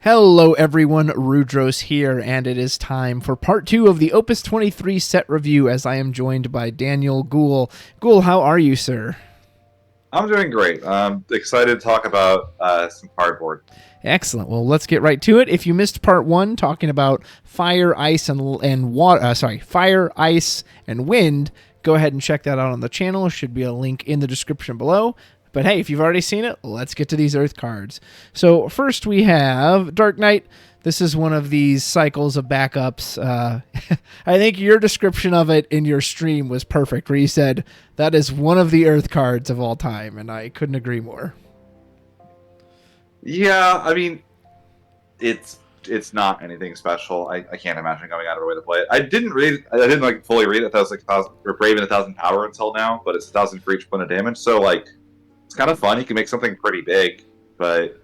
Hello everyone, Rudros here, and it is time for part 2 of the Opus 23 set review as I am joined by Daniel Ghoul. Ghoul, how are you, sir? I'm doing great. I'm excited to talk about some cardboard. Excellent. Well, let's get right to it. If you missed part 1 talking about fire, ice, and water, fire, ice, and wind, go ahead and check that out on the channel. There should be a link in the description below. But hey, if you've already seen it, let's get to these Earth cards. So first we have Dark Knight. This is one of these cycles of backups. I think your description of it in your stream was perfect, where you said that is one of the Earth cards of all time, and I couldn't agree more. Yeah, I mean, it's not anything special. I can't imagine going out of a way to play it. I didn't like fully read it. I thought it was like 1,000 or Brave and 1,000 power until now, but it's 1,000 for each point of damage. So like, it's kind of fun. You can make something pretty big, but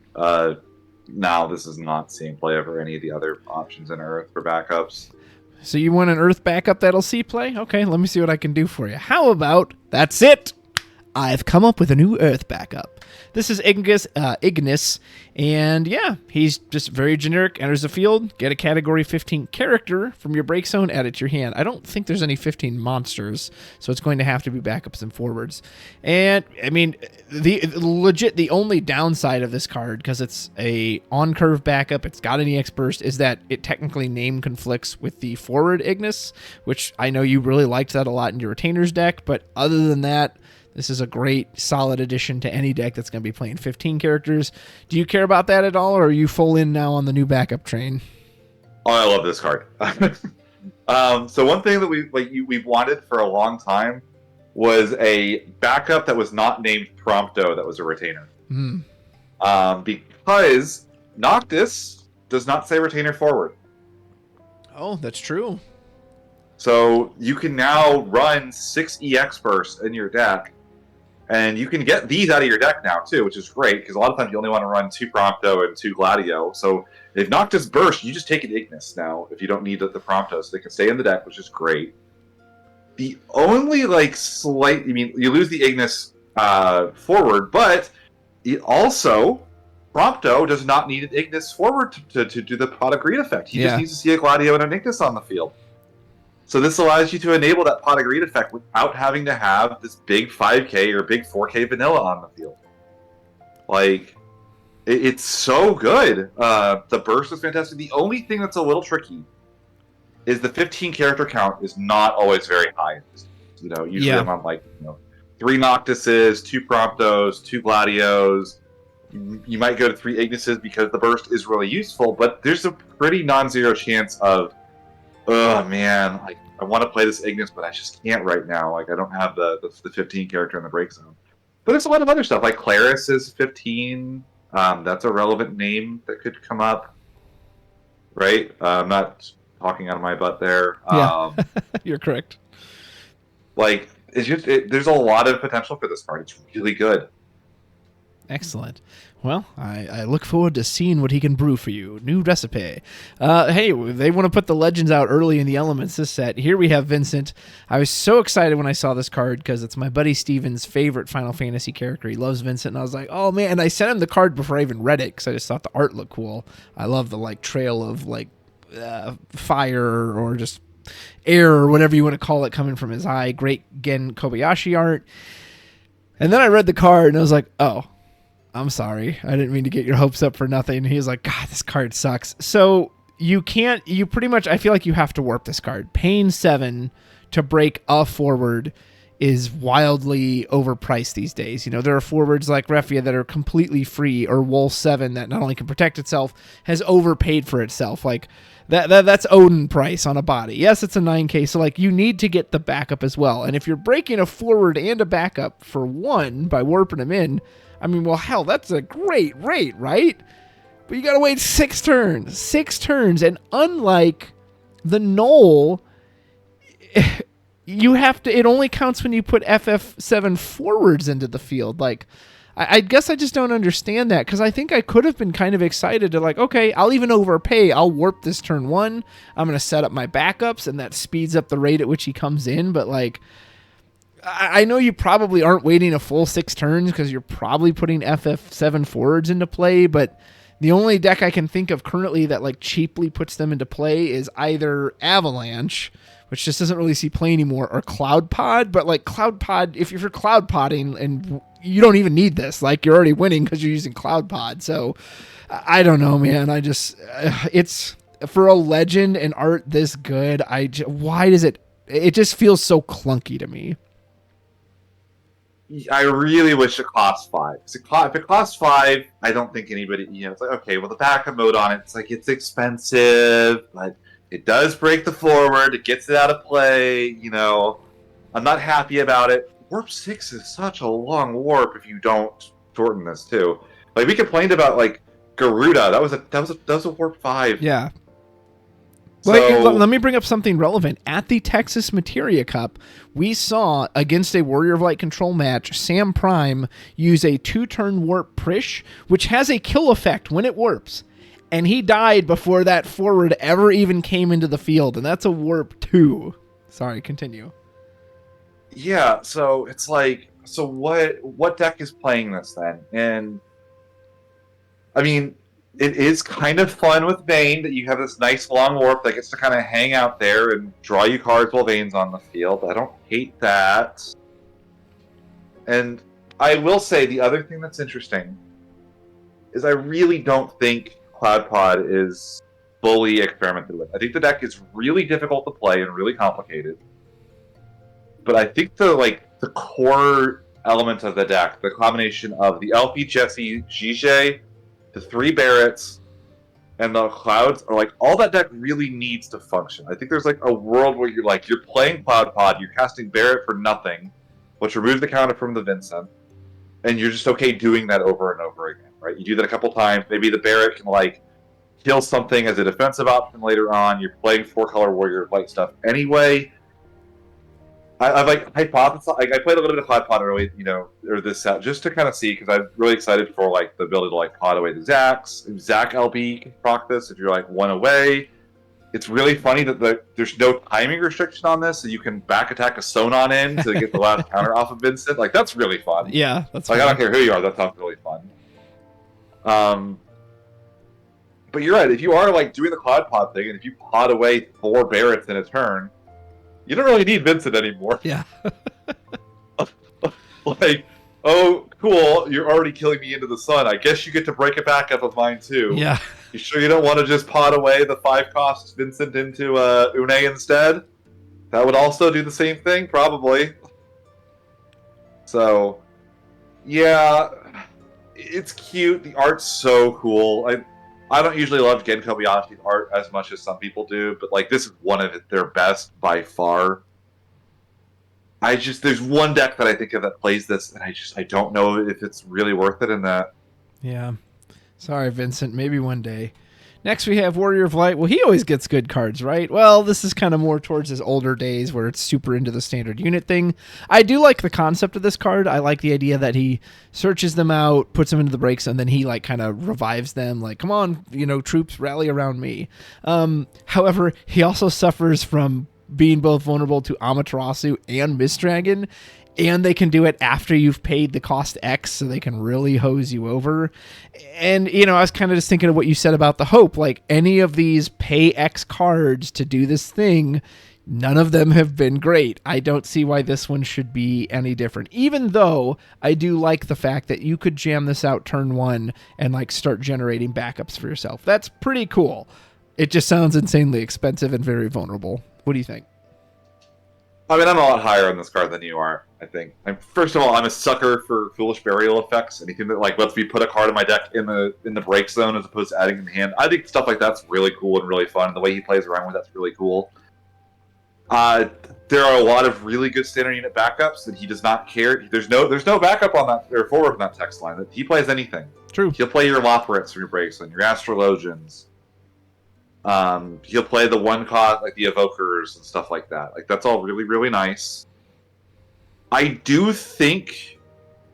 now this is not seeing play over any of the other options in Earth for backups. So you want an Earth backup that'll see play? Okay, let me see what I can do for you. How about, that's it! I've come up with a new Earth backup. This is Ignis, and yeah, he's just very generic. Enters the field, get a category 15 character from your break zone, add it to your hand. I don't think there's any 15 monsters, so it's going to have to be backups and forwards. And I mean, the only downside of this card, because it's a on-curve backup, it's got an EX burst, is that it technically name conflicts with the forward Ignis, which I know you really liked that a lot in your retainers deck, but other than that, this is a great, solid addition to any deck that's going to be playing 15 characters. Do you care about that at all, or are you full in now on the new backup train? Oh, I love this card. So one thing that we've wanted for a long time was a backup that was not named Prompto that was a retainer. Because Noctis does not say retainer forward. Oh, that's true. So you can now run 6 EX bursts in your deck. And you can get these out of your deck now, too, which is great, because a lot of times you only want to run 2 Prompto and 2 Gladio. So if Noctis burst, you just take an Ignis now, if you don't need the Prompto, so they can stay in the deck, which is great. The only, you lose the Ignis forward, but it also, Prompto does not need an Ignis forward to do the Pot of Greed effect. He just needs to see a Gladio and an Ignis on the field. So this allows you to enable that Pot of Greed effect without having to have this big 5k or big 4k vanilla on the field. Like, it's so good. The burst is fantastic. The only thing that's a little tricky is the 15 character count is not always very high. Usually I'm on 3 Noctises, 2 Promptos, 2 Gladios. You might go to 3 Ignises because the burst is really useful, but there's a pretty non-zero chance of, oh man, I want to play this Ignis, but I just can't right now. I don't have the 15 character in the break zone. But there's a lot of other stuff, like Claris is 15. That's a relevant name that could come up, right? I'm not talking out of my butt there. Yeah, you're correct. There's a lot of potential for this card. It's really good. Excellent. Well, I look forward to seeing what he can brew for you. New recipe. Hey, they want to put the legends out early in the elements this set. Here we have Vincent. I was so excited when I saw this card because it's my buddy Steven's favorite Final Fantasy character. He loves Vincent, and I was like, oh man. And I sent him the card before I even read it because I just thought the art looked cool. I love the trail of fire or just air or whatever you want to call it coming from his eye. Great Gen Kobayashi art. And then I read the card and I was like, oh, I'm sorry. I didn't mean to get your hopes up for nothing. He was like, God, this card sucks. So you pretty much, I feel like you have to warp this card. Paying 7 to break a forward is wildly overpriced these days. There are forwards like Refia that are completely free, or Wool 7 that not only can protect itself, has overpaid for itself. That's Odin price on a body. Yes, it's a 9k, so you need to get the backup as well. And if you're breaking a forward and a backup for 1 by warping them in, I mean, well, hell, that's a great rate, right? But you gotta wait 6 turns. 6 turns, and unlike the Knoll, you have to. It only counts when you put FF7 forwards into the field. I guess I just don't understand that, because I think I could have been kind of excited to okay, I'll even overpay. I'll warp this turn 1. I'm gonna set up my backups, and that speeds up the rate at which he comes in. But I know you probably aren't waiting a full 6 turns because you're probably putting FF7 forwards into play, but The only deck I can think of currently that like cheaply puts them into play is either Avalanche, which just doesn't really see play anymore, or Cloud Pod. But like Cloud Pod, if you're Cloud Podding and you don't even need this, like you're already winning because you're using Cloud Pod. So I don't know, man. I just it's for a legend and art this good. Why does it? It just feels so clunky to me. I really wish it cost 5. If it costs 5, I don't think anybody, it's like, okay, well, the backup mode on it, it's like, it's expensive, but it does break the forward, it gets it out of play, I'm not happy about it. Warp 6 is such a long warp if you don't shorten this, too. Like, we complained about, like, Garuda, that was a warp 5. Yeah. So, well, let me bring up something relevant. At the Texas Materia Cup, we saw against a Warrior of Light control match, Sam Prime use a 2-turn warp Prish, which has a kill effect when it warps. And he died before that forward ever even came into the field, and that's a warp 2. Sorry, continue. Yeah, so it's like, so what deck is playing this then? And I mean, it is kind of fun with Vayne that you have this nice long warp that gets to kind of hang out there and draw you cards while Vayne's on the field. I don't hate that. And I will say the other thing that's interesting is I really don't think Cloud Pod is fully experimented with. I think the deck is really difficult to play and really complicated. But I think the core element of the deck, the combination of the LP Jesse Gige, the 3 Barretts, and the Clouds, are like, all that deck really needs to function. I think there's like a world where you're playing Cloud Pod, you're casting Barrett for nothing, which removes the counter from the Vincent, and you're just okay doing that over and over again, right? You do that a couple times, maybe the Barrett can like kill something as a defensive option later on, you're playing 4-color Warrior Light stuff anyway. I've hypothesized. I played a little bit of Cloud Pod early, or this set, just to kind of see, because I'm really excited for like the ability to like pod away the Zacs. Zac LB can proc this if you're like 1 away. It's really funny that there's no timing restriction on this, so you can back attack a Sonon in to get the last counter off of Vincent. Like, that's really fun. Yeah, that's like, I don't care who you are, that sounds really fun. But you're right. If you are like doing the Cloud Pod thing, and if you pod away 4 Barretts in a turn, you don't really need Vincent anymore. Yeah. Like, oh, cool, you're already killing me into the sun. I guess you get to break a backup of mine, too. Yeah. You sure you don't want to just pod away the 5-cost Vincent into Une instead? That would also do the same thing? Probably. So, yeah, it's cute. The art's so cool. I don't usually love Gen Kobayashi's art as much as some people do, but like this is one of their best by far. There's one deck that I think of that plays this, and I don't know if it's really worth it in that. Yeah. Sorry, Vincent. Maybe one day. Next, we have Warrior of Light. Well, he always gets good cards, right? Well, this is kind of more towards his older days where it's super into the standard unit thing. I do like the concept of this card. I like the idea that he searches them out, puts them into the breaks, and then he like kind of revives them. Like, come on, troops, rally around me. However, he also suffers from being both vulnerable to Amaterasu and Mistdragon, and they can do it after you've paid the cost X, so they can really hose you over. And, I was kind of just thinking of what you said about the Hope. Like, any of these pay X cards to do this thing, none of them have been great. I don't see why this one should be any different. Even though I do like the fact that you could jam this out turn 1 and, like, start generating backups for yourself. That's pretty cool. It just sounds insanely expensive and very vulnerable. What do you think? I mean, I'm a lot higher on this card than you are, I think. First of all, I'm a sucker for Foolish Burial effects. Anything that like lets me put a card in my deck in the break zone as opposed to adding in the hand. I think stuff like that's really cool and really fun. The way he plays around with that's really cool. There are a lot of really good standard unit backups that he does not care. There's no backup on that or forward from that text line. He plays anything. True. He'll play your Lotharics from your break zone, your Astrologians. He'll play the 1-cost, like the Evokers and stuff like that. Like, that's all really, really nice. I do think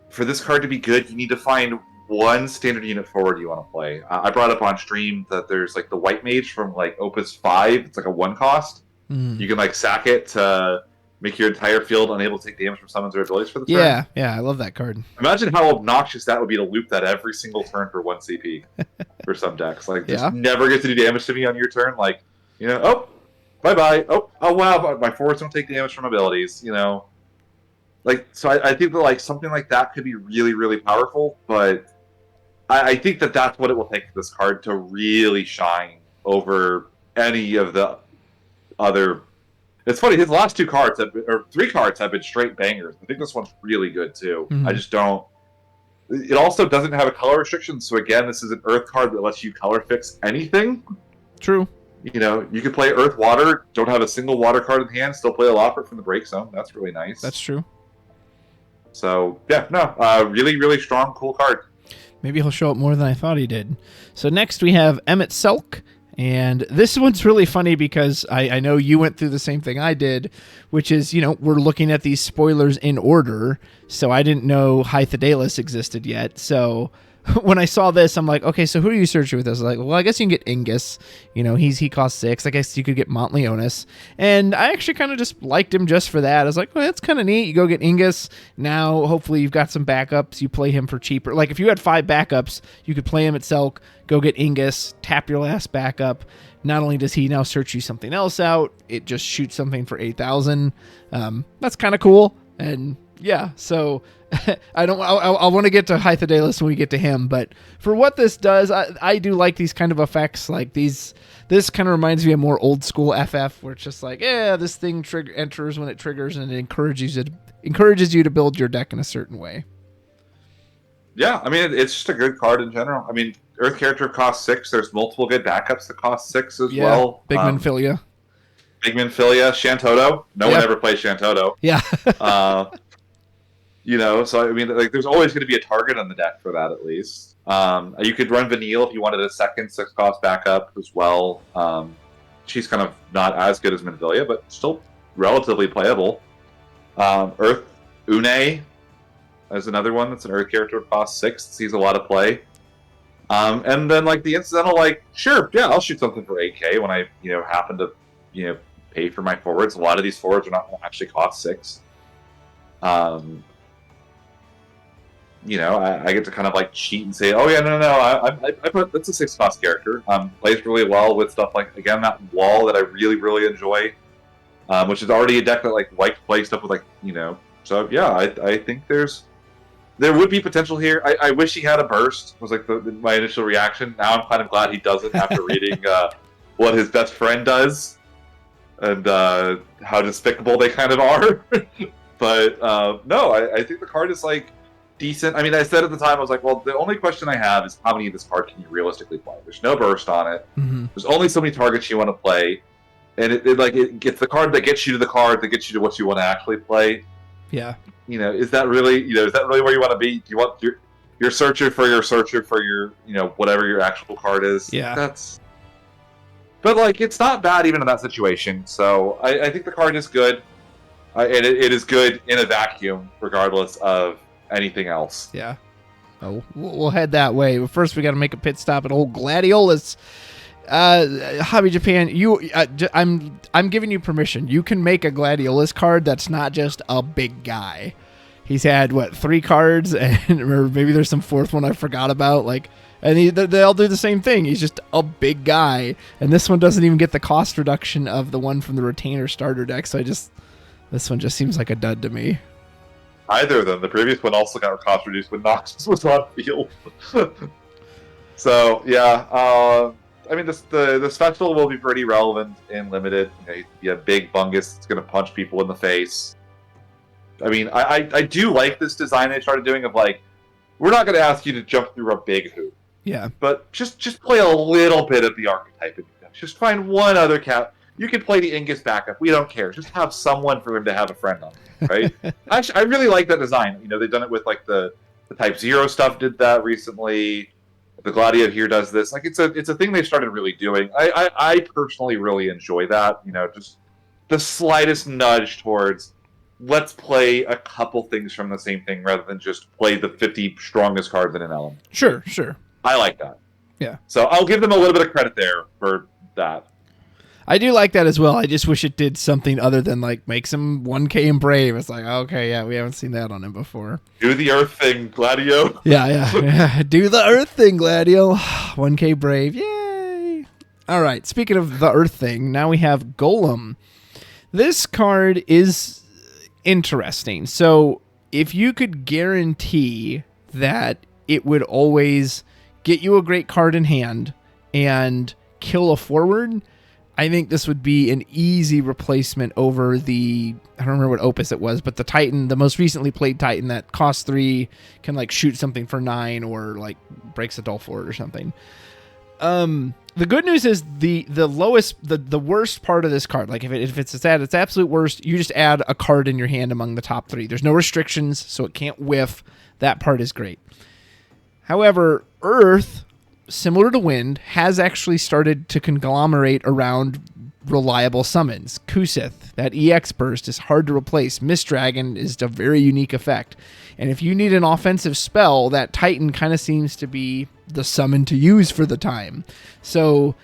for this card to be good, you need to find one standard unit forward you want to play. I brought up on stream that there's like the White Mage from like Opus 5. It's like a 1-cost. You can like sack it to Make your entire field unable to take damage from summons or abilities for the turn. Yeah, yeah, I love that card. Imagine how obnoxious that would be to loop that every single turn for 1 CP for some decks. Like, just never get to do damage to me on your turn. Like, oh, bye-bye. Oh, wow, my forwards don't take damage from abilities, Like, so I think that, like, something like that could be really, really powerful, but I think that that's what it will take for this card to really shine over any of the other. It's funny, his last 2 cards, or 3 cards, have been straight bangers. I think this one's really good, too. Mm-hmm. I just don't... It also doesn't have a color restriction, so again, this is an Earth card that lets you color fix anything. True. You could play Earth Water, don't have a single water card in hand, still play a Locker from the break zone. That's really nice. That's true. So, yeah, no, really, really strong, cool card. Maybe he'll show up more than I thought he did. So next we have Emmett Selk. And this one's really funny because I know you went through the same thing I did, which is, we're looking at these spoilers in order. So I didn't know Hythodalis existed yet. So when I saw this, I'm like, okay, so who are you searching with this? I was like, well, I guess you can get Ingus. He costs 6. I guess you could get Montleonis. And I actually kind of just liked him just for that. I was like, well, that's kind of neat. You go get Ingus. Now, hopefully, you've got some backups. You play him for cheaper. Like, if you had 5 backups, you could play him at Selk, go get Ingus, tap your last backup. Not only does he now search you something else out, it just shoots something for 8,000. That's kind of cool. And yeah, so I want to get to Hythodalis when we get to him, but for what this does, I do like these kind of effects. Like this kind of reminds me of more old school FF, where it's just like, this thing enters when it triggers, and it encourages you to build your deck in a certain way. Yeah, I mean, it's just a good card in general. I mean, Earth character costs 6. There's multiple good backups that cost 6 as well. Big Manphilia. Shantoto. No one ever plays Shantoto. Yeah. So I mean, like, there's always going to be a target on the deck for that at least. You could run Vanille if you wanted a second 6-cost backup as well. She's kind of not as good as Manphilia, but still relatively playable. Earth Une is another one that's an Earth character that costs 6. Sees a lot of play. And then, like, the incidental, like, sure, yeah, I'll shoot something for 8K when I, happen to, pay for my forwards. A lot of these forwards are not actually cost 6. I get to kind of, like, cheat and say, oh, yeah, no, I put, that's a 6-cost character. Plays really well with stuff like, again, that wall that I really, really enjoy, which is already a deck that, like to play stuff with, like, so, yeah, I think there would be potential here. I wish he had a burst, was like my initial reaction. Now I'm kind of glad he doesn't after reading what his best friend does and how despicable they kind of are. But no, I think the card is, like, decent. I mean, I said at the time, I was like, well, the only question I have is how many of this card can you realistically play? There's no burst on it. Mm-hmm. There's only so many targets you want to play. And it gets the card that gets you to the card that gets you to what you want to actually play. Yeah. Is that really where you want to be? Do you want your searcher for your, whatever your actual card is? Yeah. But, like, it's not bad even in that situation. So I think the card is good. And it is good in a vacuum, regardless of anything else. Yeah. Oh, we'll head that way. But first, we got to make a pit stop at old Gladiolus. Hobby Japan, I'm giving you permission. You can make a Gladiolus card that's not just a big guy. He's had 3 cards, or maybe there's some 4th one I forgot about. Like, and they all do the same thing. He's just a big guy, and this one doesn't even get the cost reduction of the one from the Retainer starter deck. So this one just seems like a dud to me. Either of them. The previous one also got cost reduced when Noxus was on field. So yeah. I mean, the special will be pretty relevant in Limited. You have big Bungus that's going to punch people in the face. I mean, I do like this design they started doing of, like, we're not going to ask you to jump through a big hoop. Yeah. But just play a little bit of the archetype. Just find one other cat. You can play the Ingus backup. We don't care. Just have someone for him to have a friend on, right? Actually, I really like that design. They've done it with, like, the Type 0 stuff did that recently. The Gladio here does this. Like, it's a thing they started really doing. I personally really enjoy that. Just the slightest nudge towards, let's play a couple things from the same thing rather than just play the 50 strongest cards in an element. Sure. I like that. Yeah. So I'll give them a little bit of credit there for that. I do like that as well. I just wish it did something other than like makes him 1K and brave. It's like, okay, yeah, we haven't seen that on him before. Do the Earth thing, Gladio. Yeah. Do the Earth thing, Gladio. 1K brave. Yay. All right. Speaking of the Earth thing, now we have Golem. This card is interesting. So if you could guarantee that it would always get you a great card in hand and kill a forward, I think this would be an easy replacement over the, I don't remember what Opus it was, but the Titan, the most recently played Titan that costs 3, can like shoot something for 9 or like breaks a dull forward or something. The good news is the lowest, the worst part of this card, like if it's at its absolute worst, you just add a card in your hand among the top 3. There's no restrictions, so it can't whiff. That part is great. However, Earth, similar to Wind, has actually started to conglomerate around reliable summons. Kusith, that EX burst, is hard to replace. Mist Dragon is a very unique effect. And if you need an offensive spell, that Titan kind of seems to be the summon to use for the time. So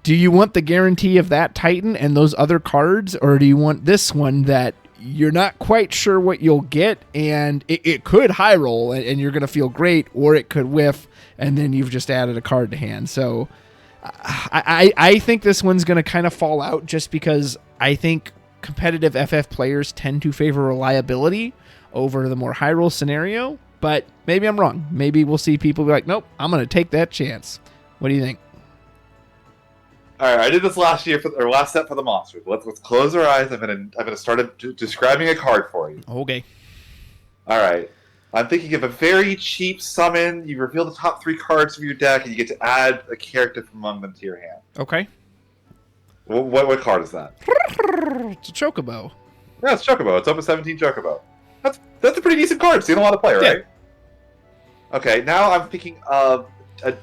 do you want the guarantee of that Titan and those other cards, or do you want this one that you're not quite sure what you'll get, and it could high roll and you're going to feel great, or it could whiff and then you've just added a card to hand. So I think this one's going to kind of fall out just because I think competitive FF players tend to favor reliability over the more high roll scenario, but maybe I'm wrong. Maybe we'll see people be like, nope, I'm going to take that chance. What do you think? All right, I did this last set for the monsters. Let's close our eyes. I'm gonna start describing a card for you. Okay. All right. I'm thinking of a very cheap summon. You reveal the top 3 cards of your deck, and you get to add a character from among them to your hand. Okay. What card is that? It's a Chocobo. Yeah, it's Chocobo. It's Opus 17 Chocobo. That's a pretty decent card. Seen a lot of play, right? Yeah. Okay, now I'm thinking of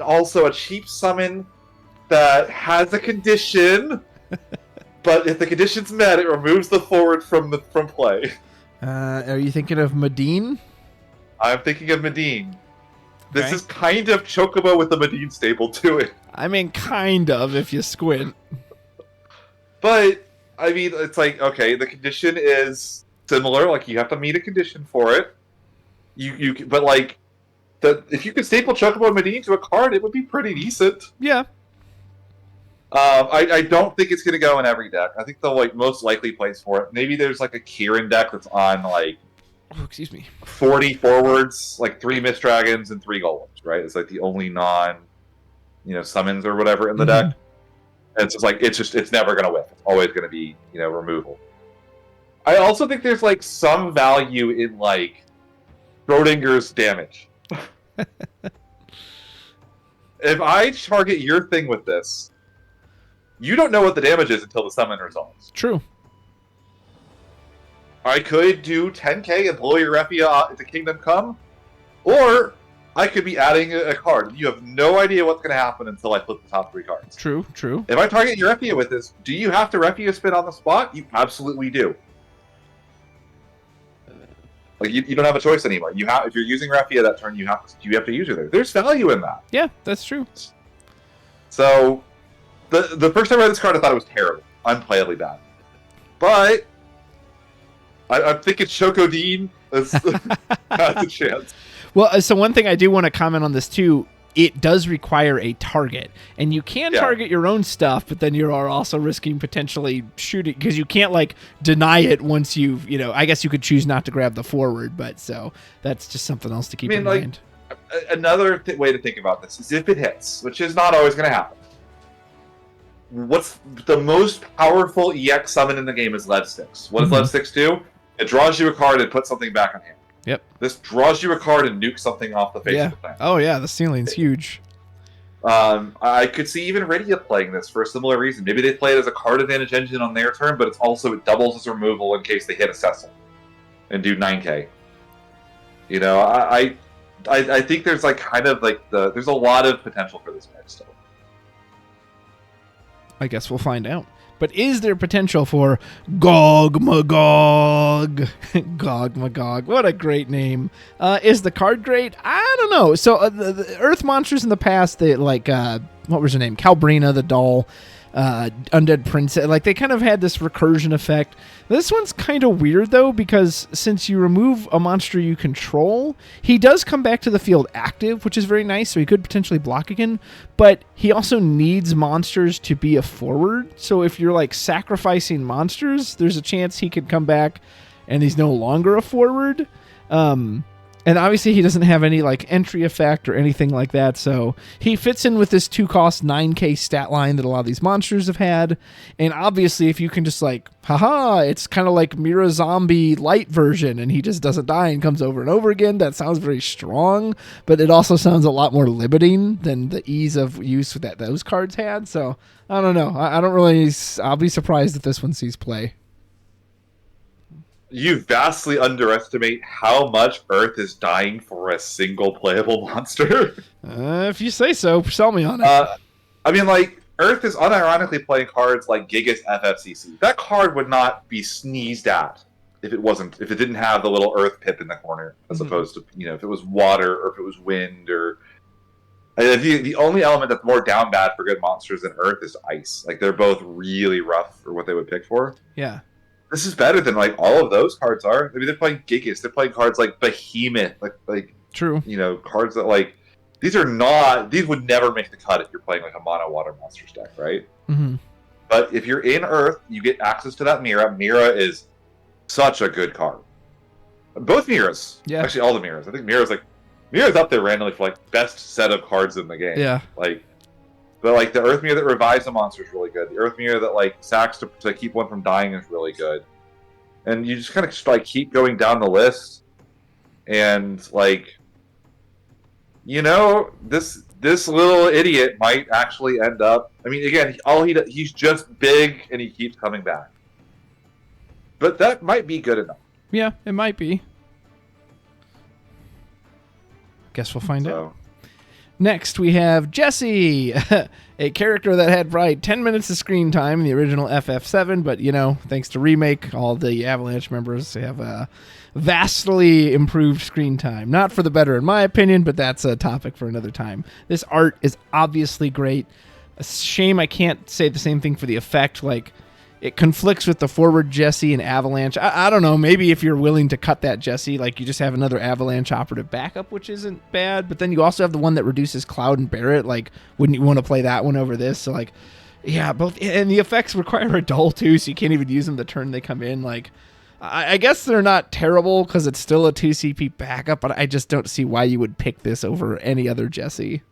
also a cheap summon that has a condition, but if the condition's met, it removes the forward from play. Are you thinking of Medine? I'm thinking of Medine. This is kind of Chocobo with the Medine staple to it. I mean, kind of, if you squint. But, I mean, it's like, okay, the condition is similar. Like, you have to meet a condition for it. But, like, if you could staple Chocobo and Medine to a card, it would be pretty decent. Yeah. I don't think it's going to go in every deck. I think the most likely place for it. Maybe there's like a Kieran deck that's on 40 forwards, like 3 Mist Dragons and 3 Golems, right? It's like the only summons or whatever in the deck. And it's just like it's never going to whiff. It's always going to be removal. I also think there's like some value in like Schrodinger's damage. If I target your thing with this, you don't know what the damage is until the summon resolves. True. I could do 10k and blow your Refia into Kingdom Come, or I could be adding a card. You have no idea what's going to happen until I flip the top 3 cards. True. If I target your Refia with this, do you have to Refia spin on the spot? You absolutely do. Like you don't have a choice anymore. If you're using Refia that turn, you have to use her there. There's value in that. Yeah, that's true. So the first time I read this card, I thought it was terrible, unplayably bad. But I'm thinking Chocodine has a chance. Well, so one thing I do want to comment on this too, it does require a target, and you can target your own stuff, but then you are also risking potentially shooting, because you can't like deny it once you've, I guess you could choose not to grab the forward, but so that's just something else to keep in mind. Another way to think about this is if it hits, which is not always going to happen. What's the most powerful EX summon in the game is Lead Sticks. What does Lead Sticks do? It draws you a card and puts something back on hand. Yep. This draws you a card and nukes something off the face of the planet. Oh yeah, the ceiling's huge. I could see even Rydia playing this for a similar reason. Maybe they play it as a card advantage engine on their turn, but it doubles as removal in case they hit a Cecil and do 9k. I think there's there's a lot of potential for this match still. I guess we'll find out. But is there potential for Gog Magog? Gog Magog. What a great name. Is the card great? I don't know. So the Earth monsters in the past, what was her name? Calbrina, the doll. Undead Princess. Like, they kind of had this recursion effect. This one's kind of weird, though, because since you remove a monster you control, he does come back to the field active, which is very nice, so he could potentially block again, but he also needs monsters to be a forward, so if you're, like, sacrificing monsters, there's a chance he could come back and he's no longer a forward. And obviously he doesn't have any like entry effect or anything like that, so he fits in with this 2-cost 9k stat line that a lot of these monsters have had. And obviously if you can just like, haha, it's kind of like Mira Zombie light version and he just doesn't die and comes over and over again, that sounds very strong, but it also sounds a lot more limiting than the ease of use that those cards had. So I don't know. I don't really, I'll be surprised if this one sees play. You vastly underestimate how much Earth is dying for a single playable monster. If you say so, sell me on it. I mean, like, Earth is unironically playing cards like Gigas FFCC. That card would not be sneezed at if it didn't have the little Earth pip in the corner, as opposed to, if it was water or if it was wind or... The only element that's more down bad for good monsters than Earth is ice. Like, they're both really rough for what they would pick for. Yeah. This is better than like all of those cards are. I mean, they're playing Gigas. They're playing cards like Behemoth, like true. Cards that like these would never make the cut if you're playing like a mono water monsters deck, right? Mm-hmm. But if you're in Earth, you get access to that Mira. Mira is such a good card. Both Miras, actually all the Miras. I think Mira's up there randomly for like best set of cards in the game. Yeah, But like the Earth Mirror that revives a monster is really good. The Earth Mirror that like sacks to keep one from dying is really good. And you just kind of like keep going down the list, and like, this little idiot might actually end up. I mean, again, he's just big and he keeps coming back. But that might be good enough. Yeah, it might be. Guess we'll find out. Next, we have Jesse, a character that had probably 10 minutes of screen time in the original FF7, but, thanks to Remake, all the Avalanche members have a vastly improved screen time. Not for the better, in my opinion, but that's a topic for another time. This art is obviously great. A shame I can't say the same thing for the effect, like... It conflicts with the forward Jesse and Avalanche. I don't know. Maybe if you're willing to cut that Jesse, like you just have another Avalanche operative backup, which isn't bad. But then you also have the one that reduces Cloud and Barret. Like, wouldn't you want to play that one over this? So, like, yeah, both. And the effects require a dull, too, so you can't even use them the turn they come in. Like, I guess they're not terrible because it's still a 2CP backup, but I just don't see why you would pick this over any other Jesse.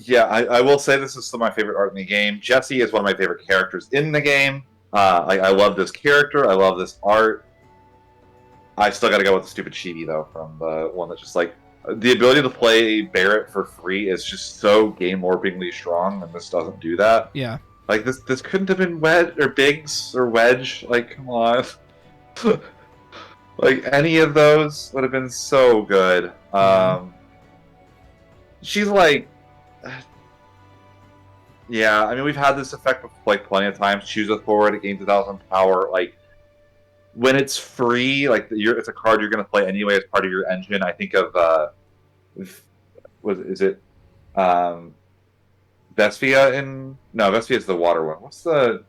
Yeah, I will say this is still my favorite art in the game. Jesse is one of my favorite characters in the game. I love this character. I love this art. I still got to go with the stupid chibi, though, from the one that's just like... The ability to play Barret for free is just so game-warpingly strong, and this doesn't do that. Yeah. Like, this couldn't have been Wedge, or Biggs, or Wedge. Like, come on. Like, any of those would have been so good. She's like... Yeah, I mean, we've had this effect like plenty of times. Choose a forward, it gains 1,000 power. Like, when it's free, like it's a card you're going to play anyway as part of your engine. I think of Vesvia Vesvia is the water one. What's the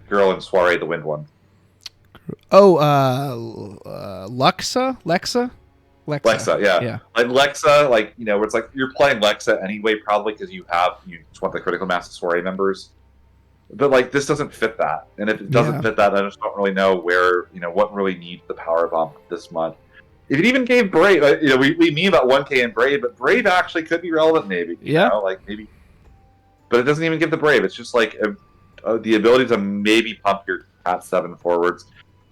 girl in Soiree, the wind one? Oh, Lexa, yeah. Like Lexa, like, where it's like you're playing Lexa anyway, probably because you just want the critical mass of Soiree members. But like this doesn't fit that, and if it doesn't fit that, I just don't really know where what really needs the power bump this much. If it even gave Brave, we mean about 1K in Brave, but Brave actually could be relevant, maybe. Like maybe, but it doesn't even give the Brave. It's just like the ability to maybe pump your Cat 7 forwards.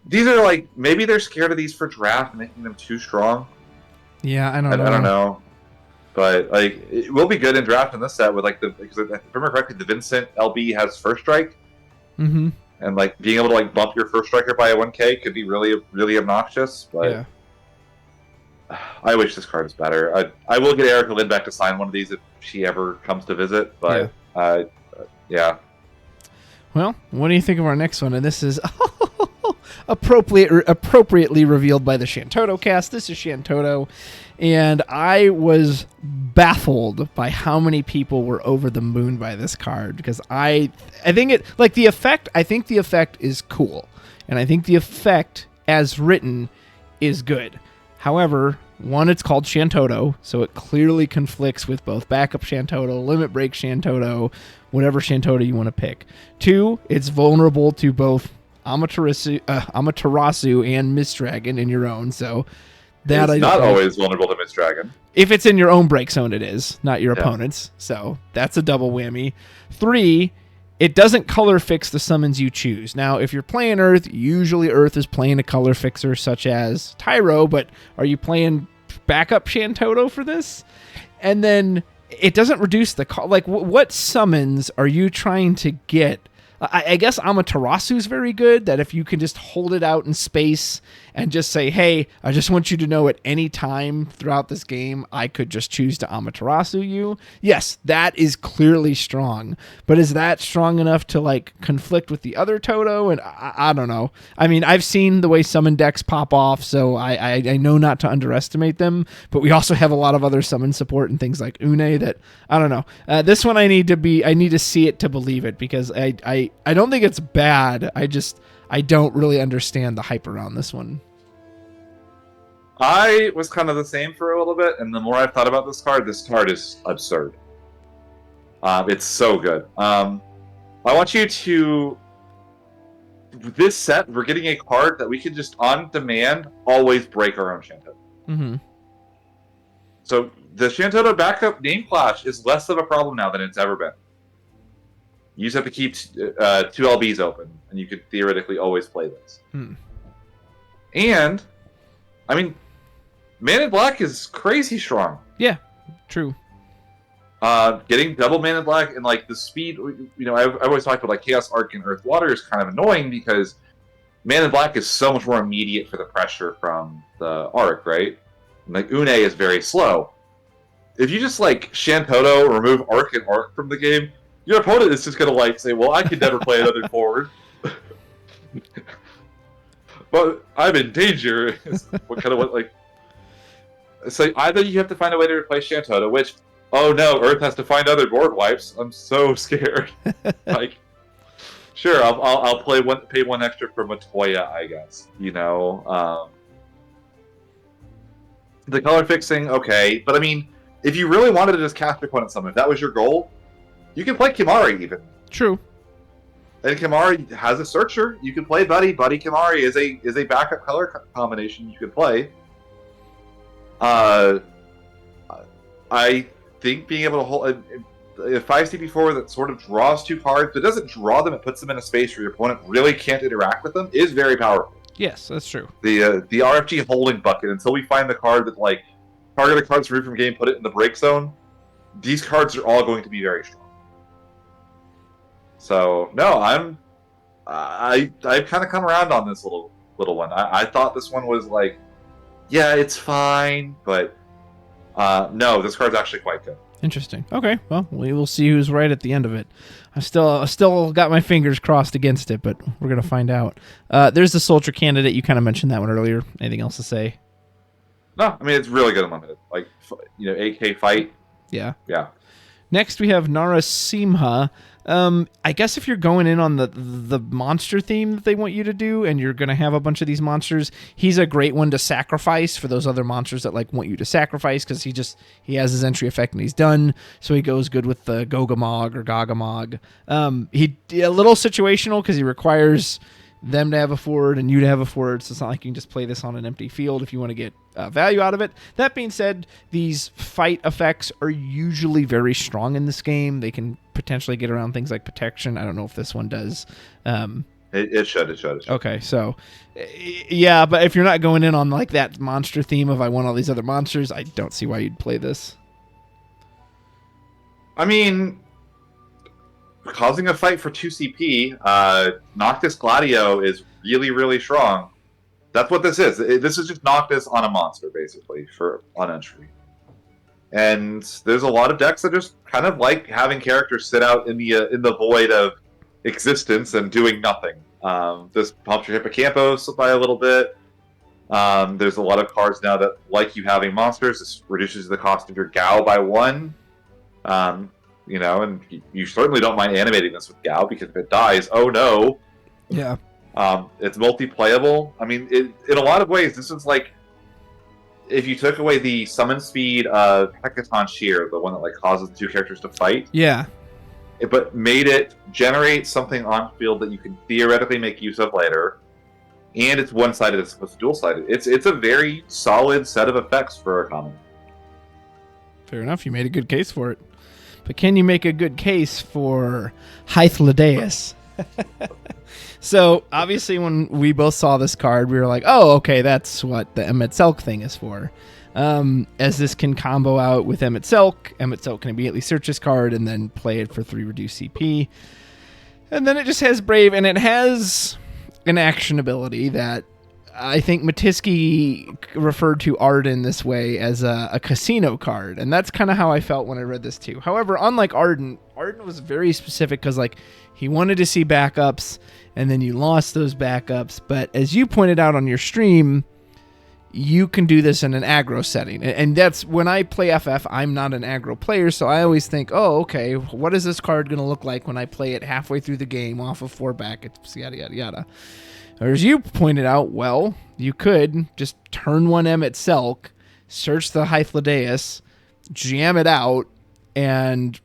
These are like maybe they're scared of these for draft, making them too strong. Yeah, I don't know. I don't know. But like it will be good in draft in this set with like because if I remember correctly, the Vincent LB has first strike. Mm-hmm. And like being able to like bump your first striker by a 1K could be really, really obnoxious. But I wish this card is better. I will get Erica Lynn back to sign one of these if she ever comes to visit. But yeah. Well, what do you think of our next one? And this is appropriately revealed by the Shantoto cast. This is Shantoto, and I was baffled by how many people were over the moon by this card, because I think it, like, the effect. I think the effect is cool, and I think the effect as written is good. However, one, it's called Shantoto, so it clearly conflicts with both backup Shantoto, limit break Shantoto, whatever Shantoto you want to pick. Two, it's vulnerable to both Amaterasu and Mist Dragon in your own, so that it's not always vulnerable to Mist Dragon. If it's in your own break zone, it is, not your opponent's, so that's a double whammy. Three, it doesn't color fix the summons you choose. Now, if you're playing Earth, usually Earth is playing a color fixer such as Tyro, but are you playing backup Shantoto for this? And then it doesn't reduce the like, what summons are you trying to get? I guess Amaterasu is very good, that if you can just hold it out in space and just say, hey, I just want you to know at any time throughout this game, I could just choose to Amaterasu you. Yes, that is clearly strong. But is that strong enough to, like, conflict with the other Toto? And I don't know. I mean, I've seen the way summon decks pop off, so I know not to underestimate them. But we also have a lot of other summon support and things like Une that, I don't know. This one I need to see it to believe it, because I don't think it's bad. I don't really understand the hype around this one. I was kind of the same for a little bit, and the more I've thought about this card is absurd. It's so good. I want you to... This set, we're getting a card that we can just, on demand, always break our own Shantoto. Mm-hmm. So the Shantoto backup name clash is less of a problem now than it's ever been. You just have to keep 2 LBs open, and you could theoretically always play this. And, I mean, Man in Black is crazy strong. Yeah, true. Getting double Man in Black and, like, the speed, you know, I've always talked about, like, Chaos Arc and Earth Water is kind of annoying because Man in Black is so much more immediate for the pressure from the Arc, right? And, like, Une is very slow. If you just, like, Shantoto, remove Arc and Arc from the game, your opponent is just going to, like, say, well, I could never play another forward. But I'm in danger. So either you have to find a way to replace Shantoto, which, oh no, Earth has to find other board wipes. I'm so scared. Like, sure, I'll pay one extra for Matoya, I guess. You know, the color fixing, okay, but I mean, if you really wanted to just cast your opponent summon, if that was your goal, you can play Kimari even. True. And Kimari has a searcher. You can play Buddy. Buddy Kimari is a backup color combination you can play. I think being able to hold a 5CP4 that sort of draws 2 cards, but doesn't draw them, it puts them in a space where your opponent really can't interact with them, is very powerful. Yes, that's true. The RFG holding bucket, until we find the card that, like, target the cards removed from game, put it in the break zone, these cards are all going to be very strong. So no, I've kind of come around on this little one. I thought this one was like, yeah, it's fine, but no, this card's actually quite good. Interesting. Okay, well, we will see who's right at the end of it. I still got my fingers crossed against it, but we're gonna find out. There's the Soldier Candidate. You kind of mentioned that one earlier. Anything else to say? No, I mean, it's really good unlimited. Like, you know, AK fight. Yeah. Yeah. Next, we have Narasimha. I guess if you're going in on the monster theme that they want you to do, and you're going to have a bunch of these monsters, he's a great one to sacrifice for those other monsters that, like, want you to sacrifice, because he has his entry effect and he's done, so he goes good with the Gogamog or Gagamog. He a little situational because he requires them to have a forward and you to have a forward, so it's not like you can just play this on an empty field if you want to get value out of it. That being said, these fight effects are usually very strong in this game. They can potentially get around things like protection. I don't know if this one does. It should. Okay, so yeah, but if you're not going in on, like, that monster theme of I want all these other monsters, I don't see why you'd play this. I mean, causing a fight for 2 CP, Noctis Gladio is really, really strong. That's what this is. This is just Noctis on a monster, basically, on entry. And there's a lot of decks that just kind of like having characters sit out in the void of existence and doing nothing. This pumps your hippocampus by a little bit. There's a lot of cards now that, like you having monsters, this reduces the cost of your Gao by 1. And you certainly don't mind animating this with Gao, because if it dies, oh no. Yeah. It's multi-playable. I mean, in a lot of ways, this is like if you took away the summon speed of Hecaton Shear, the one that like causes 2 characters to fight. Yeah. But made it generate something on field that you can theoretically make use of later. And it's one-sided as opposed to dual-sided. It's a very solid set of effects for a common. Fair enough. You made a good case for it. But can you make a good case for Hythlodaeus? So, obviously, when we both saw this card, we were like, oh, okay, that's what the Emmet Selk thing is for. As this can combo out with Emmet Selk can immediately search this card and then play it for 3 reduced CP. And then it just has Brave, and it has an action ability that I think Matisky referred to Arden this way as a casino card, and that's kind of how I felt when I read this too. However, unlike Arden was very specific because like he wanted to see backups, and then you lost those backups. But as you pointed out on your stream, you can do this in an aggro setting, and that's when I play FF. I'm not an aggro player, so I always think, oh, okay, what is this card going to look like when I play it halfway through the game off of 4 backups, yada yada yada. Or as you pointed out, well, you could just turn 1 Emmet Selk, search the Hythlodaeus, jam it out, and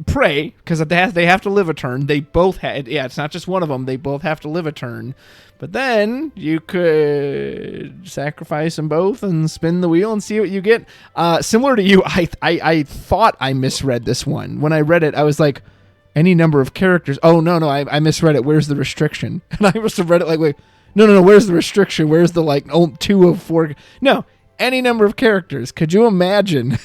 pray, because they have to live a turn. They both had, it's not just one of them. They both have to live a turn. But then you could sacrifice them both and spin the wheel and see what you get. Similar to you, I thought I misread this one. When I read it, I was like, any number of characters. Oh, no, I misread it. Where's the restriction? And I must have read it like, wait, no, where's the restriction? Where's the, 2 of 4? No, any number of characters. Could you imagine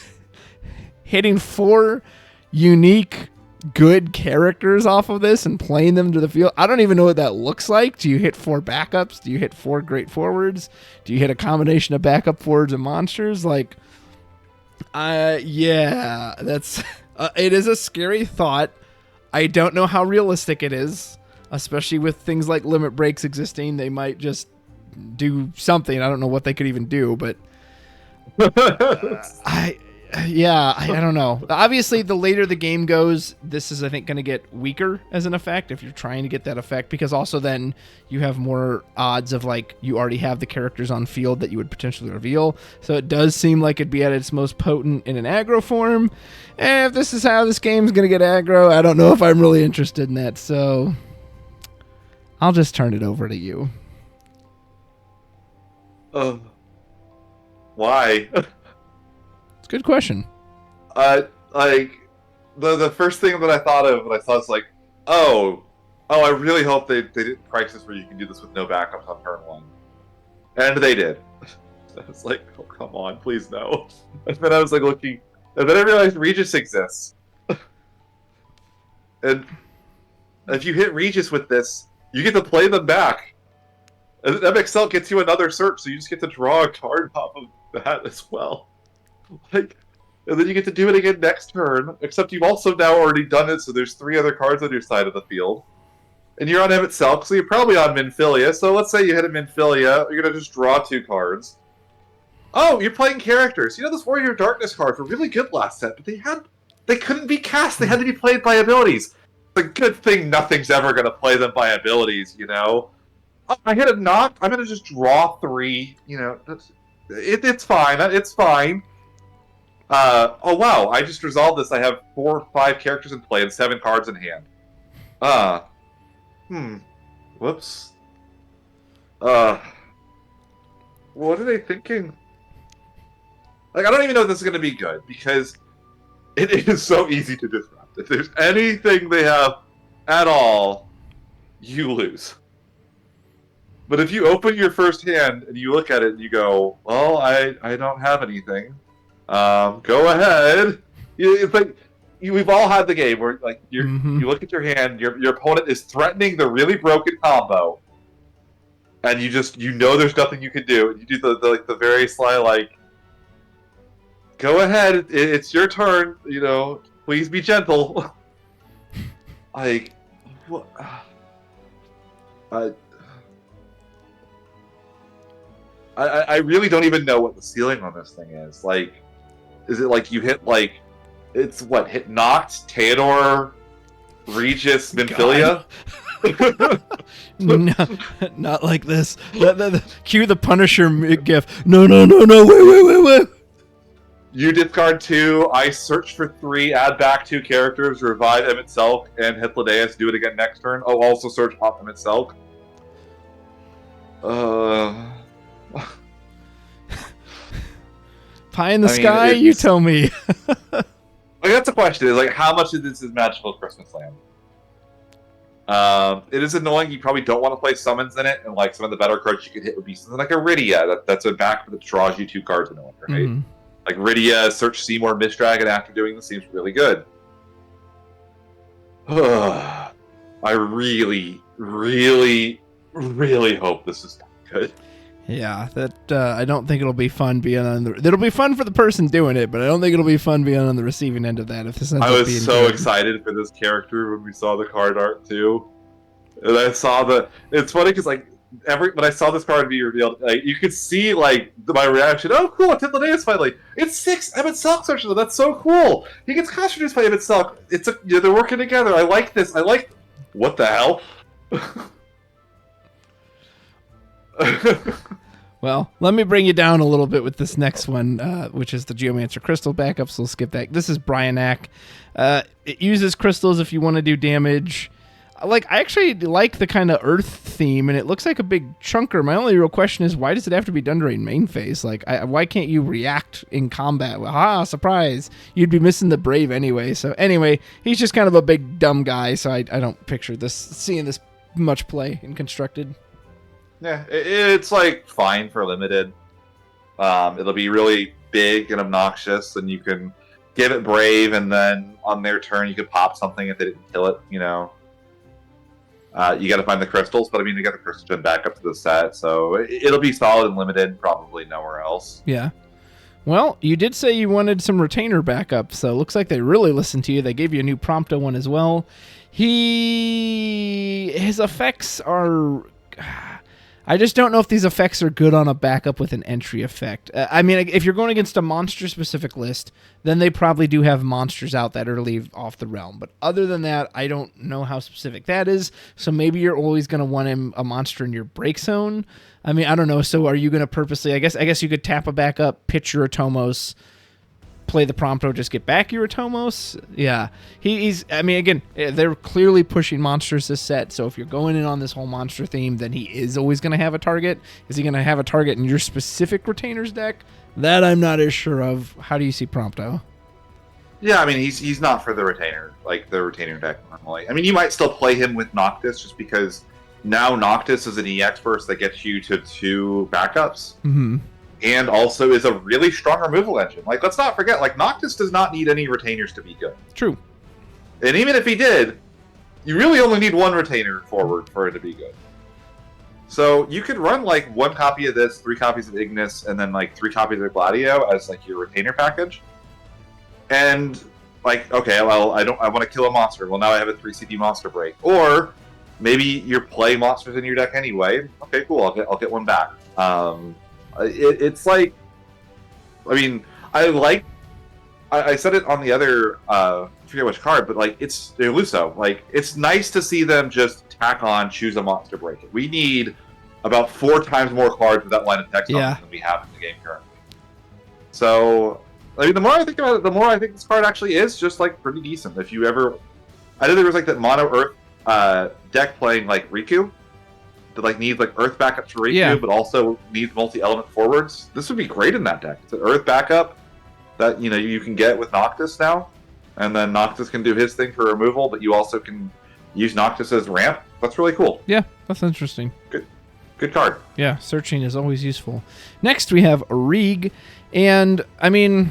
hitting 4 unique, good characters off of this and playing them to the field? I don't even know what that looks like. Do you hit 4 backups? Do you hit 4 great forwards? Do you hit a combination of backup forwards and monsters? Yeah, that's... it is a scary thought. I don't know how realistic it is, especially with things like limit breaks existing. They might just do something. I don't know what they could even do, but I don't know. Obviously, the later the game goes, this is, I think, going to get weaker as an effect if you're trying to get that effect, because also then you have more odds of, you already have the characters on field that you would potentially reveal. So it does seem like it'd be at its most potent in an aggro form. And if this is how this game's going to get aggro, I don't know if I'm really interested in that. So I'll just turn it over to you. Why? It's a good question. The first thing that I thought of when I saw this, I really hope they did Crisis where you can do this with no backups on turn 1. And they did. I was like, oh, come on, please no. And then I was looking, and then I realized Regis exists. And if you hit Regis with this, you get to play them back. And MXL gets you another search, so you just get to draw a card off of that as well. And then you get to do it again next turn, except you've also now already done it, so there's 3 other cards on your side of the field. And you're on Emmet Selk, so you're probably on Minfilia. So let's say you hit a Minfilia, you're going to just draw 2 cards. Oh, you're playing characters. Those Warrior of Darkness cards were really good last set, but they couldn't be cast. They had to be played by abilities. It's a good thing nothing's ever going to play them by abilities, Oh, I hit a knock, I'm going to just draw 3. It's fine. It's fine. Oh wow, I just resolved this. I have 4 or 5 characters in play and 7 cards in hand. Whoops. What are they thinking? I don't even know if this is going to be good, because it is so easy to disrupt. If there's anything they have at all, you lose. But if you open your first hand and you look at it and you go, well, I don't have anything. Go ahead. It's like we've all had the game where you look at your hand, your opponent is threatening the really broken combo, and you there's nothing you can do. You do the very sly go ahead, it's your turn. Please be gentle. What? I I really don't even know what the ceiling on this thing is. Like, is it like you hit like it's what hit Noct, Theodore, Regis, Nymphilia? No, not like this. Cue the Punisher gif. No, wait. You discard 2, I search for 3, add back 2 characters, revive Emmett Selk, and hit Ladeus, do it again next turn. Oh, also search off Emmett Selk. Pie in the sky, you tell me. Like, that's the question, is like, how much of this is Magical Christmas Land? It is annoying. You probably don't want to play summons in it, and like some of the better cards you could hit would be something like a Rydia. That's a back that draws you 2 cards in a win, right? Mm-hmm. Like Rydia, search Seymour Mist Dragon after doing this seems really good. I really hope this is good. Yeah, that I don't think it'll be fun being on the. It'll be fun for the person doing it, but I don't think it'll be fun being on the receiving end of that. If this ends I up was so excited for this character when we saw the card art too, and I saw the. It's funny because like when I saw this card be revealed, like you could see like my reaction. Oh, cool! It's Ladeus finally. It's 6 Emmett Selk searches. That's so cool. He gets cost reduced by Emmett Selk. It's a they're working together. I like this. I like. What the hell? Well, let me bring you down a little bit with this next one, which is the Geomancer Crystal backup, so we'll skip that. This is Bryanak. It uses crystals if you want to do damage. Like, I actually like the kind of earth theme, and it looks like a big chunker. My only real question is, why does it have to be done during main phase? Like, why can't you react in combat? Surprise! You'd be missing the Brave anyway. So anyway, he's just kind of a big dumb guy, so I don't picture seeing this much play in Constructed. Yeah, it's like fine for limited. It'll be really big and obnoxious, and you can give it Brave, and then on their turn you could pop something if they didn't kill it. You know, you got to find the crystals, but I mean, they got the crystals been back up to the set, so it'll be solid and limited. Probably nowhere else. Yeah. Well, you did say you wanted some retainer backup, so it looks like they really listened to you. They gave you a new Prompto one as well. His effects are. I just don't know if these effects are good on a backup with an entry effect. I mean, if you're going against a monster-specific list, then they probably do have monsters out that early off the realm. But other than that, I don't know how specific that is. So maybe you're always going to want a monster in your break zone. I mean, I don't know. So are you going to purposely... I guess you could tap a backup, pitch your Atomos, play the Prompto, just get back your Atomos. Yeah. He's... I mean, again, they're clearly pushing monsters this set, so if you're going in on this whole monster theme, then he is always going to have a target. Is he going to have a target in your specific Retainers deck? That I'm not as sure of. How do you see Prompto? Yeah, I mean, he's not for the Retainer, like the Retainer deck normally. I mean, you might still play him with Noctis, just because now Noctis is an EX burst that gets you to 2 backups. Mm-hmm. And also is a really strong removal engine. Like, let's not forget, like, Noctis does not need any retainers to be good. True. And even if he did, you really only need 1 retainer forward for it to be good. So you could run, like, 1 copy of this, 3 copies of Ignis, and then, like, 3 copies of Gladio as, like, your retainer package. And, like, okay, well, I want to kill a monster. Well, now I have a 3 CD monster break. Or maybe you're playing monsters in your deck anyway. Okay, cool, I'll get 1 back. It's like, I mean, I said it on the other, I forget which card, but like, it's Luso. Like, it's nice to see them just tack on, choose a monster, break it. We need about 4 times more cards with that line of text on them than we have in the game currently. So, I mean, the more I think about it, the more I think this card actually is just like pretty decent. If you ever, I know there was like that mono Earth deck playing like Riku, that like needs like Earth backup to Riku, but also needs multi-element forwards. This would be great in that deck. It's an Earth backup that you can get with Noctis now, and then Noctis can do his thing for removal, but you also can use Noctis as ramp. That's really cool. Yeah, that's interesting. Good card. Yeah, searching is always useful. Next we have Rig, and I mean,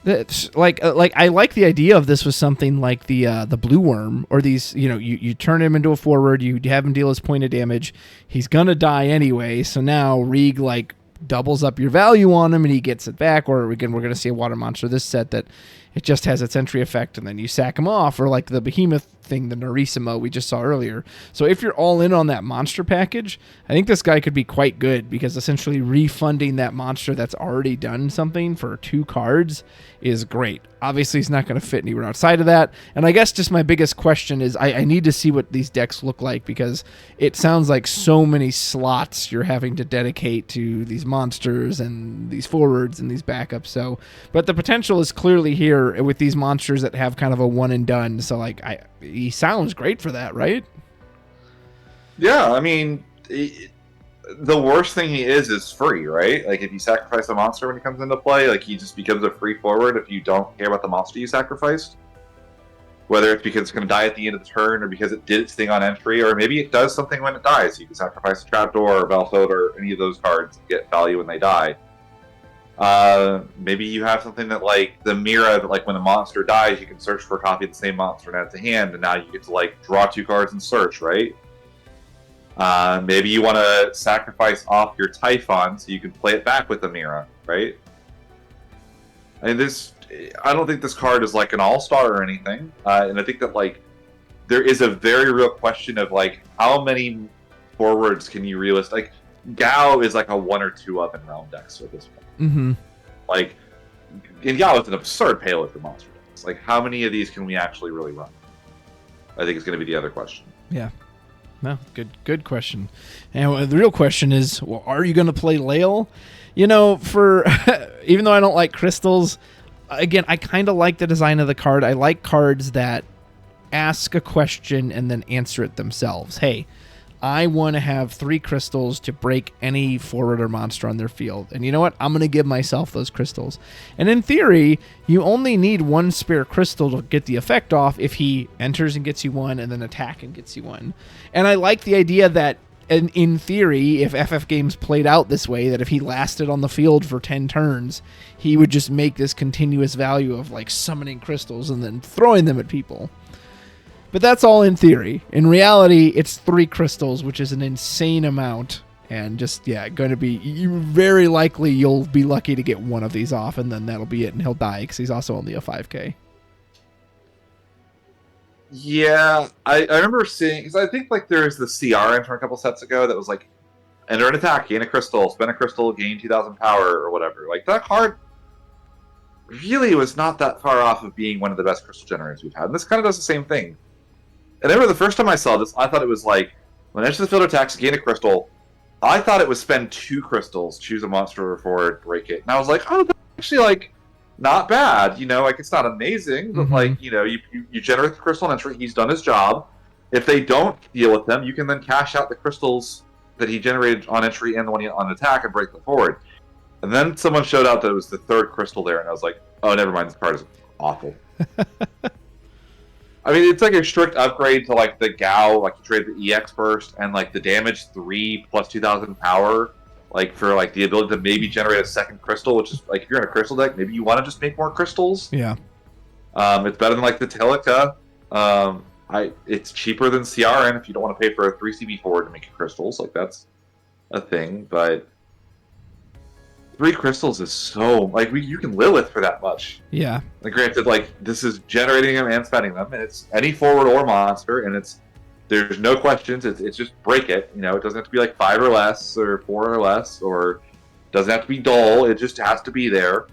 that's like I like the idea of this was something like the Blue Worm, or these, you turn him into a forward, you have him deal his point of damage, he's gonna die anyway, so now Rig like doubles up your value on him and he gets it back. Or again, we're gonna see a water monster this set that It just has its entry effect, and then you sack them off, or like the behemoth thing, the Narissimo we just saw earlier. So if you're all in on that monster package, I think this guy could be quite good, because essentially refunding that monster that's already done something for 2 cards is great. Obviously, he's not going to fit anywhere outside of that. And I guess just my biggest question is I need to see what these decks look like, because it sounds like so many slots you're having to dedicate to these monsters and these forwards and these backups. So, but the potential is clearly here with these monsters that have kind of a one and done. So like, he sounds great for that, right? Yeah, I mean, the worst thing he is free, right? Like, if you sacrifice a monster when he comes into play, like, he just becomes a free forward if you don't care about the monster you sacrificed. Whether it's because it's going to die at the end of the turn, or because it did its thing on entry, or maybe it does something when it dies. You can sacrifice a trapdoor, or Belfield, or any of those cards and get value when they die. Maybe you have something that, like, the Mira, that, like, when a monster dies, you can search for a copy of the same monster and add it to hand, and now you get to, like, draw 2 cards and search, right? Maybe you want to sacrifice off your Typhon so you can play it back with the Mira, right? I mean, I don't think this card is like an all-star or anything, and I think that, like, there is a very real question of, like, how many forwards can you like, Gao is like a 1 or 2 up in realm decks at this point. Mm-hmm. Like, and Gao is an absurd payload for monster decks. Like, how many of these can we actually really run? I think is going to be the other question. Yeah. No, good question. And the real question is, well, are you going to play Lael? You know, for even though I don't like crystals, again, I kind of like the design of the card. I like cards that ask a question and then answer it themselves. Hey, I want to have 3 crystals to break any forward or monster on their field. And you know what? I'm going to give myself those crystals. And in theory, you only need 1 spare crystal to get the effect off if he enters and gets you 1 and then attack and gets you 1. And I like the idea that in theory, if FF games played out this way, that if he lasted on the field for 10 turns, he would just make this continuous value of like summoning crystals and then throwing them at people. But that's all in theory. In reality, it's 3 crystals, which is an insane amount. And just, yeah, going to be, very likely you'll be lucky to get 1 of these off, and then that'll be it, and he'll die, because he's also only a 5k. Yeah, I remember seeing, because I think, like, there's the CR from a couple sets ago that was like, enter an attack, gain a crystal, spend a crystal, gain 2,000 power, or whatever. Like, that card really was not that far off of being one of the best crystal generators we've had. And this kind of does the same thing. And I remember the first time I saw this, I thought it was like, when Edge of the Field attacks, gain a crystal, I thought it was spend 2 crystals, choose a monster forward, break it. And I was like, oh, that's actually, like, not bad. You know, like, it's not amazing, but, like, you know, you generate the crystal on entry, he's done his job. If they don't deal with them, you can then cash out the crystals that he generated on entry and the one on attack and break them forward. And then someone showed out that it was the 3rd crystal there, and I was like, oh, never mind, this card is awful. I mean, it's like a strict upgrade to, like, the Gao, like, you trade the EX burst, and, like, the damage 3 plus 2,000 power, like, for, like, the ability to maybe generate a 2nd crystal, which is, like, if you're in a crystal deck, maybe you want to just make more crystals. Yeah. It's better than, like, the Telica. It's cheaper than CRN if you don't want to pay for a 3 CB forward to make crystals. Like, that's a thing, but 3 crystals is so, like, you can Lilith for that much. Yeah. Like, granted, like, this is generating them and spending them, and it's any forward or monster, and there's no questions, it's just break it, you know, it doesn't have to be like 5 or less, or 4 or less, or doesn't have to be dull, it just has to be there.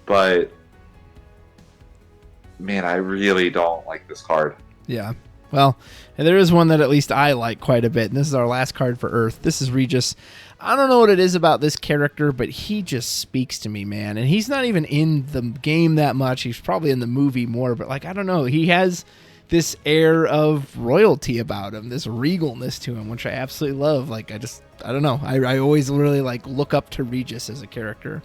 But, man, I really don't like this card. Yeah. Well, there is one that at least I like quite a bit, and this is our last card for Earth. This is Regis. I don't know what it is about this character, but he just speaks to me, man. And he's not even in the game that much. He's probably in the movie more, but, like, I don't know. He has this air of royalty about him, this regalness to him, which I absolutely love. Like, I don't know. I always really, like, look up to Regis as a character.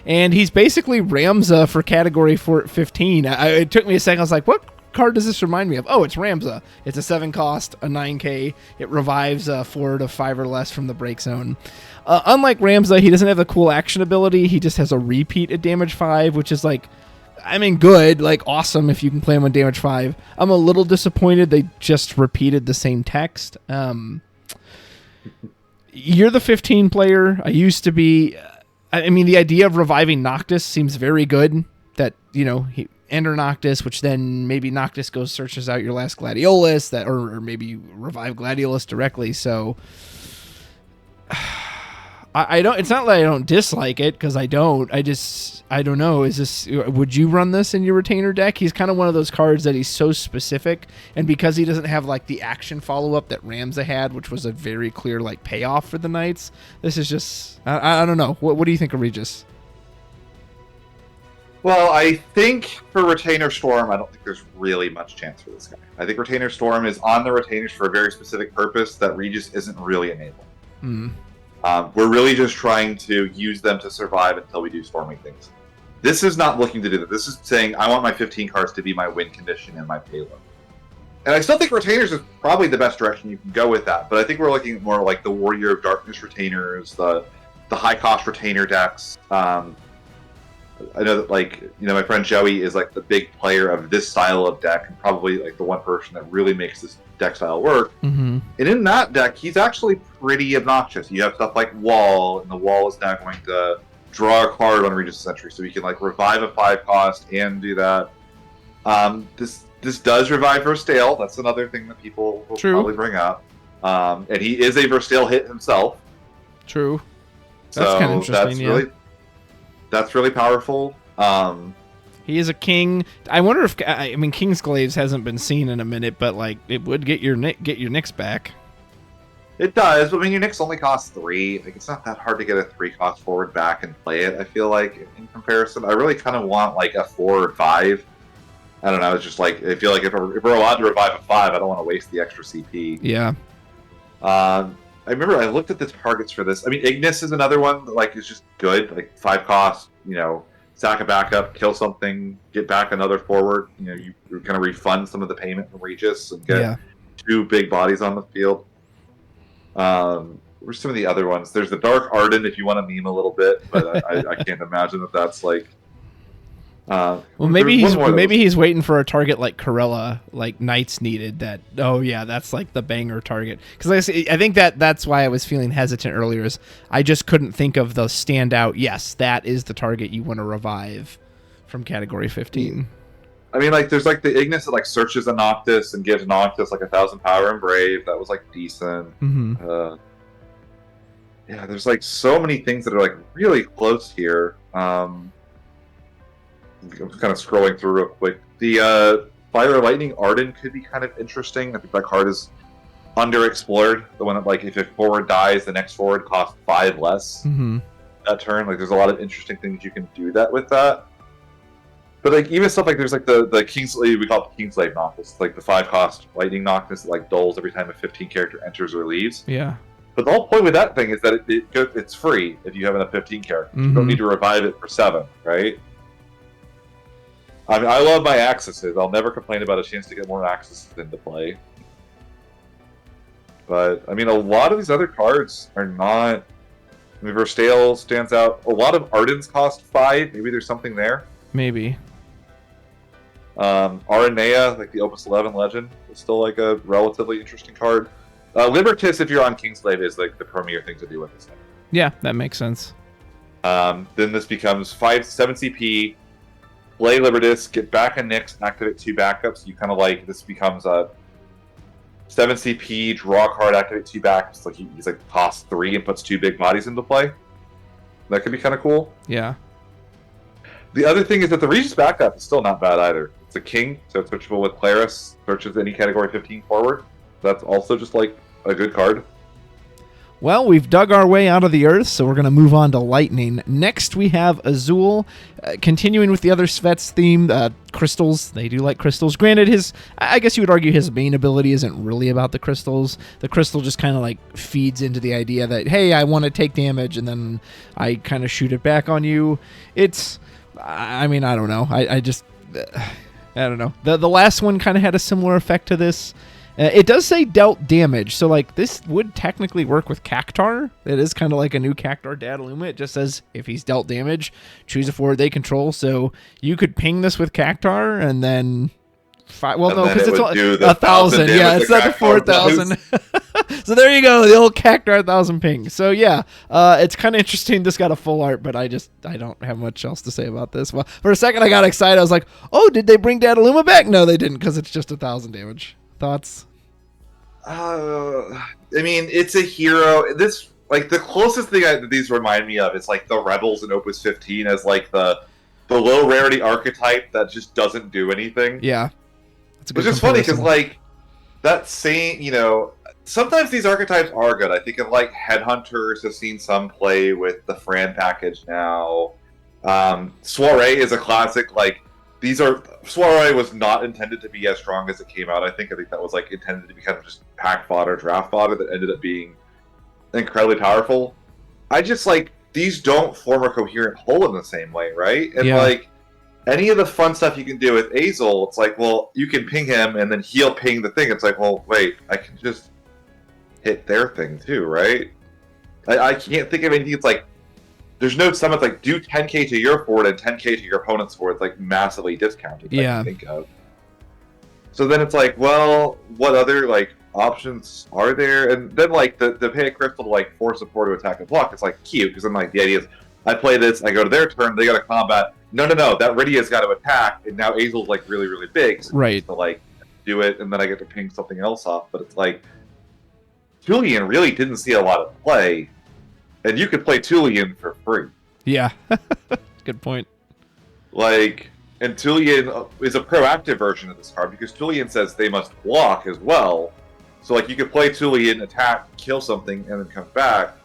And he's basically Ramza for category 15. It took me a second. I was like, what card does this remind me of? Oh, it's Ramza. It's a 7 cost, a 9k. It revives forward of 5 or less from the break zone. Unlike Ramza, he doesn't have the cool action ability. He just has a repeat at damage 5, which is, like, I mean, good, like, awesome if you can play him on damage 5. I'm a little disappointed they just repeated the same text. You're the 15 player. I used to be. I mean, the idea of reviving Noctis seems very good. that, he enter Noctis, which then maybe Noctis goes searches out your last Gladiolus, or maybe you revive Gladiolus directly. So I don't. It's not that I don't dislike it, because I don't. I don't know. Would you run this in your retainer deck? He's kind of one of those cards that he's so specific, and because he doesn't have like the action follow up that Ramza had, which was a very clear like payoff for the Knights. This is just I don't know. What do you think of Regis? Well, I think for Retainer Storm, I don't think there's really much chance for this guy. I think Retainer Storm is on the retainers for a very specific purpose that Regis isn't really enabling. We're really just trying to use them to survive until we do storming things. This is not looking to do that. This is saying, I want my 15 cards to be my win condition and my payload. And I still think Retainers is probably the best direction you can go with that, but I think we're looking at more like the Warrior of Darkness Retainers, the high-cost retainer decks. I know that, my friend Joey is, the big player of this style of deck, and probably, the one person that really makes this deck style work. Mm-hmm. And in that deck, he's actually pretty obnoxious. You have stuff like Wall, and the Wall is now going to draw a card on Regis Century, so he can, revive a 5-cost and do that. This does revive Verstale. That's another thing that people will probably bring up. And he is a Verstale hit himself. True. That's kind of interesting, That's really powerful. He is a king. I wonder if Kingsglaives hasn't been seen in a minute, but it would get your Nyx back. It does, but your Nyx only costs 3. It's not that hard to get a 3-cost forward back and play it. I feel like in comparison, I really kind of want a 4 or 5. I don't know. It's just I feel like if we're allowed to revive a 5, I don't want to waste the extra CP. Yeah. I remember I looked at the targets for this. Ignis is another one that is just good. 5 cost, sack a backup, kill something, get back another forward. You kind of refund some of the payment from Regis and get 2 big bodies on the field. Where's some of the other ones? There's the Dark Arden if you want to meme a little bit, but I can't imagine that that's well, maybe he's waiting for a target like Corella, Knights needed. That's the banger target. Because I think that's why I was feeling hesitant earlier. Is I just couldn't think of the standout. Yes, that is the target you want to revive from Category 15. There's the Ignis that searches a Noctis and gives Noctis 1,000 power and Brave. That was decent. Mm-hmm. There's so many things that are really close here. I'm kind of scrolling through real quick. The Fire Lightning Arden could be kind of interesting. I think that card is underexplored. The one that if a forward dies, the next forward costs 5 less that turn. There's a lot of interesting things you can do with that. But even stuff there's the Kingslave, we call it the Kingslave Noctis, the 5-cost Lightning Noctis that dulls every time a 15 character enters or leaves. Yeah. But the whole point with that thing is that it's free if you have a 15 character. You don't need to revive it for 7, right? I love my accesses. I'll never complain about a chance to get more accesses into play. But, a lot of these other cards are not... Verstale stands out. A lot of Ardens cost 5. Maybe there's something there. Maybe. Aranea, the Opus 11 Legend, is still a relatively interesting card. Libertas, if you're on Kingslave, is the premier thing to do with this thing. Yeah, that makes sense. Then this becomes 7 CP... Play Libertas, get back a Nyx, activate 2 backups. You kind of this becomes a 7 CP, draw a card, activate 2 backups. He's cost 3 and puts 2 big bodies into play. That could be kind of cool. Yeah. The other thing is that the Regis backup is still not bad either. It's a king, so it's switchable with Claris, searches any category 15 forward. That's also just a good card. Well, we've dug our way out of the earth, so we're going to move on to lightning. Next, we have Azul, continuing with the other Svets theme, crystals. They do like crystals. Granted, I guess you would argue his main ability isn't really about the crystals. The crystal just kind of feeds into the idea that, hey, I want to take damage, and then I kind of shoot it back on you. I don't know. I don't know. The last one kind of had a similar effect to this. It does say dealt damage, so this would technically work with Cactar. It is kind of like a new Cactar Dataluma. It just says if he's dealt damage, choose a forward they control. So you could ping this with Cactar and then... because it's 1,000. Yeah, it's not the 4,000. So there you go, the old Cactar 1000 ping. So yeah, it's kind of interesting. This got a full art, but I don't have much else to say about this. Well, for a second I got excited. I was like, oh, did they bring Dataluma back? No, they didn't, because it's just 1,000 damage. Thoughts? I mean, it's a hero. This, like, the closest thing that these remind me of is like the Rebels in Opus 15 as like the low rarity archetype that just doesn't do anything. Yeah, that's a good which is funny because like that same, sometimes these archetypes are good. I think of like Headhunters have seen some play with the Fran package now. Soiree is a classic. Like Soiree was not intended to be as strong as it came out. I think that was like intended to be kind of just pack fodder, draft fodder that ended up being incredibly powerful. I just like these don't form a coherent whole in the same way, right? And like any of the fun stuff you can do with Azel, it's like, well, you can ping him and then he'll ping the thing. It's like, well, wait, I can just hit their thing too, right? I can't think of anything. It's like there's no summons like do 10k to your forward and 10k to your opponent's forward. It's like massively discounted. That I can think of. So then it's like, well, what other like options are there? And then like the pay a crystal to like force support to attack and block. It's like cute because then like the idea is I play this, I go to their turn, they go to combat. No, that Rydia's got to attack, and now Azel's like really, really big. So right. To like do it, and then I get to ping something else off. But it's like Tulian really didn't see a lot of play, and you could play Tulian for free. Yeah, good point. Like, and Tulian is a proactive version of this card because Tulian says they must block as well. So like you could play Tulian, attack, kill something, and then come back.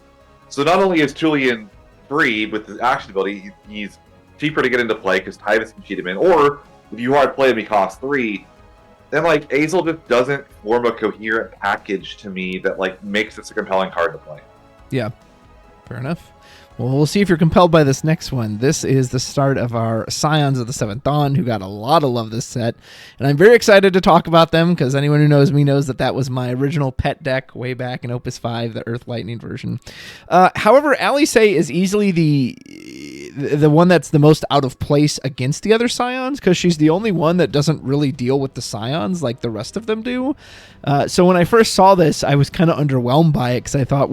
So not only is Tulian free with his action ability, he's cheaper to get into play because Tidus can cheat him in, or if you hard play him, he costs 3. Then like Azel just doesn't form a coherent package to me that like makes this a compelling card to play. Yeah, fair enough. Well, we'll see if you're compelled by this next one. This is the start of our Scions of the Seventh Dawn, who got a lot of love this set. And I'm very excited to talk about them, because anyone who knows me knows that was my original pet deck way back in Opus 5, the Earth Lightning version. However, Alice is easily the one that's the most out of place against the other Scions, because she's the only one that doesn't really deal with the Scions like the rest of them do. So when I first saw this, I was kind of underwhelmed by it, because I thought,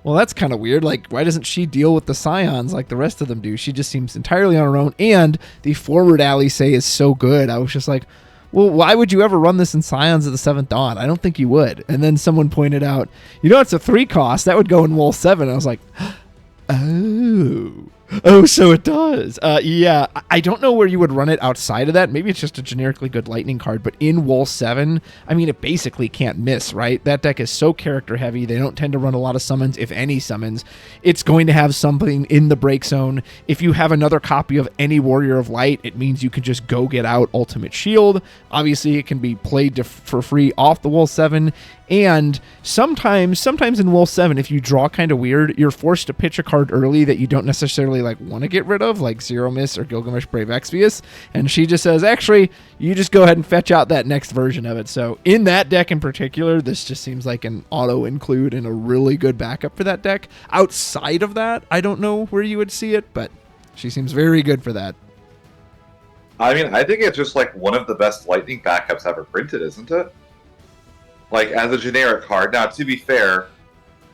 well, that's kind of weird. Like, why doesn't she deal with the Scions like the rest of them do? She just seems entirely on her own, and the forward Alice is so good. I was just like, well, why would you ever run this in Scions of the Seventh Dawn? I don't think you would. And then someone pointed out, it's a 3 cost. That would go in Wool 7. I was like, oh, so it does. Yeah, I don't know where you would run it outside of that. Maybe it's just a generically good lightning card, but in Wool 7, I mean, it basically can't miss, right? That deck is so character heavy. They don't tend to run a lot of summons, if any summons. It's going to have something in the break zone. If you have another copy of any Warrior of Light, it means you can just go get out Ultimate Shield. Obviously, it can be played for free off the Wool 7. And sometimes in Wool 7, if you draw kind of weird, you're forced to pitch a card early that you don't necessarily want to get rid of, like Zero Miss or Gilgamesh Brave Exvius. And she just says, actually, you just go ahead and fetch out that next version of it. So in that deck in particular, this just seems like an auto include and a really good backup for that deck. Outside of that, I don't know where you would see it, but she seems very good for that. I mean, I think it's just like one of the best lightning backups ever printed, isn't it? Like, as a generic card. Now, to be fair,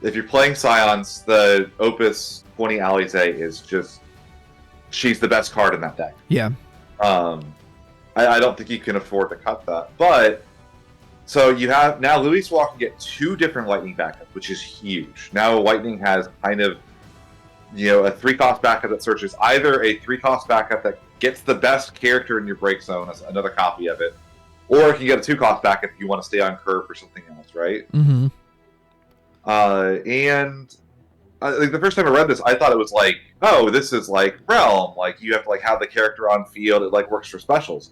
if you're playing Scions, the Opus 20 Alice is just... she's the best card in that deck. Yeah. I don't think you can afford to cut that. But, so you have... now, Louis Walk can get 2 different lightning backups, which is huge. Now, lightning has kind of, a 3-cost backup that searches either a 3-cost backup that gets the best character in your break zone as another copy of it, or you can get a 2-cost backup if you want to stay on curve for something else, right? Mm-hmm. And like the first time I read this, I thought it was like, oh, this is like Realm. Like, you have to have the character on field. It works for specials.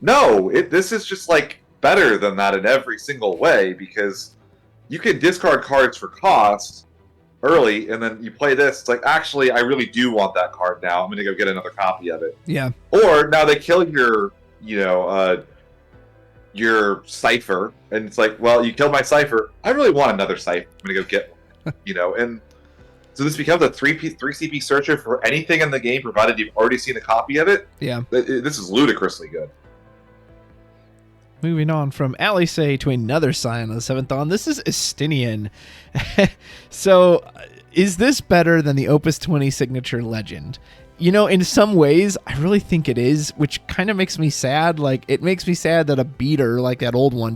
No, this is just better than that in every single way, because you can discard cards for cost early, and then you play this. It's like, actually, I really do want that card now. I'm going to go get another copy of it. Yeah. Or now they kill your Cypher, and it's like, well, you killed my Cypher. I really want another Cypher. I'm gonna go get one. And so this becomes a 3 CP searcher for anything in the game, provided you've already seen a copy of it. Yeah. This is ludicrously good. Moving on from Alice to another Scion of the 7th Dawn. This is Estinian. So, is this better than the Opus 20 signature legend? You know, in some ways, I really think it is, which kind of makes me sad. Like, it makes me sad that a beater like that old one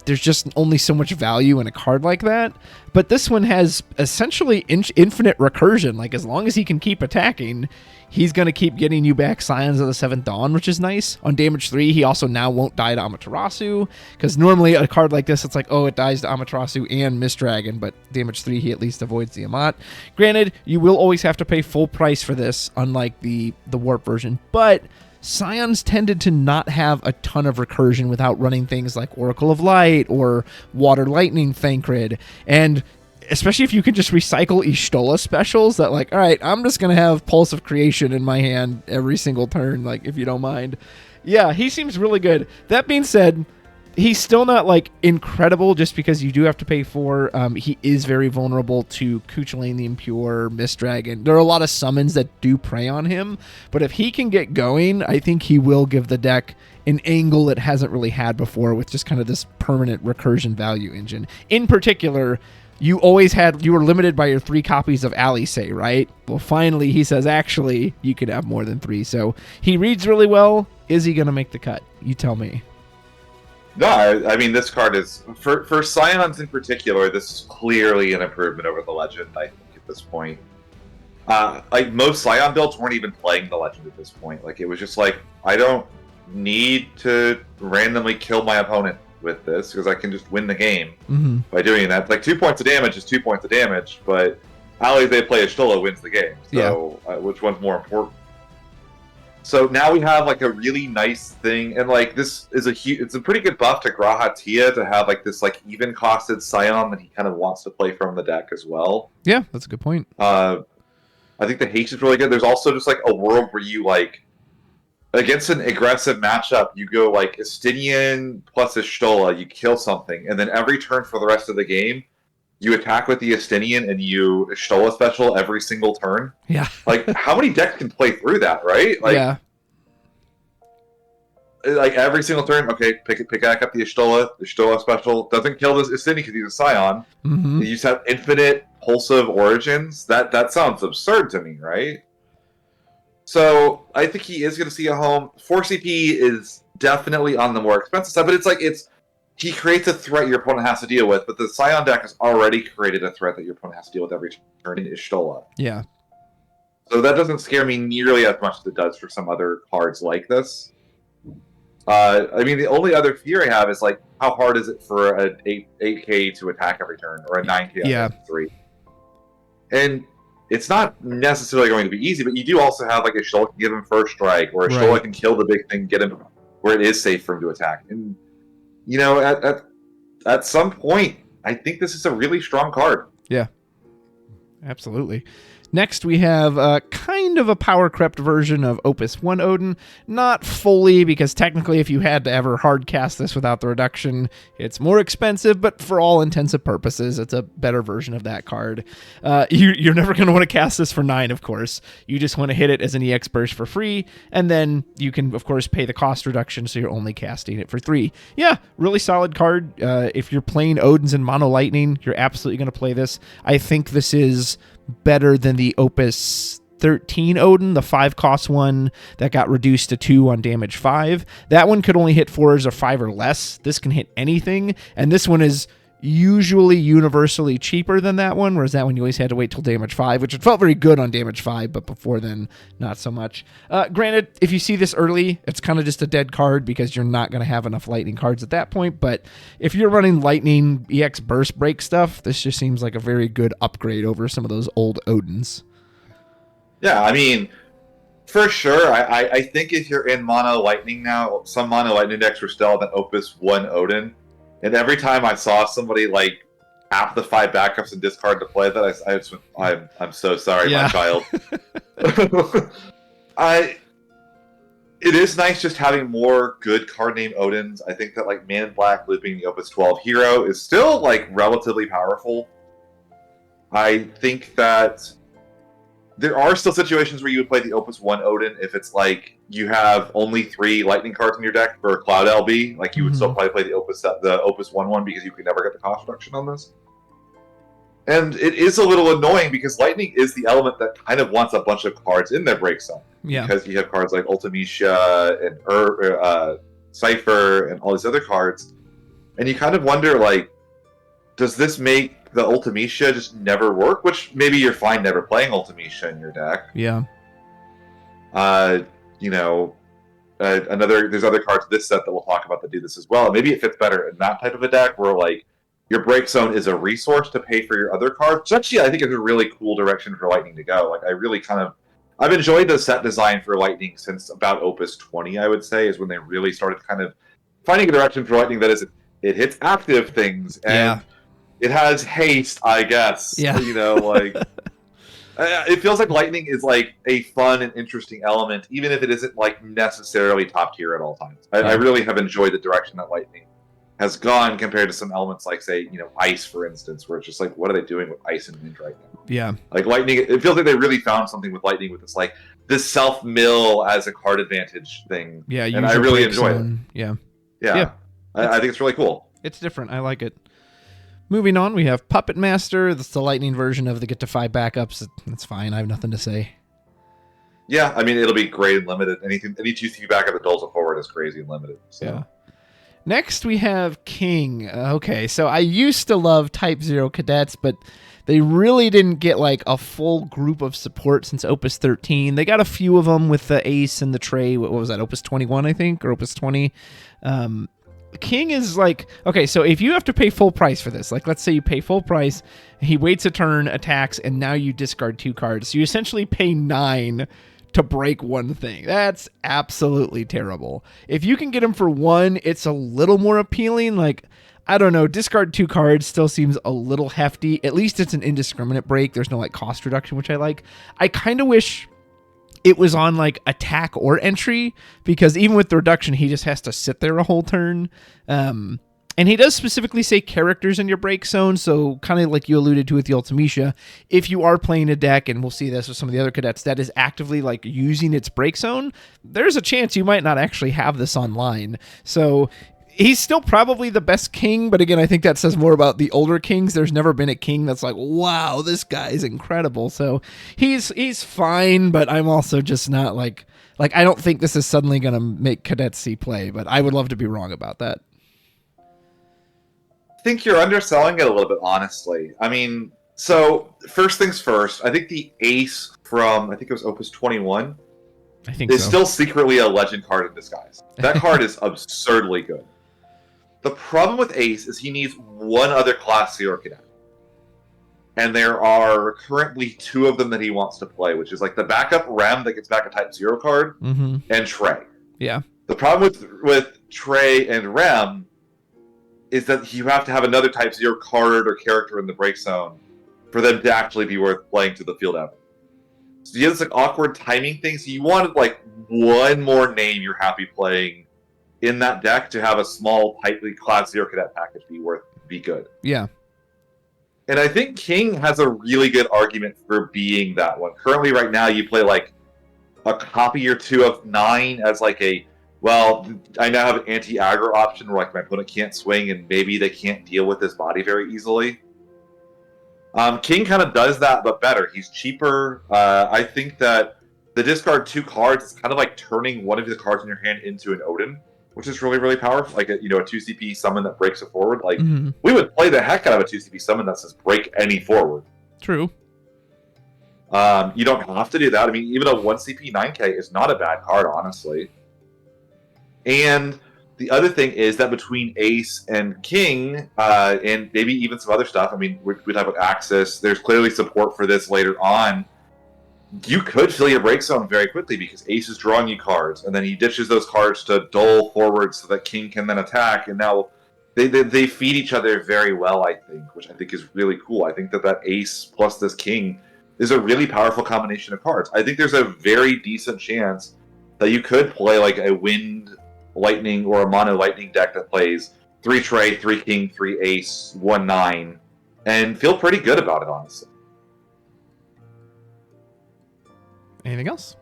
there's just only so much value in a card like that. But this one has essentially infinite recursion. Like, as long as he can keep attacking, he's going to keep getting you back Scions of the 7th Dawn, which is nice. On damage 3, he also now won't die to Amaterasu, because normally a card like this, it's like, oh, it dies to Amaterasu and Mistdragon, but damage 3, he at least avoids the Amat. Granted, you will always have to pay full price for this, unlike the Warp version, but Scions tended to not have a ton of recursion without running things like Oracle of Light or Water Lightning Thancred, and especially if you can just recycle Y'shtola specials that, like, all right, I'm just going to have Pulse of Creation in my hand every single turn, like, if you don't mind. Yeah, he seems really good. That being said, he's still not, like, incredible just because you do have to pay for. He is very vulnerable to Kuchulain the Impure, Mistdragon. There are a lot of summons that do prey on him, but if he can get going, I think he will give the deck an angle it hasn't really had before with just kind of this permanent recursion value engine. In particular, you were limited by your 3 copies of Alice, right? Well, finally, he says, actually, you could have more than 3. So he reads really well. Is he going to make the cut? You tell me. No, I mean, this card is, for Scions in particular, this is clearly an improvement over the Legend, I think, at this point. Like, most Scion builds weren't even playing the Legend at this point. Like, it was just like, I don't need to randomly kill my opponent with this, because I can just win the game by doing that. Like, 2 points of damage is 2 points of damage, but Ali's they play Y'shtola wins the game. So, which one's more important? So now we have, like, a really nice thing, and, like, this is it's a pretty good buff to Graha Tia to have, like, this, like, even-costed Scion that he kind of wants to play from the deck as well. Yeah, that's a good point. I think the haste is really good. There's also just, like, a world where you, like, against an aggressive matchup, you go, like, Estinian plus Y'shtola, you kill something, and then every turn for the rest of the game, you attack with the Estinian and you Y'shtola special every single turn. Yeah. Like, how many decks can play through that, right? Like, yeah. Like, every single turn, okay, pick back up the Y'shtola special. Doesn't kill this Estinian because he's a Scion. You just have infinite Pulsive Origins. That sounds absurd to me, right? So, I think he is going to see a home. 4 CP is definitely on the more expensive side, but it's like, he creates a threat your opponent has to deal with, but the Scion deck has already created a threat that your opponent has to deal with every turn in Y'shtola. Yeah. So that doesn't scare me nearly as much as it does for some other cards like this. I mean, the only other fear I have is, like, how hard is it for an 8K to attack every turn, or a 9K on 3? And it's not necessarily going to be easy, but you do also have, like, Y'shtola can give him first strike, or Y'shtola can kill the big thing, get him where it is safe for him to attack. And, you know, at some point, I think this is a really strong card. Yeah, absolutely. Next, we have kind of a power crept version of Opus 1 Odin. Not fully, because technically if you had to ever hard cast this without the reduction, it's more expensive, but for all intents and purposes, it's a better version of that card. You're never going to want to cast this for 9, of course. You just want to hit it as an EX burst for free, and then you can, of course, pay the cost reduction, so you're only casting it for 3. Yeah, really solid card. If you're playing Odins and Mono Lightning, you're absolutely going to play this. I think this is better than the Opus 13 Odin, the 5-cost one that got reduced to 2 on damage 5. That one could only hit 4s or 5 or less. This can hit anything, and this one is usually universally cheaper than that one, whereas that one you always had to wait till damage 5, which it felt very good on damage 5, but before then, not so much. Granted, if you see this early, it's kind of just a dead card because you're not going to have enough lightning cards at that point, but if you're running lightning EX burst break stuff, this just seems like a very good upgrade over some of those old Odins. Yeah, I mean, for sure, I think if you're in Mono Lightning now, some Mono Lightning decks were still that Opus 1 Odin. And every time I saw somebody, like, tap the 5 backups and discard to play that, I just went, I'm so sorry, my child. It is nice just having more good card name Odins. I think that, like, Man in Black looping the Opus 12 hero is still, like, relatively powerful. I think that there are still situations where you would play the Opus 1 Odin if it's, like, you have only 3 lightning cards in your deck for Cloud LB. Like you would still probably play the Opus 1 because you could never get the cost reduction on this. And it is a little annoying because lightning is the element that kind of wants a bunch of cards in their break zone. Yeah. Because you have cards like Ultimecia and Cypher and all these other cards. And you kind of wonder, like, does this make the Ultimecia just never work? Which maybe you're fine never playing Ultimecia in your deck. Yeah. There's other cards in this set that we'll talk about that do this as well. And maybe it fits better in that type of a deck where, like, your break zone is a resource to pay for your other cards. Which actually, I think is a really cool direction for Lightning to go. Like, I've enjoyed the set design for Lightning since about Opus 20, I would say, is when they really started kind of finding a direction for Lightning that is, it hits active things, and it has haste, I guess. Yeah. It feels like Lightning is like a fun and interesting element, even if it isn't like necessarily top tier at all times. I really have enjoyed the direction that Lightning has gone compared to some elements like, say, Ice, for instance, where it's just like, what are they doing with Ice and Wind right now? Yeah. Like Lightning, it feels like they really found something with Lightning with this, like, this self-mill as a card advantage thing. Yeah, and I really enjoy it. Yeah. I think it's really cool. It's different. I like it. Moving on, we have Puppet Master. That's the Lightning version of the Get to 5 backups. That's fine. I have nothing to say. Yeah, I mean, it'll be great and limited. Any 2-3 backup that doles it forward is crazy and limited. So. Yeah. Next, we have King. Okay, so I used to love Type 0 cadets, but they really didn't get like a full group of support since Opus 13. They got a few of them with the Ace and the Trey. What was that, Opus 21, I think, or Opus 20? King is like, okay, so if you have to pay full price for this, like let's say you pay full price, he waits a turn, attacks, and now you discard 2 cards. So you essentially pay 9 to break 1 thing. That's absolutely terrible. If you can get him for 1, it's a little more appealing. Like, I don't know, discard 2 cards still seems a little hefty. At least it's an indiscriminate break. There's no like cost reduction, which I like. I kind of wish it was on like attack or entry, because even with the reduction, he just has to sit there a whole turn. And he does specifically say characters in your break zone, so kind of like you alluded to with the Ultimecia, if you are playing a deck, and we'll see this with some of the other cadets, that is actively like using its break zone, there's a chance you might not actually have this online. So he's still probably the best king, but again, I think that says more about the older kings. There's never been a king that's like, wow, this guy is incredible. So he's fine, but I'm also just not like I don't think this is suddenly going to make cadets see play, but I would love to be wrong about that. I think you're underselling it a little bit, honestly. I mean, so first things first, I think the Ace from, I think it was Opus 21, I think is still secretly a legend card in disguise. That card is absurdly good. The problem with Ace is he needs 1 other Class 0 cadet. And there are currently 2 of them that he wants to play, which is like the backup Rem that gets back a Type 0 card, and Trey. Yeah. The problem with Trey and Rem is that you have to have another Type 0 card or character in the break zone for them to actually be worth playing to the field out. So you have this like awkward timing thing. So you wanted like 1 more name you're happy playing in that deck to have a small, tightly Class 0 cadet package be good. Yeah. And I think King has a really good argument for being that one. Currently, right now, you play like a copy or 2 of 9 as like I now have an anti-aggro option where like my opponent can't swing and maybe they can't deal with his body very easily. King kind of does that, but better. He's cheaper. I think that the discard 2 cards is kind of like turning one of the cards in your hand into an Odin, which is really, really powerful. Like a 2CP summon that breaks it forward. Like we would play the heck out of a 2CP summon that says break any forward. True. You don't have to do that. I mean, even a 1CP 9K is not a bad card, honestly. And the other thing is that between Ace and King, and maybe even some other stuff, I mean, we'd have with Axis, there's clearly support for this later on. You could fill your break zone very quickly because Ace is drawing you cards, and then he ditches those cards to dole forward so that King can then attack, and now they feed each other very well, I think, which I think is really cool. I think that Ace plus this King is a really powerful combination of cards. I think there's a very decent chance that you could play like a Wind Lightning or a Mono Lightning deck that plays 3 Trey, 3 King, 3 Ace, 1 9, and feel pretty good about it, honestly. Anything else?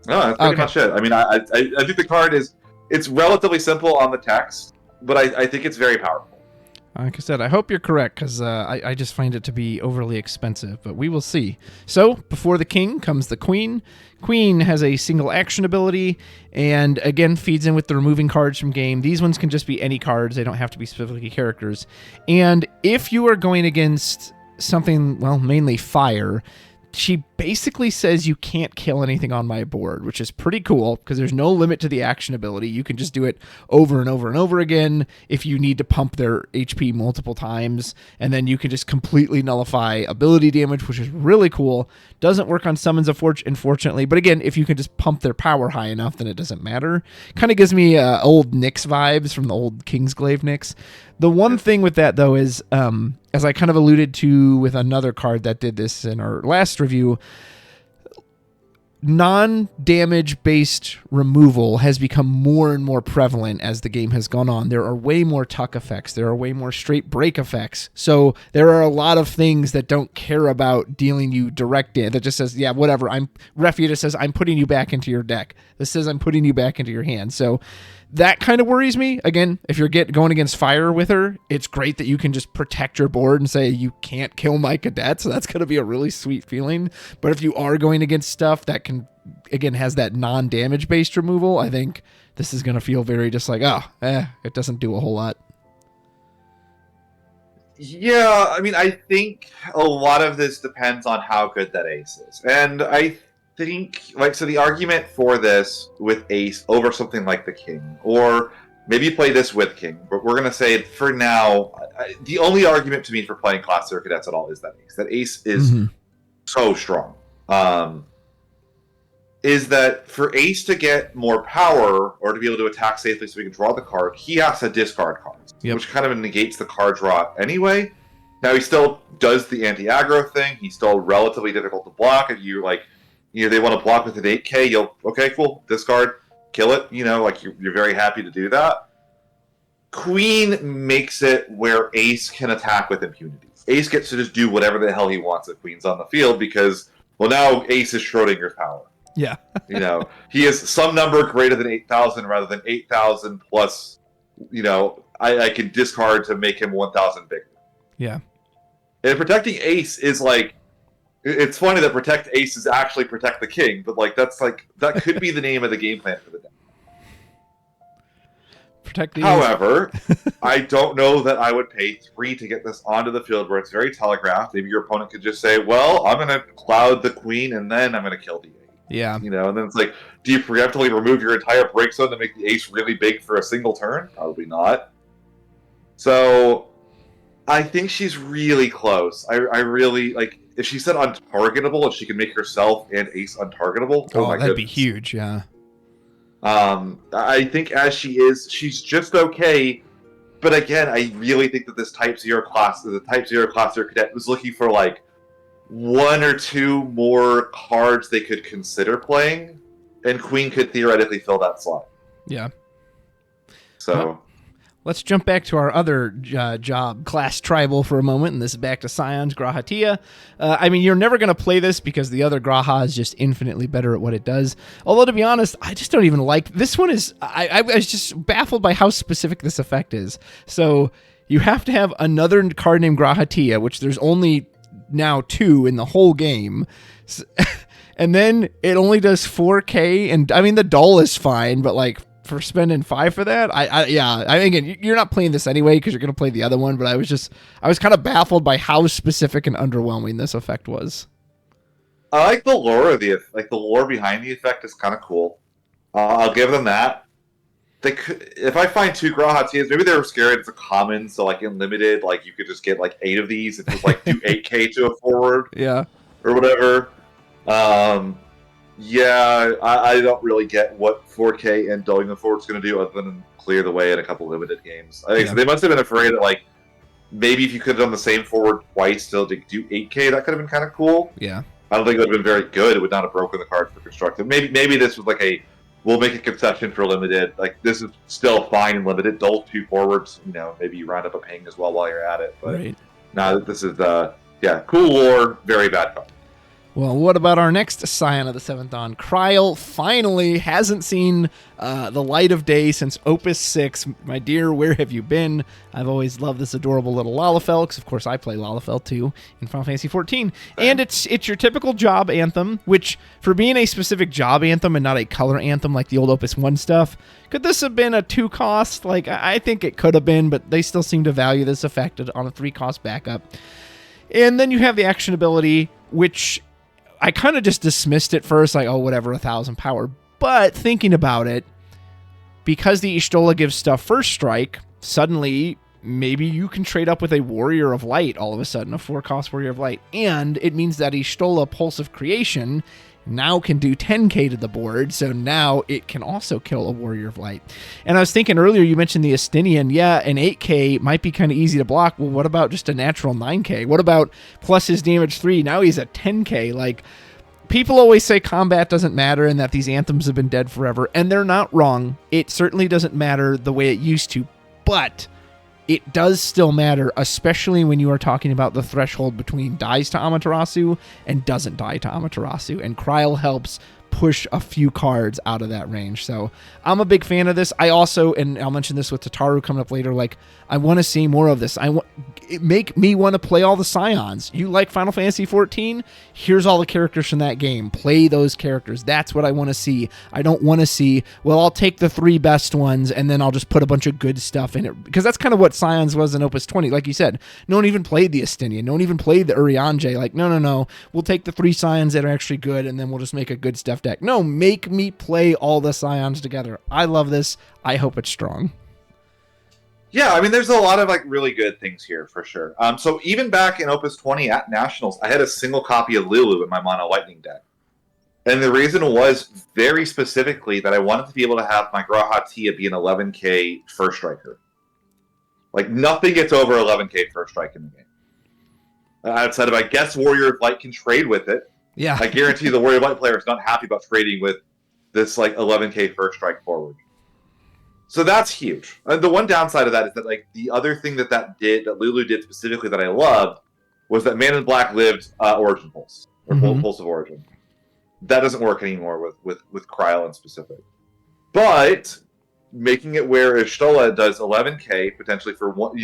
No, that's pretty much it. I mean, I think the card it's relatively simple on the text, but I think it's very powerful. Like I said, I hope you're correct, because I just find it to be overly expensive, but we will see. So, before the king comes the queen. Queen has a single action ability, and again feeds in with the removing cards from game. These ones can just be any cards. They don't have to be specifically characters. And if you are going against something, well, mainly fire, she basically says you can't kill anything on my board, which is pretty cool because there's no limit to the action ability. You can just do it over and over and over again if you need to pump their HP multiple times, and then you can just completely nullify ability damage, which is really cool. Doesn't work on summons, unfortunately, but again, if you can just pump their power high enough, then it doesn't matter. Kind of gives me old Nyx vibes from the old Kingsglaive Nyx. The one thing with that, though, is as I kind of alluded to with another card that did this in our last review, non-damage based removal has become more and more prevalent as the game has gone on. There are way more tuck effects. There are way more straight break effects. So there are a lot of things that don't care about dealing you direct in. That just says, yeah, whatever. Refia just says, I'm putting you back into your deck. This says I'm putting you back into your hand. So that kind of worries me. Again, if you're going against fire with her, it's great that you can just protect your board and say you can't kill my cadet. So that's going to be a really sweet feeling. But if you are going against stuff that can, again, has that non-damage based removal, I think this is going to feel very just like, it doesn't do a whole lot. Yeah, I mean, I think a lot of this depends on how good that ace is. And I think, so the argument for this with ace over something like the king, or maybe play this with king, but we're going to say for now, the only argument to me for playing Class 0 cadets at all is that ace. That ace is so strong. Is that for ace to get more power or to be able to attack safely so we can draw the card, he has to discard cards, which kind of negates the card draw anyway. Now, he still does the anti-aggro thing. He's still relatively difficult to block. If you, they want to block with an 8k, okay, cool, discard, kill it, you're very happy to do that. Queen makes it where ace can attack with impunity. Ace gets to just do whatever the hell he wants if queen's on the field because, well, now ace is Schrodinger's power. Yeah. He is some number greater than 8,000 rather than 8,000 plus, I can discard to make him 1,000 bigger. Yeah. And protecting ace is it's funny that protect ace is actually protect the king, but that could be the name of the game plan for the deck. Protect the However, I don't know that I would pay 3 to get this onto the field where it's very telegraphed. Maybe your opponent could just say, well, I'm going to cloud the queen and then I'm going to kill the ace. Yeah. And then it's do you preemptively remove your entire break zone to make the ace really big for a single turn? Probably not. So I think she's really close. I really, if she said untargetable, if she can make herself and ace untargetable, oh my that'd goodness. Be huge, yeah. I think as she is, she's just okay. But again, I really think that this Type 0 class, the Type 0 Class 0 cadet was looking for 1 or 2 more cards they could consider playing, and Queen could theoretically fill that slot. Yeah. So, well, let's jump back to our other job, Class Tribal, for a moment, and this is back to Scion's Grahatia. You're never going to play this because the other Graha is just infinitely better at what it does. Although, to be honest, I just don't even like... This one is... I was just baffled by how specific this effect is. So, you have to have another card named Grahatia, which there's only... now 2 in the whole game, and then it only does 4k, and the dull is fine, but for spending 5 for that, again, you're not playing this anyway because you're going to play the other one, but I was kind of baffled by how specific and underwhelming this effect was. I like the lore of the lore behind the effect is kind of cool. I'll give them that. If I find 2 Grahatias, maybe they were scared it's a common, so in limited, you could just get 8 of these and just do 8k to a forward. Yeah. Or whatever. Yeah, I don't really get what 4k and doubling the forward is going to do other than clear the way in a couple limited games. I think so they must have been afraid that maybe if you could have done the same forward twice still to do 8k, that could have been kind of cool. Yeah. I don't think it would have been very good. It would not have broken the card for constructive. Maybe this was we'll make a concession for limited. This is still fine in limited. Dull 2 forwards, maybe you round up a ping as well while you're at it. But right. Now this is, cool lore, very bad card. Well, what about our next Scion of the Seventh Dawn? Kryl finally hasn't seen the light of day since Opus 6. My dear, where have you been? I've always loved this adorable little Lalafell, because of course I play Lalafell too in Final Fantasy XIV. And it's your typical job anthem, which for being a specific job anthem and not a color anthem like the old Opus 1 stuff, could this have been a 2-cost? Like, I think it could have been, but they still seem to value this effect on a 3-cost backup. And then you have the action ability, which I kind of just dismissed it first, like, oh, whatever, 1,000 power. But thinking about it, because the Y'shtola gives stuff first strike, suddenly maybe you can trade up with a Warrior of Light all of a sudden, a 4-cost Warrior of Light. And it means that Y'shtola Pulse of Creation now can do 10k to the board, so now it can also kill a Warrior of Light. And I was thinking earlier, you mentioned the Estinian. Yeah, an 8k might be kind of easy to block. Well, what about just a natural 9k? What about plus his damage 3? Now he's at 10k. Like, people always say combat doesn't matter and that these anthems have been dead forever, and they're not wrong. It certainly doesn't matter the way it used to, but it does still matter, especially when you are talking about the threshold between dies to Amaterasu and doesn't die to Amaterasu. And Kryl helps push a few cards out of that range. So I'm a big fan of this. I also, and I'll mention this with Tataru coming up later, like, I want to see more of this. Make me want to play all the Scions. You like Final Fantasy XIV? Here's all the characters from that game. Play those characters. That's what I want to see. I don't want to see, well, I'll take the 3 best ones and then I'll just put a bunch of good stuff in it. Because that's kind of what Scions was in Opus 20. Like you said, no one even played the Estinian. No one even played the Urianger. Like, no. We'll take the 3 Scions that are actually good and then we'll just make a good stuff deck. No, make me play all the Scions together. I love this. I hope it's strong. Yeah, I mean, there's a lot of like really good things here for sure. So even back in Opus 20 at Nationals, I had a single copy of Lulu in my Mono Lightning deck. And the reason was very specifically that I wanted to be able to have my Graha Tia be an 11k first striker. Like, nothing gets over 11k first strike in the game. Outside of, I guess, Warrior of Light can trade with it. Yeah. I guarantee the Warrior of Light player is not happy about trading with this like 11k first strike forward. So that's huge. And the one downside of that is that, like, the other thing that Lulu did specifically that I loved was that Man in Black lived Origin Pulse, or Pulse of Origin. That doesn't work anymore with Kryl in specific. But making it where Y'shtola does 11k potentially for one,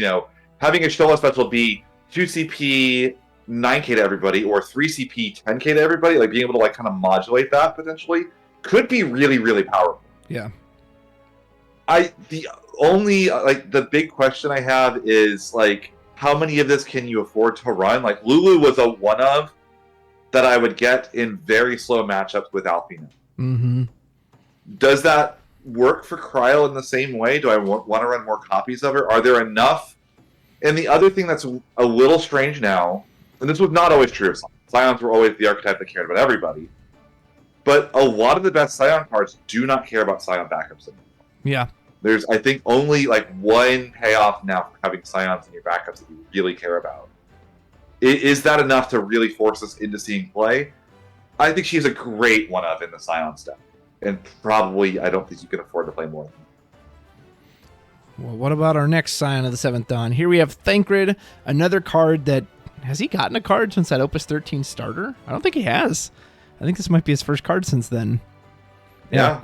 having Y'shtola special be 2 CP 9k to everybody, or 3 CP 10k to everybody, like being able to like kind of modulate that potentially could be really, really powerful. Yeah. The only the big question I have is like, how many of this can you afford to run? Like, Lulu was a one of that I would get in very slow matchups with Alpina. Mm-hmm. Does that work for Kryl in the same way? Do I want to run more copies of her? Are there enough? And the other thing that's a little strange now, and this was not always true of Scions. Scions were always the archetype that cared about everybody. But a lot of the best Scion cards do not care about Scion backups anymore. Yeah. There's, I think, only like one payoff now for having Scions in your backups that you really care about. Is that enough to really force us into seeing play? I think she's a great one-of in the Scion deck. And probably, I don't think you can afford to play more. Well, what about our next Scion of the Seventh Dawn? Here we have Thancred, another card that... Has he gotten a card since that Opus 13 starter? I don't think he has. I think this might be his first card since then. Yeah,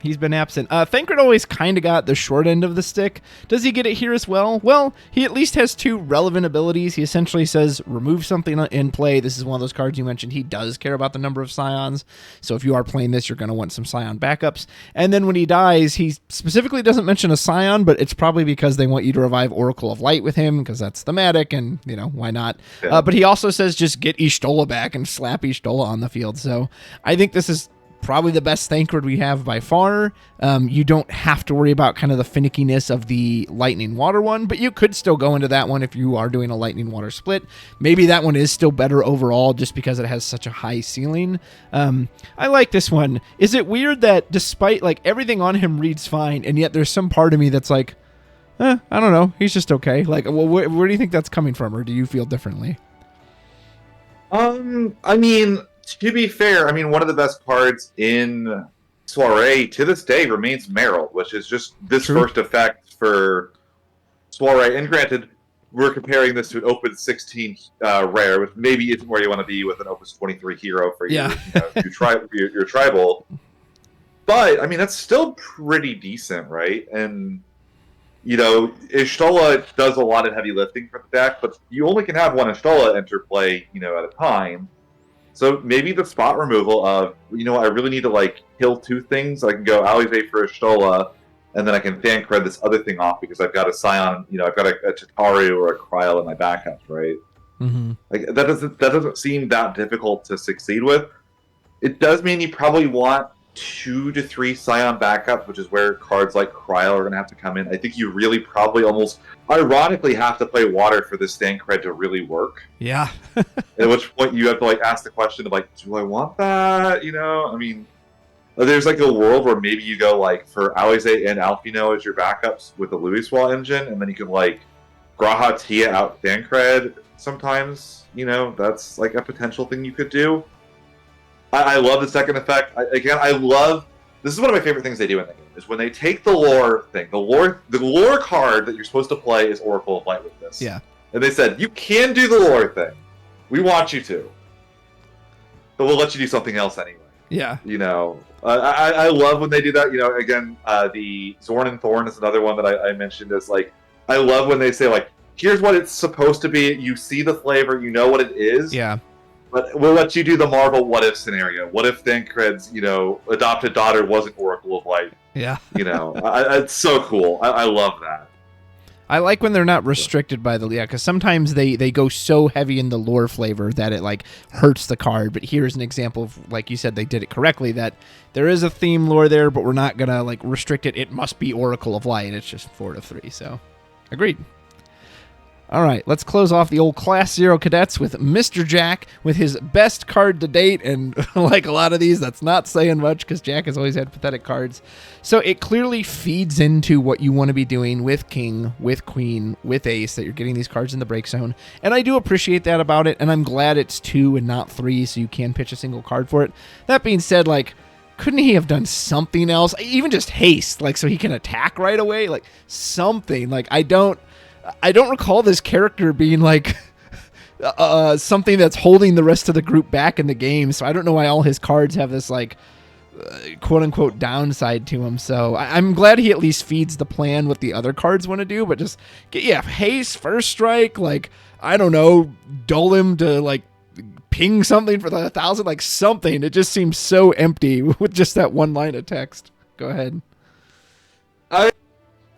He's been absent. Thancred always kind of got the short end of the stick. Does he get it here as well? Well, he at least has 2 relevant abilities. He essentially says, remove something in play. This is one of those cards you mentioned. He does care about the number of Scions. So if you are playing this, you're going to want some Scion backups. And then when he dies, he specifically doesn't mention a Scion, but it's probably because they want you to revive Oracle of Light with him, because that's thematic, and, why not? Yeah. But he also says, just get Y'shtola back and slap Y'shtola on the field. So I think this is probably the best Thancred we have by far. You don't have to worry about kind of the finickiness of the Lightning Water one, but you could still go into that one if you are doing a Lightning Water split. Maybe that one is still better overall just because it has such a high ceiling. I like this one. Is it weird that despite like everything on him reads fine, and yet there's some part of me that's like, I don't know, he's just okay. Like, well, where do you think that's coming from, or do you feel differently? I mean, to be fair, I mean, one of the best cards in Soiree to this day remains Merrill, which is just this first effect for Soiree. And granted, we're comparing this to an Opus 16 rare, which maybe isn't where you want to be with an Opus 23 hero for your, your tribal. But I mean, that's still pretty decent, right? And Ishtola does a lot of heavy lifting for the deck, but you only can have one Ishtola enter play, at a time. So maybe the spot removal of, I really need to kill two things. I can go Alize for Ishtola, and then I can fan cred this other thing off because I've got a Scion, I've got a Tataru or a Kryl in my backup, right? Mm-hmm. That doesn't seem that difficult to succeed with. It does mean you probably want 2 to 3 Scion backups, which is where cards like Kryl are going to have to come in. I think you really probably almost ironically have to play water for this stand cred to really work. Yeah. At which point you have to ask the question of do I want that? I mean, there's a world where maybe you go for Alize and Alfino as your backups with the Louiswall engine, and then you can Graha Tia out stand cred sometimes. That's a potential thing you could do. I love the second effect. I love... This is one of my favorite things they do in the game, is when they take the lore thing. The lore card that you're supposed to play is Oracle of Light with this. Yeah. And they said, you can do the lore thing. We want you to. But we'll let you do something else anyway. Yeah. I love when they do that. Again, the Zorn and Thorn is another one that I mentioned as I love when they say here's what it's supposed to be. You see the flavor, you know what it is. Yeah. But we'll let you do the Marvel what if scenario. What if Thancred's, adopted daughter wasn't Oracle of Light? Yeah. It's so cool. I love that. I like when they're not restricted by the... Yeah, because sometimes they go so heavy in the lore flavor that it, hurts the card. But here's an example of, like you said, they did it correctly, that there is a theme lore there, but we're not going to, restrict it. It must be Oracle of Light. It's just 4 to 3, so... Agreed. All right, let's close off the old Class 0 Cadets with Mr. Jack with his best card to date, and like a lot of these, that's not saying much because Jack has always had pathetic cards. So it clearly feeds into what you want to be doing with King, with Queen, with Ace, that you're getting these cards in the break zone, and I do appreciate that about it, and I'm glad it's 2 and not 3, so you can pitch a single card for it. That being said, couldn't he have done something else? Even just haste, so he can attack right away? Something. I don't recall this character being something that's holding the rest of the group back in the game, so I don't know why all his cards have this quote-unquote downside to him. So I'm glad he at least feeds the plan what the other cards want to do, but just haste, first strike, I don't know, dull him to ping something for the 1,000, something. It just seems so empty with just that one line of text. Go ahead.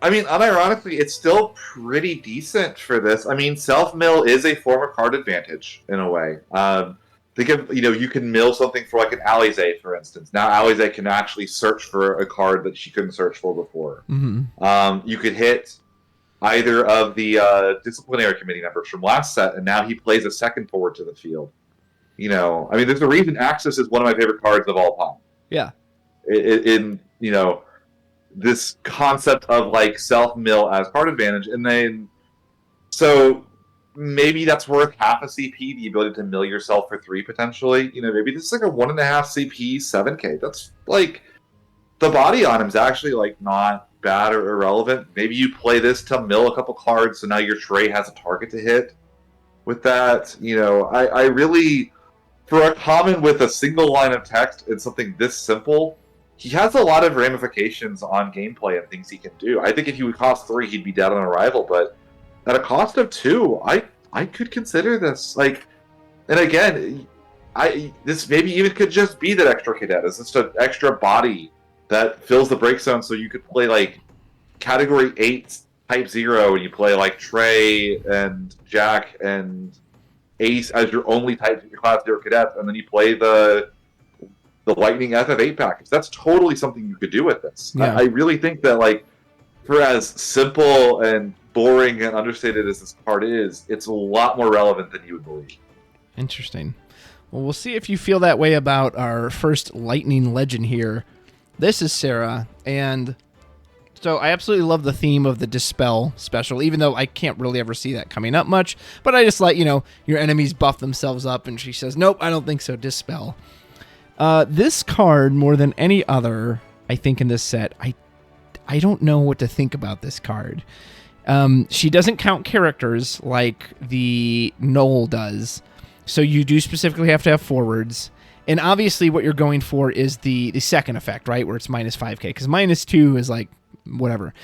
I mean, unironically, it's still pretty decent for this. I mean, self-mill is a form of card advantage, in a way. Think of, you can mill something for an Alize, for instance. Now Alize can actually search for a card that she couldn't search for before. Mm-hmm. You could hit either of the disciplinary committee members from last set, and now he plays a second forward to the field. I mean, there's a reason Axis is one of my favorite cards of all time. Yeah. This concept of self-mill as card advantage, and then so maybe that's worth half a CP, the ability to mill yourself for 3 potentially. Maybe this is a 1.5 CP 7K. That's the body on him is actually not bad or irrelevant. Maybe you play this to mill a couple cards, so now your tray has a target to hit with that. I really, for a common with a single line of text and something this simple, he has a lot of ramifications on gameplay and things he can do. I think if he would cost 3, he'd be dead on arrival, but at a cost of 2, I could consider this. And again, this maybe even could just be that extra cadet. It's just an extra body that fills the break zone, so you could play Category 8 Type 0, and you play Trey and Jack and Ace as your only Type your Class 0 cadets, and then you play the Lightning FF8 package. That's totally something you could do with this. Yeah. I really think that, for as simple and boring and understated as this card is, it's a lot more relevant than you would believe. Interesting. Well, we'll see if you feel that way about our first Lightning Legend here. This is Sarah, and so I absolutely love the theme of the Dispel special, even though I can't really ever see that coming up much, but I just your enemies buff themselves up, and she says, nope, I don't think so, Dispel. This card, more than any other, I think in this set, I don't know what to think about this card. She doesn't count characters like the Gnoll does. So you do specifically have to have forwards. And obviously what you're going for is the second effect, right? Where it's minus 5k. Because minus 2 is like, whatever.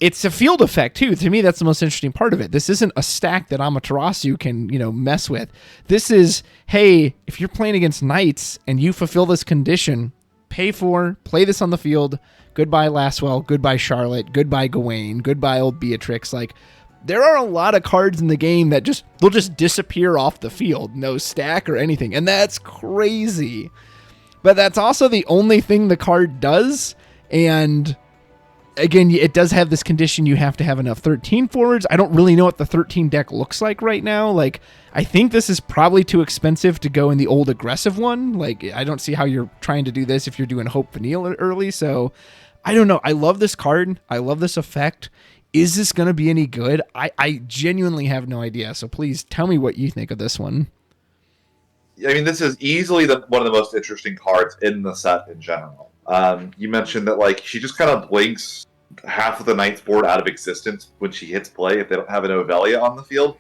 It's a field effect, too. To me, that's the most interesting part of it. This isn't a stack that Amaterasu can, mess with. This is, hey, if you're playing against knights and you fulfill this condition, play this on the field. Goodbye, Laswell. Goodbye, Charlotte. Goodbye, Gawain. Goodbye, old Beatrix. Like, there are a lot of cards in the game that they'll just disappear off the field. No stack or anything. And that's crazy. But that's also the only thing the card does. And again, it does have this condition. You have to have enough 13 forwards. I don't really know what the 13 deck looks like right now. Like, I think this is probably too expensive to go in the old aggressive one. Like, I don't see how you're trying to do this if you're doing Hope Vanille early. So I don't know. I love this card. I love this effect. Is this going to be any good? I genuinely have no idea. So please tell me what you think of this one. I mean, this is easily one of the most interesting cards in the set in general. You mentioned that, like, she just kind of blinks half of the Knight's board out of existence when she hits play if they don't have an Ovelia on the field.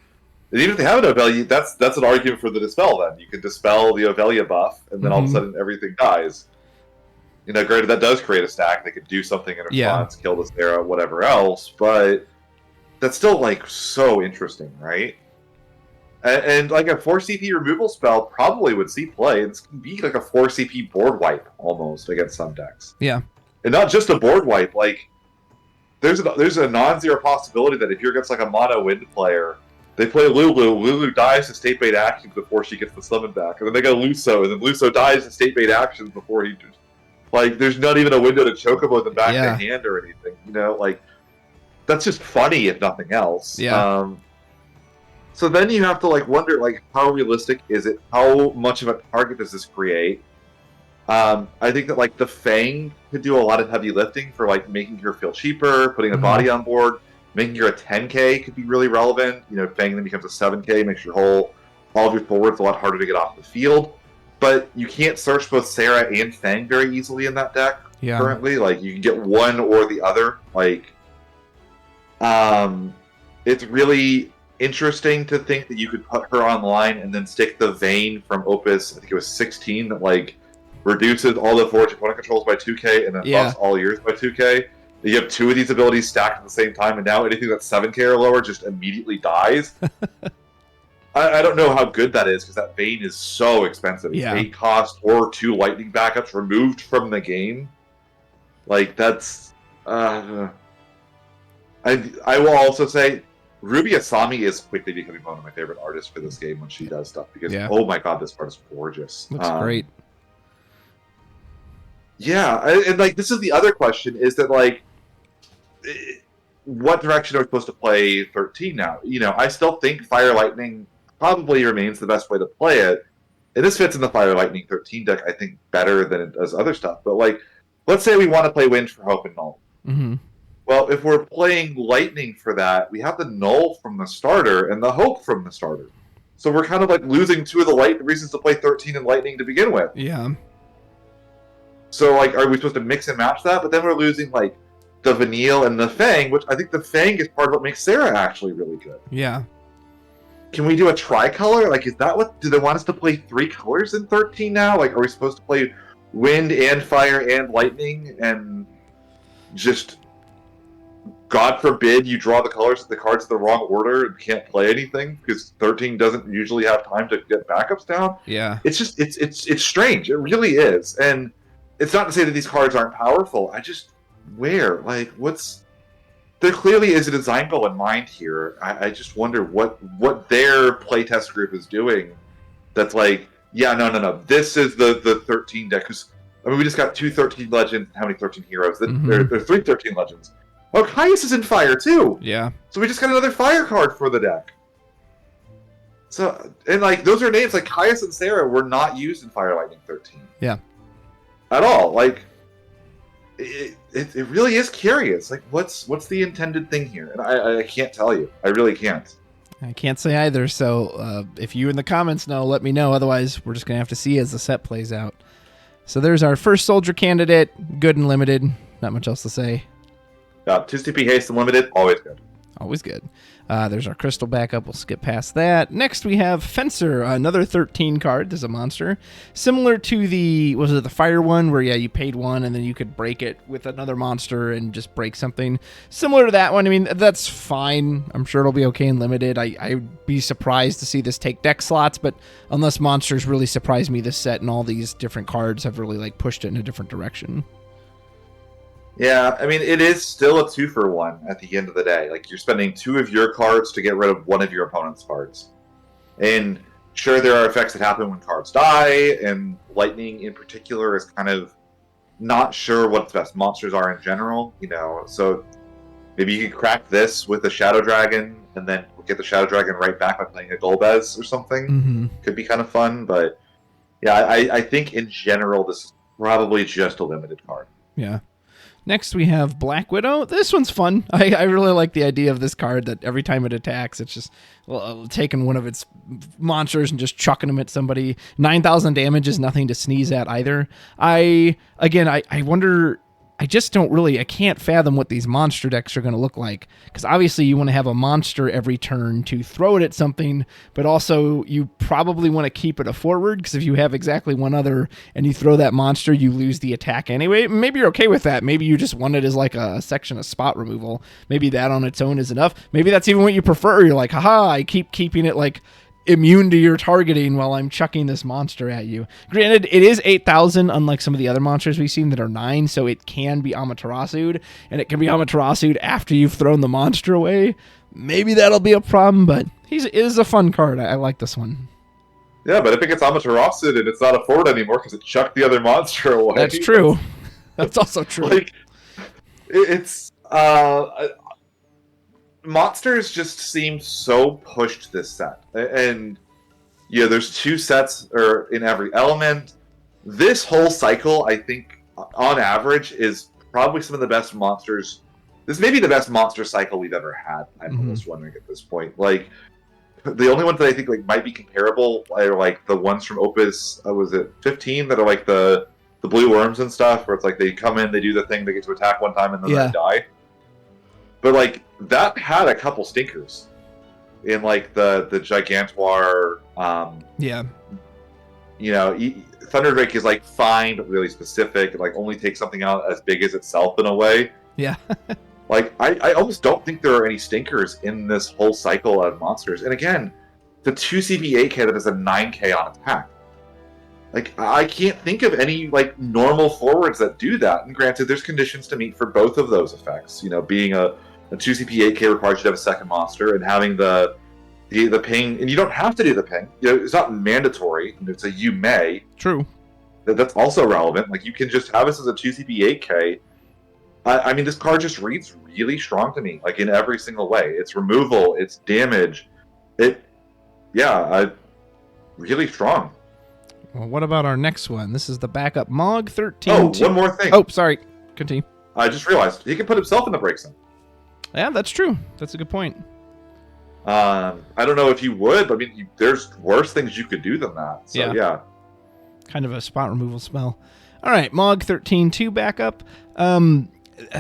And even if they have an Ovelia, that's an argument for the Dispel then. You can Dispel the Ovelia buff, and then all of a sudden everything dies. Granted, that does create a stack. They could do something in response, kill the Sarah, whatever else, but that's still, like, so interesting, right? And like, a 4 CP removal spell probably would see play. This can be like a 4 CP board wipe, almost, against some decks. Yeah. And not just a board wipe, like, there's a non-zero possibility that if you're against, like, a mono wind player, they play Lulu dies to state bait actions before she gets the summon back, and then they go Luso, and then Luso dies to state bait actions before he... Like, there's not even a window to Chocobo in the back of the hand or anything, like, that's just funny if nothing else. Yeah. So then you have to, like, wonder, like, how realistic is it? How much of a target does this create? I think that, like, the Fang could do a lot of heavy lifting for, like, making her feel cheaper, putting a body on board, making her a 10k could be really relevant. Fang then becomes a 7k, makes all of your forwards a lot harder to get off the field. But you can't search both Sarah and Fang very easily in that deck currently. Like, you can get one or the other. Like, it's really interesting to think that you could put her online and then stick the Vayne from Opus, I think it was 16, that, like, reduces all the forward opponent controls by 2k and then buffs all yours by 2k. You have two of these abilities stacked at the same time, and now anything that's 7k or lower just immediately dies. I don't know how good that is, because that Vayne is so expensive. It's 8 cost or 2 lightning backups removed from the game. Like, that's... I will also say, Ruby Asami is quickly becoming one of my favorite artists for this game when she does stuff, because, oh my god, this part is gorgeous. Looks great. Yeah, and, like, this is the other question, is that, like, what direction are we supposed to play 13 now? I still think Fire Lightning probably remains the best way to play it. And this fits in the Fire Lightning 13 deck, I think, better than it does other stuff. But, like, let's say we want to play Wind for Hope and Null. Well, if we're playing Lightning for that, we have the Null from the starter and the Hope from the starter. So we're kind of, like, losing two of the reasons to play 13 and Lightning to begin with. Yeah. So, like, are we supposed to mix and match that? But then we're losing, like, the Vanille and the Fang, which I think the Fang is part of what makes Sarah actually really good. Yeah. Can we do a tricolor? Like, is that what... Do they want us to play 3 colors in 13 now? Like, are we supposed to play Wind and Fire and Lightning and just... God forbid you draw the cards in the wrong order and can't play anything, because 13 doesn't usually have time to get backups down? Yeah. It's just... It's strange. It really is. And it's not to say that these cards aren't powerful. I just... Where? Like, what's... There clearly is a design goal in mind here. I just wonder what their playtest group is doing that's like, yeah, no. This is the 13 deck. Because, I mean, we just got 2 13 Legends. How many 13 Heroes? There are 3 13 Legends. Oh, Caius is in Fire, too! Yeah. So we just got another Fire card for the deck. So, and, like, those are names, like, Caius and Sarah were not used in Fire Lightning 13. Yeah. At all. Like... It really is curious. Like, what's the intended thing here? And I can't tell you. I really can't. I can't say either. So if you in the comments know, let me know. Otherwise, we're just going to have to see as the set plays out. So there's our first soldier candidate. Good and limited. Not much else to say. 2 CP haste and limited. Always good. Always good. There's our crystal backup. We'll skip past that. Next, we have Fencer, another 13 card. There's a monster. Similar to the fire one where, you paid one and then you could break it with another monster and just break something. Similar to that one. I mean, that's fine. I'm sure it'll be okay in limited. I'd be surprised to see this take deck slots, but unless monsters really surprise me this set and all these different cards have really like pushed it in a different direction. Yeah, I mean, it is still a 2-for-1 at the end of the day. Like, you're spending 2 of your cards to get rid of one of your opponent's cards. And sure, there are effects that happen when cards die, and Lightning in particular is kind of not sure what the best monsters are in general, so maybe you could crack this with a Shadow Dragon, and then get the Shadow Dragon right back by playing a Golbez or something. Mm-hmm. Could be kind of fun, but yeah, I think in general, this is probably just a limited card. Yeah. Next, we have Black Widow. This one's fun. I really like the idea of this card that every time it attacks, it's just taking one of its monsters and just chucking them at somebody. 9,000 damage is nothing to sneeze at either. I wonder... I can't fathom what these monster decks are going to look like. Because obviously you want to have a monster every turn to throw it at something, but also you probably want to keep it a forward, because if you have exactly one other and you throw that monster, you lose the attack anyway. Maybe you're okay with that. Maybe you just want it as like a section of spot removal. Maybe that on its own is enough. Maybe that's even what you prefer. You're like, haha, I keep keeping it like immune to your targeting while I'm chucking this monster at you. Granted, it is 8,000, unlike some of the other monsters we've seen that are 9, so it can be Amaterasu'd, and it can be Amaterasu'd after you've thrown the monster away. Maybe that'll be a problem, but it is a fun card. I like this one. Yeah, but if it gets Amaterasu'd and it's not a forward anymore because it chucked the other monster away. That's true. That's also true. Like, it's... monsters just seem so pushed this set, and there's 2 sets in every element. This whole cycle, I think, on average, is probably some of the best monsters. This may be the best monster cycle we've ever had. I'm almost wondering at this point. Like, the only ones that I think like might be comparable are like the ones from Opus. Was it 15 that are like the blue worms and stuff, where it's like they come in, they do the thing, they get to attack one time, and then they die. But like that had a couple stinkers in like the Gigantoir. Thunderdrake is like fine, but really specific, and like only takes something out as big as itself in a way. Yeah. Like I almost don't think there are any stinkers in this whole cycle of monsters. And again, the 2 CP 8K that is a 9K on attack. Like, I can't think of any, like, normal forwards that do that. And granted, there's conditions to meet for both of those effects. Being a 2 CP 8K requires you to have a second monster, and having the ping, and you don't have to do the ping. It's not mandatory. It's a you may. True. That's also relevant. Like, you can just have this as a 2 CP 8K. I mean, this card just reads really strong to me, like, in every single way. It's removal, it's damage. Really strong. Well, what about our next one? This is the backup Mog 13. Oh, one more thing. Oh, sorry. Continue. I just realized he can put himself in the break zone. Yeah, that's true. That's a good point. I don't know if you would, but I mean, there's worse things you could do than that. So, yeah. Kind of a spot removal spell. All right, Mog 13 2 backup.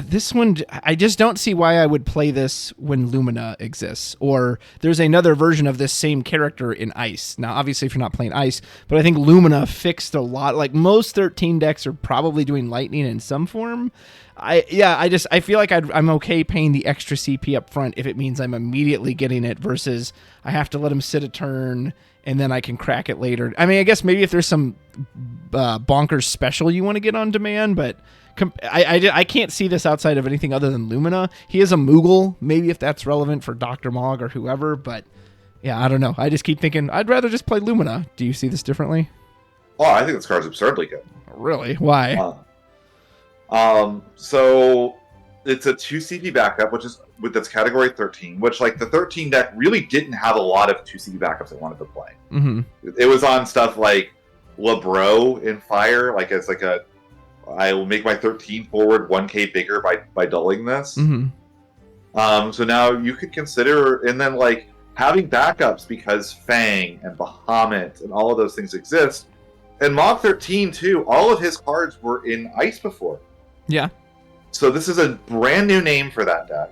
This one, I just don't see why I would play this when Lumina exists, or there's another version of this same character in Ice. Now, obviously, if you're not playing Ice, but I think Lumina fixed a lot. Like, most 13 decks are probably doing Lightning in some form. I feel like I'm okay paying the extra CP up front if it means I'm immediately getting it versus I have to let him sit a turn and then I can crack it later. I mean, I guess maybe if there's some bonkers special you want to get on demand, but I can't see this outside of anything other than Lumina. He is a Moogle, maybe if that's relevant for Dr. Mog or whoever, but yeah, I don't know. I just keep thinking I'd rather just play Lumina. Do you see this differently? Oh, I think this card's absurdly good. Really? Why? So it's a 2 CP backup, that's category 13, which like the 13 deck really didn't have a lot of 2 CP backups it wanted to play. Mm-hmm. It was on stuff like Lebro in Fire, like it's like I will make my 13 forward 1k bigger by dulling this. Mm-hmm. So now you could consider, and then like having backups because Fang and Bahamut and all of those things exist. And Mog 13 too, all of his cards were in Ice before. Yeah. So this is a brand new name for that deck.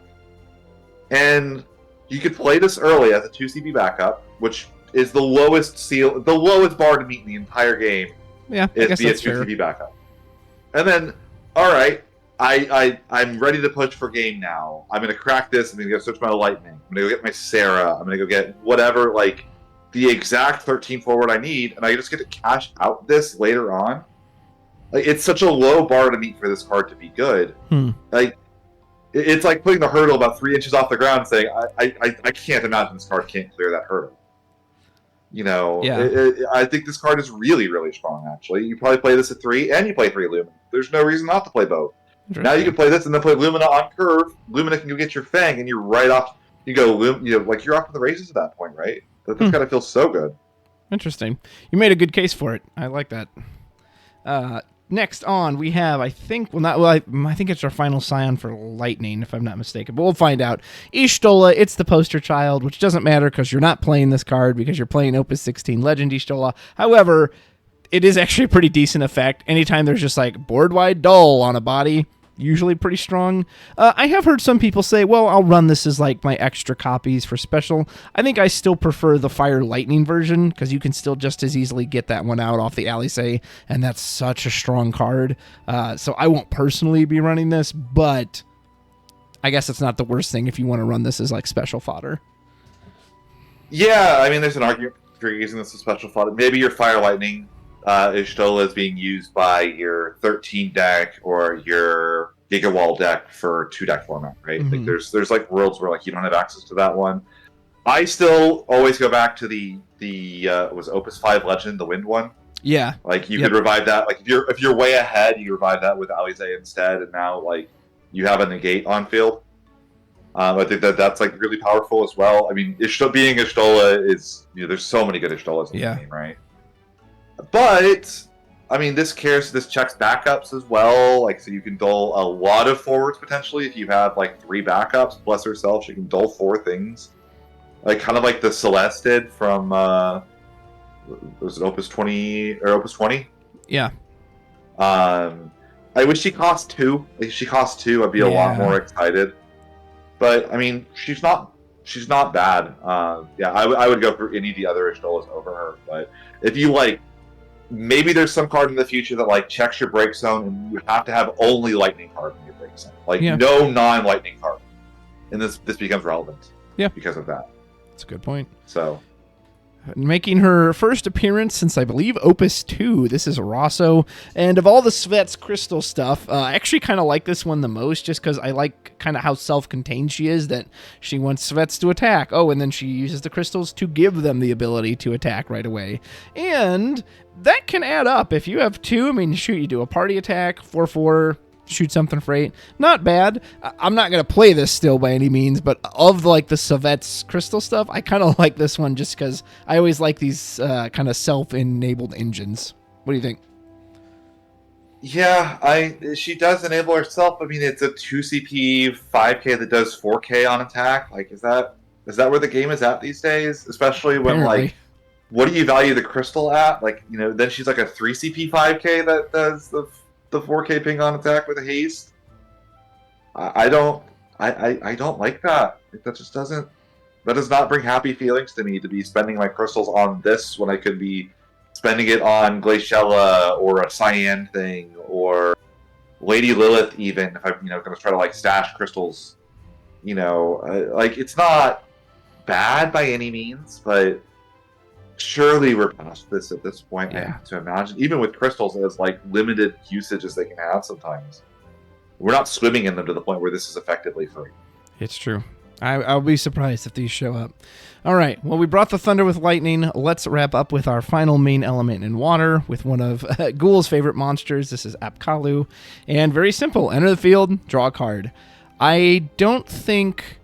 And you could play this early as a 2 CP backup, which is the lowest bar to meet in the entire game. Yeah, I Is guess be a that's 2 fair. CP backup. And then, all right, I'm ready to push for game now. I'm gonna crack this. I'm gonna go search my lightning. I'm gonna go get my Sarah. I'm gonna go get whatever, like the exact 13 forward I need, and I just get to cash out this later on. Like, it's such a low bar to meet for this card to be good. Like, it's like putting the hurdle about 3 inches off the ground, and saying, I can't imagine this card can't clear that hurdle. You know, Yeah. I think this card is really, really strong, actually. You probably play this at 3, and you play 3 Lumina. There's no reason not to play both. Now you can play this and then play Lumina on curve. Lumina can go get your Fang, and you're right off. You go, like you're off to the races at that point, right? That just gotta feel so good. Interesting. You made a good case for it. I like that. Next on, we have, I think it's our final scion for Lightning, if I'm not mistaken, but we'll find out. Y'shtola, it's the poster child, which doesn't matter because you're not playing this card because you're playing Opus 16 Legend Y'shtola. However, it is actually a pretty decent effect. Anytime there's just like board-wide dull on a body, usually pretty strong. I have heard some people say, well, I'll run this as like my extra copies for special. I think I still prefer the Fire Lightning version because you can still just as easily get that one out off the Alizé, and that's such a strong card. So I won't personally be running this, but I guess it's not the worst thing if you want to run this as like special fodder. Yeah, I mean, there's an argument for using this as special fodder. Maybe your Fire Lightning Y'shtola is being used by your 13 deck or your Giga Wall deck for 2-deck format, right? Like there's like worlds where like you don't have access to that one. I still always go back to the was Opus 5 Legend, the Wind one. Yeah. Like you could revive that. Like if you're way ahead, you revive that with Alizé instead, and now like you have a negate on field. I think that's like really powerful as well. I mean, being Y'shtola is there's so many good Y'shtolas in the game, right? But I mean, this checks backups as well. Like, so you can dull a lot of forwards potentially if you have like 3 backups. Bless herself, she can dull 4 things, like kind of like the Celeste did from was it Opus 20 or Opus 20? Yeah. I wish she cost 2. If she cost 2, I'd be a lot more excited. But I mean, she's not bad. Yeah, I would go for any of the other Y'shtolas over her. But if you like. Maybe there's some card in the future that like checks your break zone, and you have to have only lightning card in your break zone, like no non-lightning card, and this becomes relevant. Yeah, because of that. That's a good point. So, making her first appearance since I believe Opus 2. This is Rosso, and of all the Svet's crystal stuff, I actually kind of like this one the most, just because I like kind of how self-contained she is. That she wants Svets to attack. Oh, and then she uses the crystals to give them the ability to attack right away, and that can add up. If you have 2, I mean, shoot, you do a party attack, 4/4, shoot something for 8. Not bad. I'm not going to play this still by any means, but of like the Svet's crystal stuff, I kind of like this one just because I always like these kind of self-enabled engines. What do you think? Yeah, she does enable herself. I mean, it's a 2 CP 5K that does 4K on attack. Like, is that where the game is at these days? Especially when like, what do you value the crystal at? Like, then she's like a 3 CP 5K that does the 4K ping on attack with a haste. I don't like that. That just doesn't. That does not bring happy feelings to me to be spending my crystals on this when I could be spending it on Glaciella or a Cyan thing or Lady Lilith even if I'm going to try to like stash crystals. Like it's not bad by any means, but surely we're past this at this point. Yeah. I have to imagine, even with crystals, as like limited usage as they can have sometimes, we're not swimming in them to the point where this is effectively free. It's true. I'll be surprised if these show up. All right. Well, we brought the thunder with lightning. Let's wrap up with our final main element in water with one of Ghoul's favorite monsters. This is Apkalu. And very simple. Enter the field, draw a card. I don't think...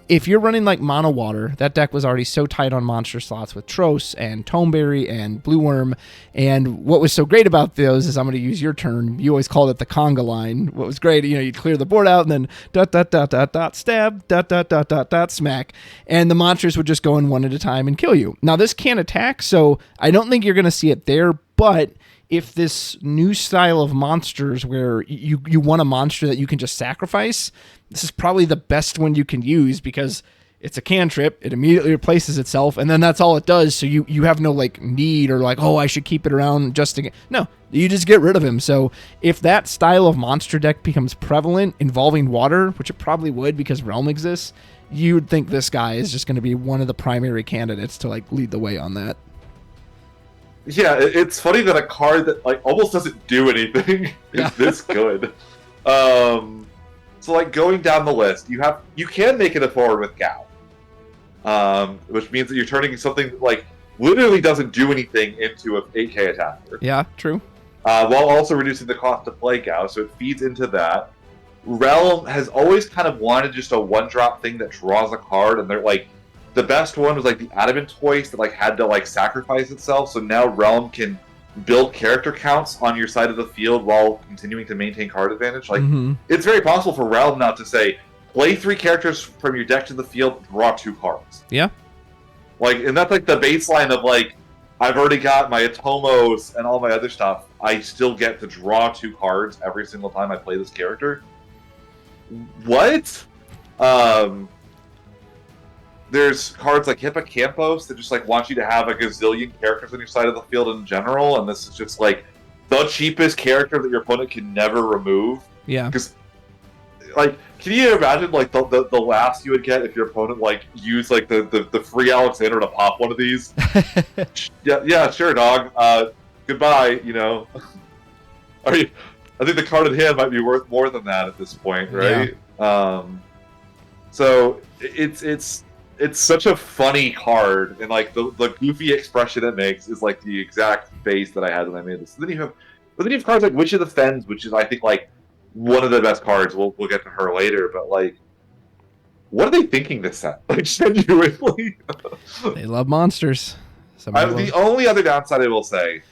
If you're running like mono water, that deck was already so tight on monster slots with Tros and Tomeberry and Blue Worm. And what was so great about those is, I'm going to use your term, you always called it the conga line. What was great, you'd clear the board out and then dot, dot, dot, dot, dot, stab, dot, dot, dot, dot, dot, smack. And the monsters would just go in one at a time and kill you. Now, this can't attack, so I don't think you're going to see it there, but if this new style of monsters where you want a monster that you can just sacrifice, this is probably the best one you can use because it's a cantrip. It immediately replaces itself, and then that's all it does. So you have no like need or like, oh, I should keep it around just to get. No, you just get rid of him. So if that style of monster deck becomes prevalent involving water, which it probably would because Realm exists, you would think this guy is just going to be one of the primary candidates to like lead the way on that. Yeah, it's funny that a card that like almost doesn't do anything is this good. So like going down the list, you can make it a forward with Gao. Which means that you're turning something that, like, literally doesn't do anything into an 8k attacker. Yeah, true. While also reducing the cost to play Gao, so it feeds into that. Realm has always kind of wanted just a one-drop thing that draws a card, and they're like, the best one was like the Adamant Toys that like had to like sacrifice itself, so now Realm can build character counts on your side of the field while continuing to maintain card advantage. Like, it's very possible for Realm now to say, play 3 characters from your deck to the field, draw 2 cards. Yeah. Like, and that's like the baseline of like, I've already got my Atomos and all my other stuff. I still get to draw 2 cards every single time I play this character. What? There's cards like Hippocampos that just like want you to have a gazillion characters on your side of the field in general, and this is just like the cheapest character that your opponent can never remove. Yeah. Because, like, can you imagine like the last you would get if your opponent like used like the free Alexander to pop one of these? yeah, sure, dog. Goodbye. You know. I think the card in hand might be worth more than that at this point, right? Yeah. So it's such a funny card, and like the goofy expression it makes is like the exact face that I had when I made this. Then you have cards like Witch of the Fens, which is I think like one of the best cards. We'll get to her later, but like, what are they thinking this set? Like, genuinely, they love monsters. The only other downside I will say,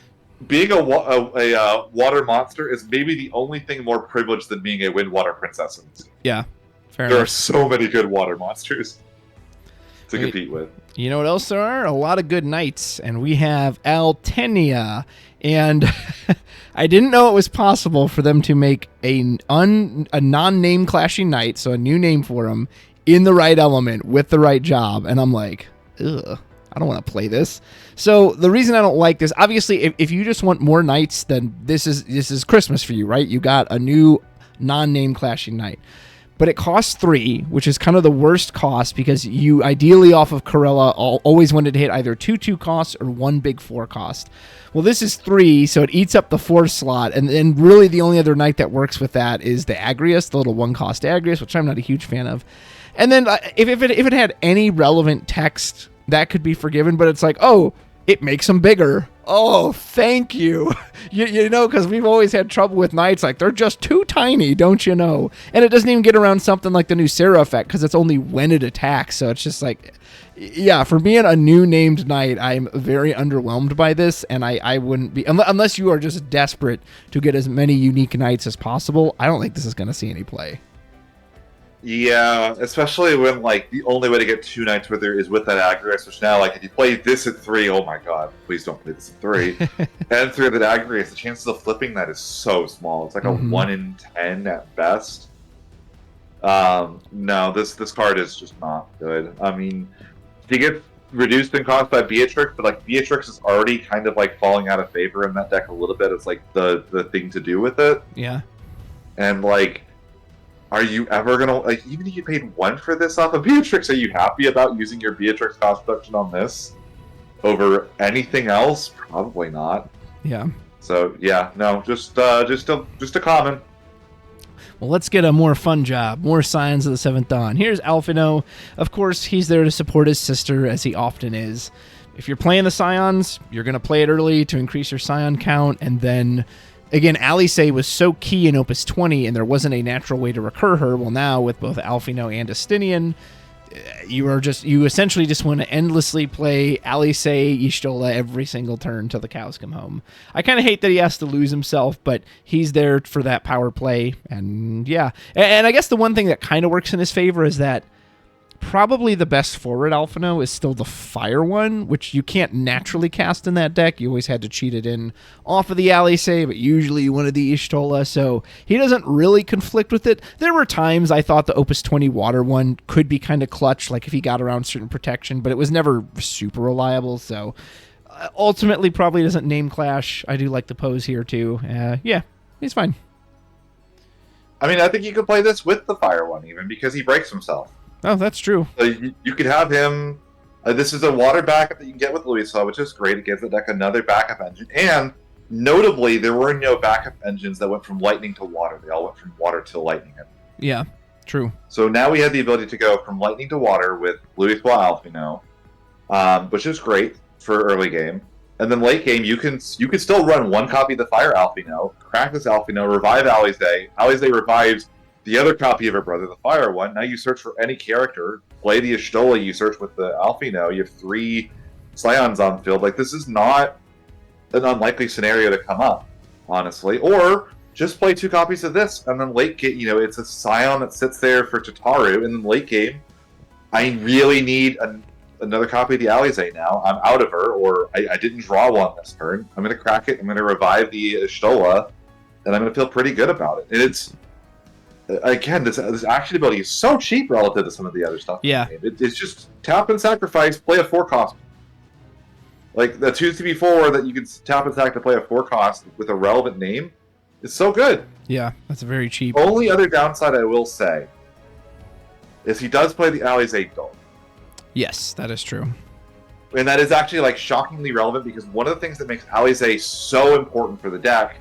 being a water monster is maybe the only thing more privileged than being a wind water princess. Yeah, fair there enough. are so many good water monsters to compete with. You know what else there are? A lot of good knights, and we have Altenia. And I didn't know it was possible for them to make a non-name clashing knight, so a new name for him, in the right element with the right job. And I'm like, ugh, I don't want to play this. So the reason I don't like this, obviously, if you just want more knights, then this is Christmas for you, right? You got a new non-name clashing knight. But it costs 3, which is kind of the worst cost because you ideally off of Corella always wanted to hit either 2/2 costs or 1 big 4 cost. Well, this is 3, so it eats up the 4 slot, and then really the only other knight that works with that is the Agrius, the little 1-cost Agrius, which I'm not a huge fan of. And then if it had any relevant text, that could be forgiven, but it's like, oh, it makes them bigger. Oh, thank you. You know, because we've always had trouble with knights. Like, they're just too tiny, don't you know? And it doesn't even get around something like the new Sarah effect because it's only when it attacks. So it's just like, yeah, for being a new named knight, I'm very underwhelmed by this. And I wouldn't be, unless you are just desperate to get as many unique knights as possible, I don't think this is going to see any play. Yeah, especially when like the only way to get 2 knights with her is with that Agrius, which now like if you play this at 3, oh my god, please don't play this at 3. And through that Agrius, the chances of flipping that is so small. It's like a 1 in 10 at best. No, this card is just not good. I mean, she gets reduced in cost by Beatrix, but like Beatrix is already kind of like falling out of favor in that deck a little bit. It's like the thing to do with it. Yeah. And like, are you ever gonna, like, even if you paid 1 for this off of Beatrix, are you happy about using your Beatrix cost reduction on this over anything else? Probably not. Yeah. So yeah, no, just a comment. Well, let's get a more fun job, more Scions of the Seventh Dawn. Here's Alphino. Of course, he's there to support his sister, as he often is. If you're playing the Scions, you're going to play it early to increase your Scion count, and then, again, Alice was so key in Opus 20, and there wasn't a natural way to recur her. Well, now, with both Alphino and Justinian, you essentially just want to endlessly play Alice, Y'shtola every single turn till the cows come home. I kind of hate that he has to lose himself, but he's there for that power play, and yeah. And I guess the one thing that kind of works in his favor is that probably the best forward Alphino is still the fire one, which you can't naturally cast in that deck. You always had to cheat it in off of the Alisei, but usually you wanted the Y'shtola, so he doesn't really conflict with it. There were times I thought the Opus 20 water one could be kind of clutch, like if he got around certain protection, but it was never super reliable, so ultimately probably doesn't name clash. I do like the pose here too. Yeah, he's fine. I mean, I think you could play this with the fire one even because he breaks himself. Oh, that's true. So you could have him. This is a water backup that you can get with Louisa, which is great. It gives the deck another backup engine. And notably, there were no backup engines that went from lightning to water. They all went from water to lightning. Yeah, true. So now we have the ability to go from lightning to water with Louisa Alphino, which is great for early game. And then late game, you can still run one copy of the Fire Alphino, crack this Alphino, revive Alizé. Alizé revives the other copy of her brother, the Fire one. Now you search for any character, play the Y'shtola, you search with the Alphino, you have 3 Scions on field. Like, this is not an unlikely scenario to come up, honestly. Or just play 2 copies of this, and then late game, it's a Scion that sits there for Tataru, and then late game, I really need another copy of the Alizé now. I'm out of her, or I didn't draw one this turn. I'm going to crack it, I'm going to revive the Y'shtola, and I'm going to feel pretty good about it. And it's, again, this action ability is so cheap relative to some of the other stuff. Yeah. It's just tap and sacrifice, play a 4 cost. Like, the 2-4 that you can tap and sack to play a 4 cost with a relevant name is so good. Yeah, that's very cheap. Only other downside I will say is he does play the Alizé Ghoul. Yes, that is true. And that is actually, like, shockingly relevant because one of the things that makes Alizé so important for the deck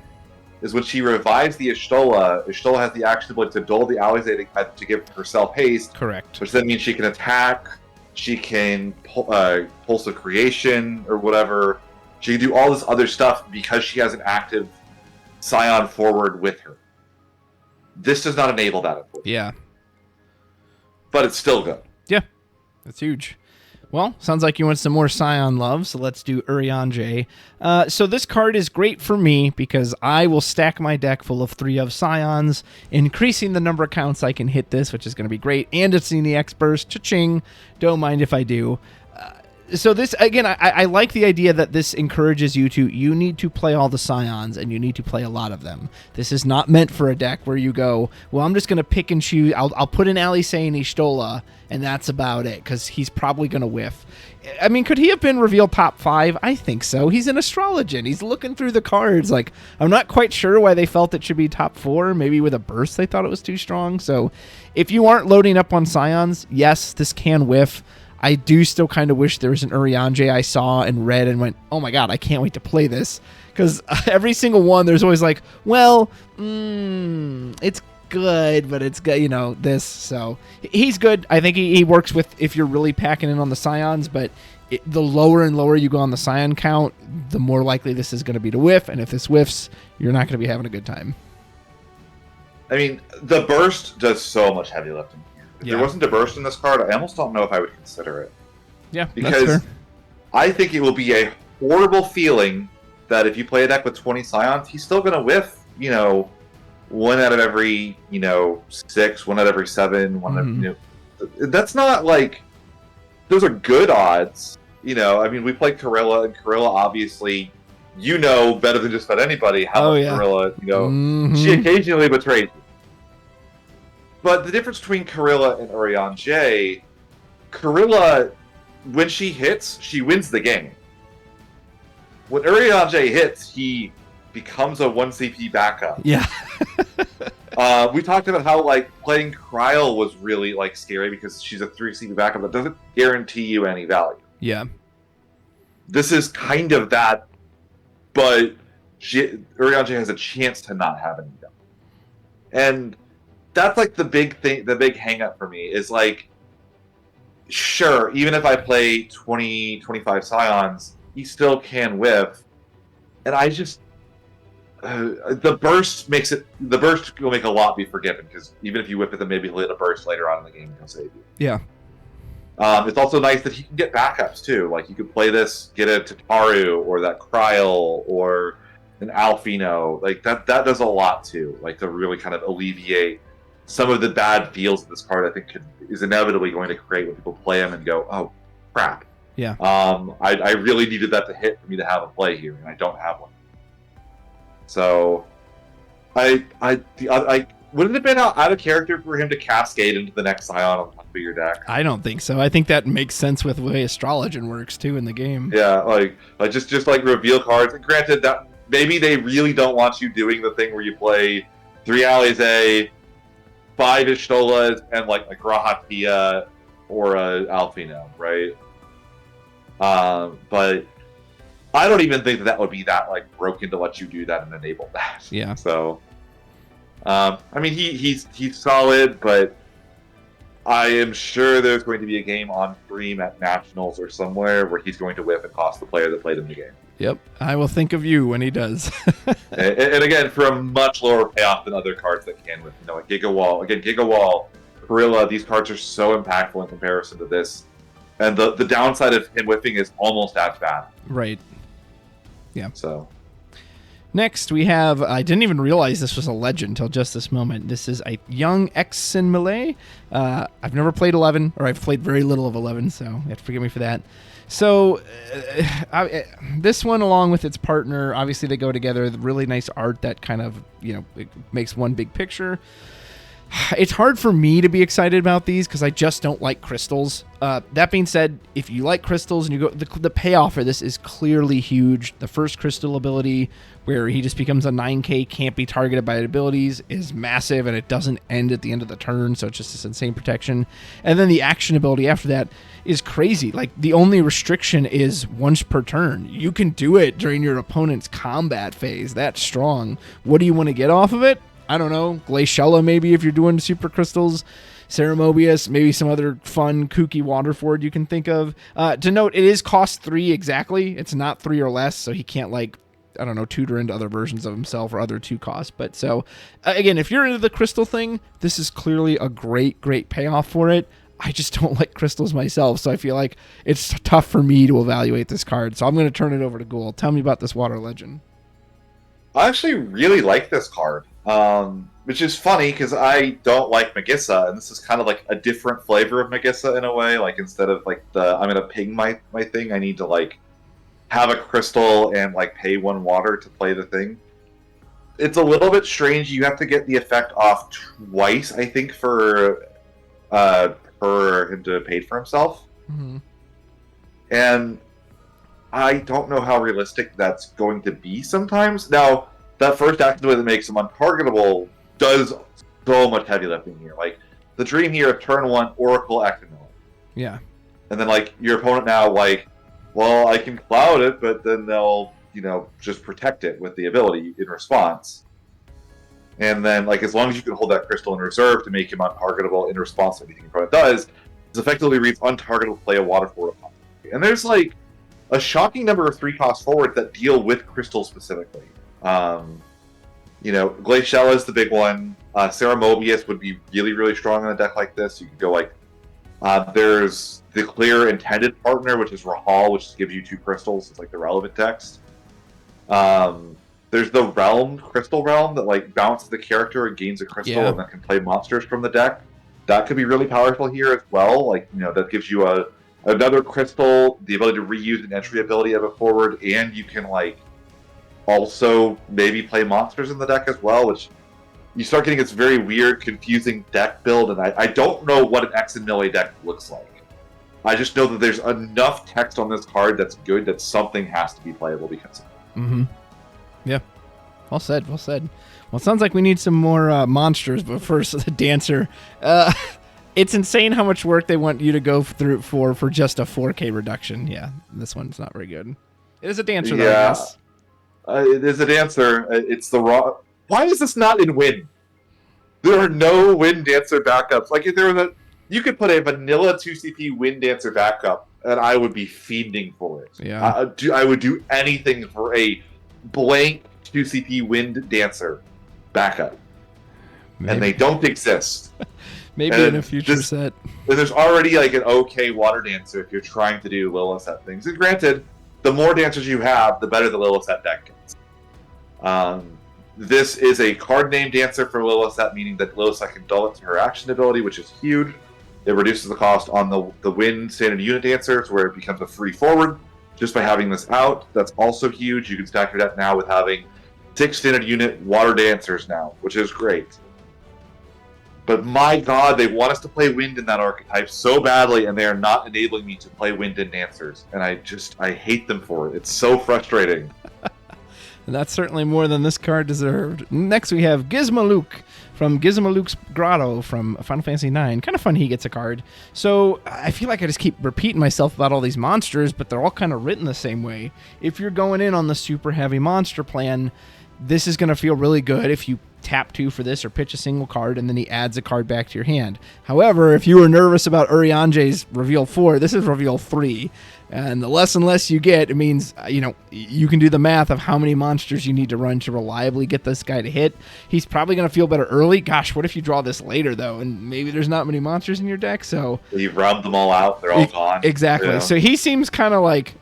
is when she revives the Y'shtola, Y'shtola has the action ability to dull the Alizé to give herself haste. Correct. Which then means she can attack, she can Pulse of Creation or whatever. She can do all this other stuff because she has an active Scion forward with her. This does not enable that, unfortunately. Yeah. But it's still good. Yeah, that's huge. Well, sounds like you want some more Scion love, so let's do Urianger. So this card is great for me because I will stack my deck full of 3 of Scions, increasing the number of counts I can hit this, which is going to be great. And it's in the X-Burst. Cha-ching. Don't mind if I do. So this, again, I like the idea that this encourages you need to play all the Scions, and you need to play a lot of them. This is not meant for a deck where you go, well, I'm just going to pick and choose. I'll put in Alisei and Y'shtola, and that's about it, because he's probably going to whiff. I mean, could he have been revealed top 5? I think so. He's an Astrologian. He's looking through the cards. Like, I'm not quite sure why they felt it should be top 4. Maybe with a burst they thought it was too strong. So if you aren't loading up on Scions, yes, this can whiff. I do still kind of wish there was an Urianger I saw and read and went, oh my god, I can't wait to play this. Because every single one, there's always like, well, it's good, but it's good, this. So he's good. I think he works with if you're really packing in on the Scions, but the lower and lower you go on the Scion count, the more likely this is going to be to whiff. And if this whiffs, you're not going to be having a good time. I mean, the burst does so much heavy lifting. If there wasn't a burst in this card, I almost don't know if I would consider it. Yeah, because that's fair. I think it will be a horrible feeling that if you play a deck with 20 Scions, he's still going to whiff, 1 out of every, 6, 1 out of every 7, that's not like, those are good odds. I mean, we played Corilla, and Corilla obviously, better than just about anybody how much Corilla, she occasionally betrays you. But the difference between Corilla and Urianger, Corilla, when she hits, she wins the game. When Urianger hits, he becomes a 1 CP backup. Yeah. We talked about how, playing Kryl was really, scary because she's a 3 CP backup that doesn't guarantee you any value. Yeah. This is kind of that, but Urianger has a chance to not have any value. And that's the big thing, the big hang up for me is sure, even if I play 20, 25 Scions, he still can whiff. And I just, the burst will make a lot be forgiven because even if you whip it, then maybe he'll hit a burst later on in the game and he'll save you. Yeah. It's also nice that he can get backups too. You could play this, get a Tataru or that Kryl or an Alphino. That does a lot too. To really kind of alleviate some of the bad feels of this card, I think, is inevitably going to create when people play him and go, "Oh, crap." Yeah. I really needed that to hit for me to have a play here, and I don't have one. So, I wouldn't it have been out of character for him to cascade into the next Scion on top of your deck? I don't think so. I think that makes sense with the way Astrologian works too in the game. Yeah, like just like reveal cards. And granted, that maybe they really don't want you doing the thing where you play 3 Alize, 5 Ishtolas, and like a Grahatia or a Alfino, right? But I don't even think that would be that like broken to let you do that and enable that. Yeah. So, I mean, he's solid, but I am sure there's going to be a game on stream at Nationals or somewhere where he's going to whiff and cost the player that played him the game. Yep, I will think of you when he does. and again, for a much lower payoff than other cards that can whiff. Like Giga Wall. Again, Giga Wall, Gorilla, these cards are so impactful in comparison to this. And the downside of him whiffing is almost as bad. Right. Yeah. So. Next, we have, I didn't even realize this was a legend until just this moment. This is a young Exen Melee. I've never played 11, or I've played very little of 11, so you have to forgive me for that. So, this one, along with its partner, obviously they go together. Really nice art that kind of, it makes one big picture. It's hard for me to be excited about these because I just don't like crystals. That being said, if you like crystals and you go, the payoff for this is clearly huge. The first crystal ability, where he just becomes a 9k, can't be targeted by abilities, is massive, and it doesn't end at the end of the turn, so it's just this insane protection. And then the action ability after that is crazy. Like, the only restriction is once per turn. You can do it during your opponent's combat phase. That's strong. What do you want to get off of it? I don't know, Glaciella maybe if you're doing super crystals, Ceramobius, maybe some other fun, kooky Waterford you can think of. To note, it is cost 3 exactly. It's not 3 or less, so he can't, tutor into other versions of himself or other 2 costs. But so, again, if you're into the crystal thing, this is clearly a great, great payoff for it. I just don't like crystals myself, so I feel like it's tough for me to evaluate this card. So I'm going to turn it over to Ghoul. Tell me about this Water Legend. I actually really like this card. Which is funny because I don't like Magissa, and this is kind of like a different flavor of Magissa in a way. Like, instead of like I'm gonna ping my thing, I need to like have a crystal and like pay 1 water to play the thing. It's a little bit strange. You have to get the effect off twice, I think, for him to pay for himself. Mm-hmm. And I don't know how realistic that's going to be sometimes. Now, that first action that makes him untargetable does so much heavy lifting here. Like, the dream here of turn 1, Oracle Actimel. Yeah. And then, like, your opponent now, like, well, I can cloud it, but then they'll, just protect it with the ability in response. And then, like, as long as you can hold that crystal in reserve to make him untargetable in response to anything your opponent does, it's effectively reads untargetable play a water forward. And there's, like, a shocking number of 3-cost forwards that deal with crystals specifically. Glaciella is the big one. Ceramobius would be really, really strong in a deck like this. You could go there's the clear intended partner, which is Rahal, which gives you 2 crystals. It's like the relevant text. There's the Crystal Realm, that bounces the character and gains a crystal and then can play monsters from the deck. That could be really powerful here as well. That gives you another crystal, the ability to reuse an entry ability of a forward, and you can also maybe play monsters in the deck as well, which you start getting this very weird, confusing deck build, and I don't know what an Exen Melee deck looks like. I just know that there's enough text on this card that's good that something has to be playable because of it. Mm-hmm. Yeah. Well said, well said. Well, it sounds like we need some more monsters, but first, the Dancer. It's insane how much work they want you to go through for just a 4K reduction. Yeah, this one's not very good. It is a Dancer, though, I guess. It is a Dancer. It's the raw. Why is this not in Win? There are no Win Dancer backups. If there was you could put a vanilla 2CP Win Dancer backup, and I would be fiending for it. Yeah. I would do anything for a blank 2CP Wind Dancer backup. Maybe. And they don't exist. Maybe in a future set. There's already an okay Water Dancer if you're trying to do Lilith things. And granted, the more dancers you have, the better the Lilith deck gets. This is a card name dancer for Lilith, that meaning that Lilith can dull it to her action ability, which is huge. It reduces the cost on the wind standard unit dancers, where it becomes a free forward just by having this out. That's also huge. You can stack your deck now with having 6 standard unit water dancers now, which is great. But my god, they want us to play wind in that archetype so badly, and they are not enabling me to play wind in dancers. And I hate them for it. It's so frustrating. And that's certainly more than this card deserved. Next we have Gizmaluke from Gizmaluke's Grotto from Final Fantasy IX. Kind of fun he gets a card. So I feel like I just keep repeating myself about all these monsters, but they're all kind of written the same way. If you're going in on the super heavy monster plan, this is going to feel really good if you tap 2 for this or pitch a single card and then he adds a card back to your hand. However, if you were nervous about Urianger's Reveal 4, this is Reveal 3. And the less and less you get, it means, you can do the math of how many monsters you need to run to reliably get this guy to hit. He's probably going to feel better early. Gosh, what if you draw this later, though, and maybe there's not many monsters in your deck? So you've rubbed them all out. They're all gone. Exactly. Yeah. So he seems kind of like,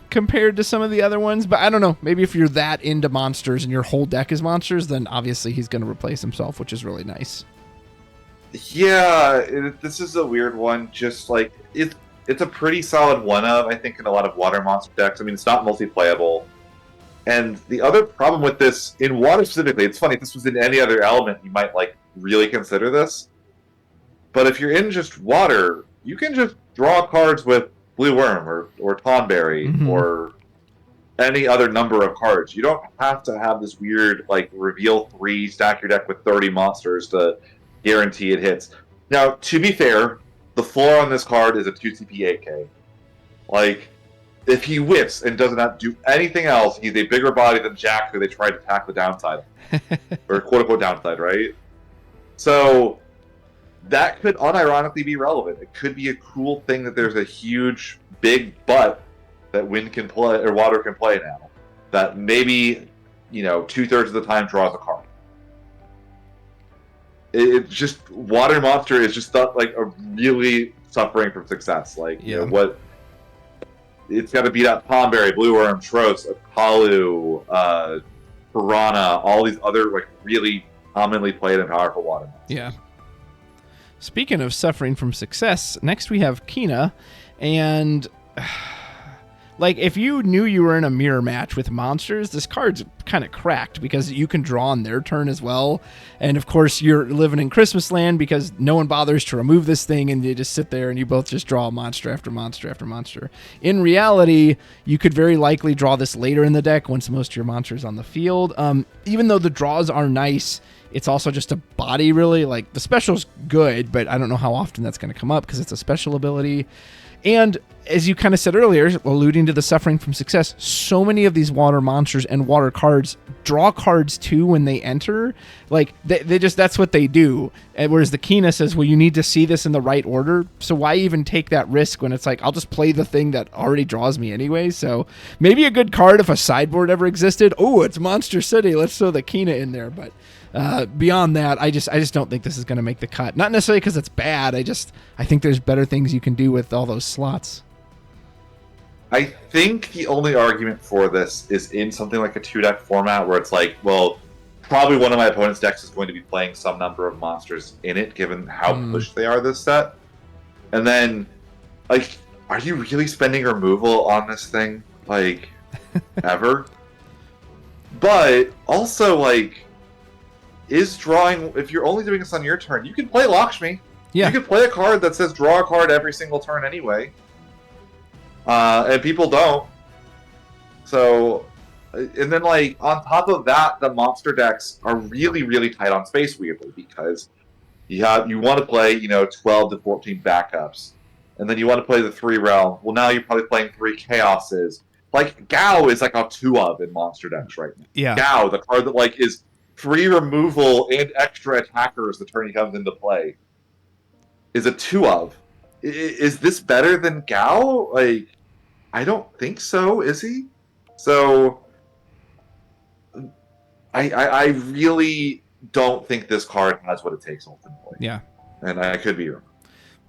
compared to some of the other ones. But I don't know. Maybe if you're that into monsters and your whole deck is monsters, then obviously he's going to replace himself, which is really nice. Yeah, this is a weird one. Just like, it's a pretty solid one-of, I think, in a lot of water monster decks. I mean, it's not multiplayable. And the other problem with this, in water specifically, it's funny, if this was in any other element, you might, really consider this. But if you're in just water, you can just draw cards with Blue Worm or Tonberry or any other number of cards. You don't have to have this weird, Reveal 3, stack your deck with 30 monsters to guarantee it hits. Now, to be fair, the floor on this card is a 2 CP 8K. If he whiffs and does not do anything else, he's a bigger body than Jack, who they tried to tack the downside. Or quote-unquote downside, right? So, that could unironically be relevant. It could be a cool thing that there's a huge, big butt that wind can play, or water can play now. That maybe, 2/3 of the time draws a card. It's just, water monster is just not, a really suffering from success. It's got to beat out Tonberry, Blue Worm, Tros, Akalu, Piranha, all these other, really commonly played and powerful water monsters. Yeah. Speaking of suffering from success, next we have Kina, and if you knew you were in a mirror match with monsters, this card's kind of cracked because you can draw on their turn as well. And of course, you're living in Christmas land because no one bothers to remove this thing, and you just sit there and you both just draw monster after monster after monster. In reality, you could very likely draw this later in the deck once most of your monsters on the field. Even though the draws are nice, it's also just a body, really. The special's good, but I don't know how often that's going to come up because it's a special ability. And as you kind of said earlier, alluding to the suffering from success, so many of these water monsters and water cards draw cards too when they enter. They just, that's what they do. And whereas the Kina says, well, you need to see this in the right order. So why even take that risk when it's I'll just play the thing that already draws me anyway. So maybe a good card if a sideboard ever existed. Oh, it's Monster City. Let's throw the Kina in there. But beyond that, I just don't think this is going to make the cut. Not necessarily because it's bad. I think there's better things you can do with all those slots. I think the only argument for this is in something like a 2-deck format where it's probably one of my opponent's decks is going to be playing some number of monsters in it, given how pushed they are this set. And then, are you really spending removal on this thing? Ever? But also, is drawing, if you're only doing this on your turn, you can play Lakshmi. Yeah. You can play a card that says draw a card every single turn anyway. And people don't. So, and then on top of that, the monster decks are really, really tight on space, weirdly, because you want to play, 12 to 14 backups. And then you want to play the 3 realm. Well, now you're probably playing 3 chaoses. Gao is a 2-of in monster decks right now. Yeah. Gao, the card that is free removal and extra attackers the turn he comes into play, is a 2-of. Is this better than Gao? I don't think so, is he? So, I really don't think this card has what it takes ultimately. Yeah. And I could be wrong.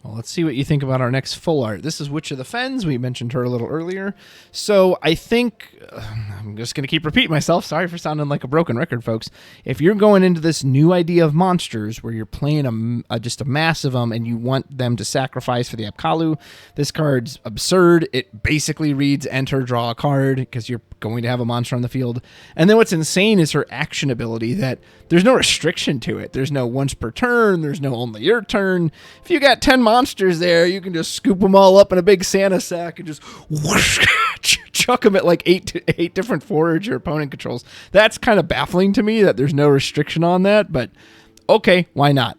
Well, let's see what you think about our next full art. This is Witch of the Fens. We mentioned her a little earlier. So I think, I'm just going to keep repeating myself. Sorry for sounding like a broken record, folks. If you're going into this new idea of monsters where you're playing just a mass of them and you want them to sacrifice for the Apkalu, this card's absurd. It basically reads enter, draw a card, because you're going to have a monster on the field. And then what's insane is her action ability, that there's no restriction to it. There's no once per turn. There's no only your turn. If you got 10 monsters there, you can just scoop them all up in a big Santa sack and just whoosh, chuck them at like eight different forage your opponent controls. That's kind of baffling to me that there's no restriction on that, but okay, why not?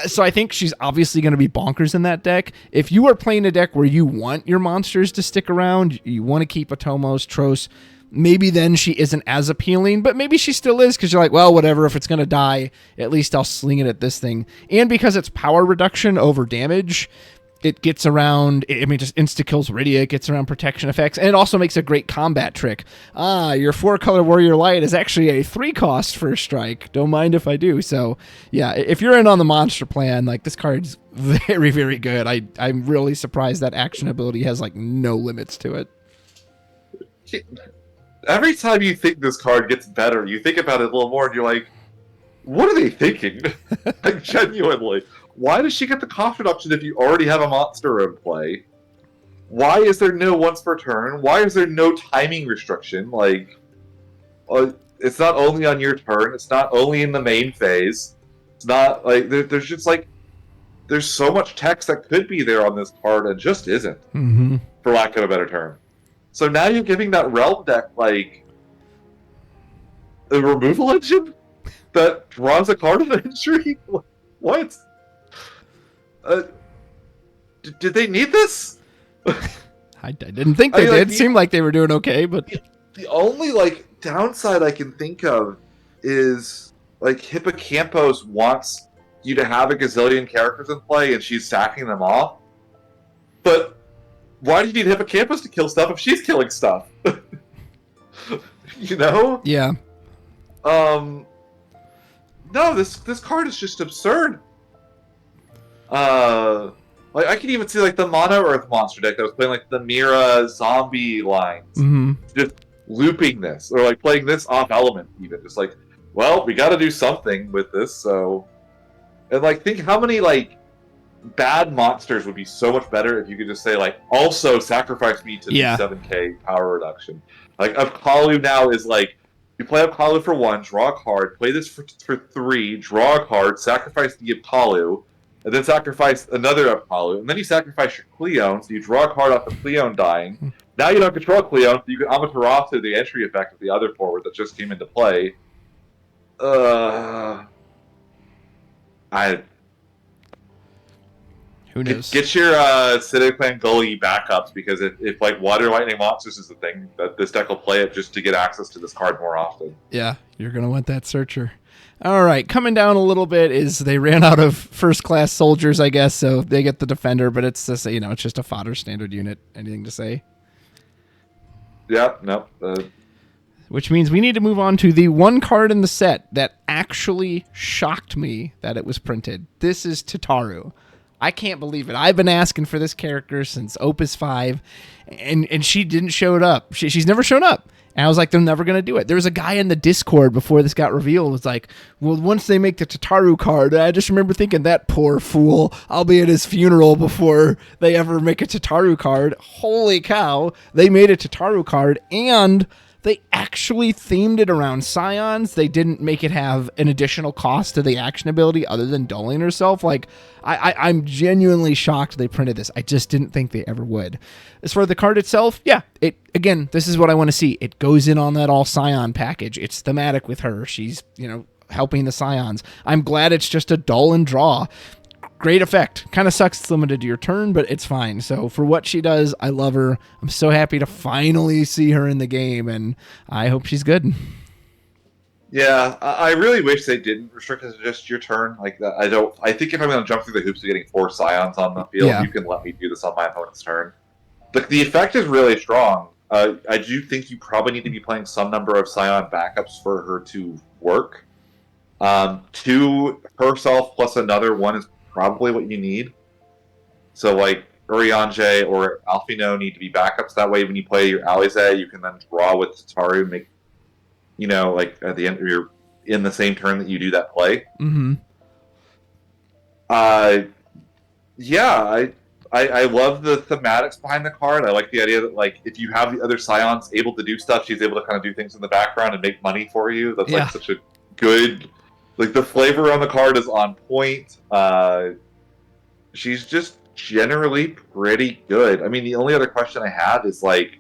So I think she's obviously going to be bonkers in that deck. If you are playing a deck where you want your monsters to stick around, you want to keep Atomos, Tros, maybe then she isn't as appealing, but maybe she still is, because you're like, well, whatever, if it's going to die, at least I'll sling it at this thing. And because it's power reduction over damage, it gets around, just insta-kills Rydia, it gets around protection effects, and it also makes a great combat trick. Your 4-color Warrior Light is actually a 3-cost first strike. Don't mind if I do. So, yeah, if you're in on the monster plan, like, this card's very, very good. I'm really surprised that action ability has, like, no limits to it. Every time you think this card gets better, you think about it a little more, and you're like, what are they thinking? Like, genuinely. Why does she get the cost reduction if you already have a monster in play? Why is there no once per turn? Why is there no timing restriction? Like, it's not only on your turn. It's not only in the main phase. It's not, like, there's just, like, there's so much text that could be there on this card and just isn't, for lack of a better term. So now you're giving that Realm deck, like, a removal engine that draws a card of entry? What? Did they need this? I didn't think they did. It seemed like they were doing okay, but the only, like, downside I can think of is, like, Hippocampos wants you to have a gazillion characters in play, and she's sacking them off. But why do you need Hippocampus to kill stuff if she's killing stuff? You know? Yeah. No, this card is just absurd. Like, I can even see, like, the Mono Earth monster deck that was playing, like, the Mira zombie lines. Just looping this, or, like, playing this off element, even. Just like, well, we gotta do something with this, so... And, like, think how many, like, bad monsters would be so much better if you could just say, like, also sacrifice me to the 7k power reduction. Like, Apkalu now is, like, you play Apkalu for 1, draw a card, play this for 3, draw a card, sacrifice the Apkalu, and then sacrifice another Apkalu, and then you sacrifice your Cleon, so you draw a card off the Cleon dying. Now you don't control Cleon, so you can Amaterasu the entry effect of the other forward that just came into play. Who knows? Get your Citic Clan goalie backups, because if like Water Lightning Monsters is the thing, that this deck will play it just to get access to this card more often. Yeah, you're going to want that Searcher. All right, coming down a little bit is they ran out of first-class soldiers, I guess, so they get the Defender, but it's just, it's just a fodder standard unit. Anything to say? Yeah, no. Which means we need to move on to the one card in the set that actually shocked me that it was printed. This is Tataru. I can't believe it. I've been asking for this character since Opus 5, and she didn't show it up. She's never shown up. And I was like, they're never going to do it. There was a guy in the Discord before this got revealed. Was like, well, once they make the Tataru card, I just remember thinking, that poor fool, I'll be at his funeral before they ever make a Tataru card. Holy cow. They made a Tataru card, and they actually themed it around Scions. They didn't make it have an additional cost to the action ability other than dulling herself. Like, I'm genuinely shocked they printed this. I just didn't think they ever would. As for the card itself, yeah, again, this is what I want to see. It goes in on that all Scion package. It's thematic with her. She's, helping the Scions. I'm glad it's just a dull and draw. Great effect. Kind of sucks it's limited to your turn, but it's fine. So for what she does, I love her. I'm so happy to finally see her in the game, and I hope she's good. Yeah, I really wish they didn't restrict it to just your turn. Like, I think if I'm going to jump through the hoops of getting 4 Scions on the field, you can let me do this on my opponent's turn. The effect is really strong. I do think you probably need to be playing some number of Scion backups for her to work. 2 herself plus another 1 is probably what you need. So like Urianger or Alfino need to be backups. That way, when you play your Alize, you can then draw with Tataru and make, like at the end, you're in the same turn that you do that play. Mm-hmm. Yeah, I love the thematics behind the card. I like the idea that like if you have the other Scions able to do stuff, she's able to kind of do things in the background and make money for you. That's like such a good, like the flavor on the card is on point. She's just generally pretty good. I mean, the only other question I had is like,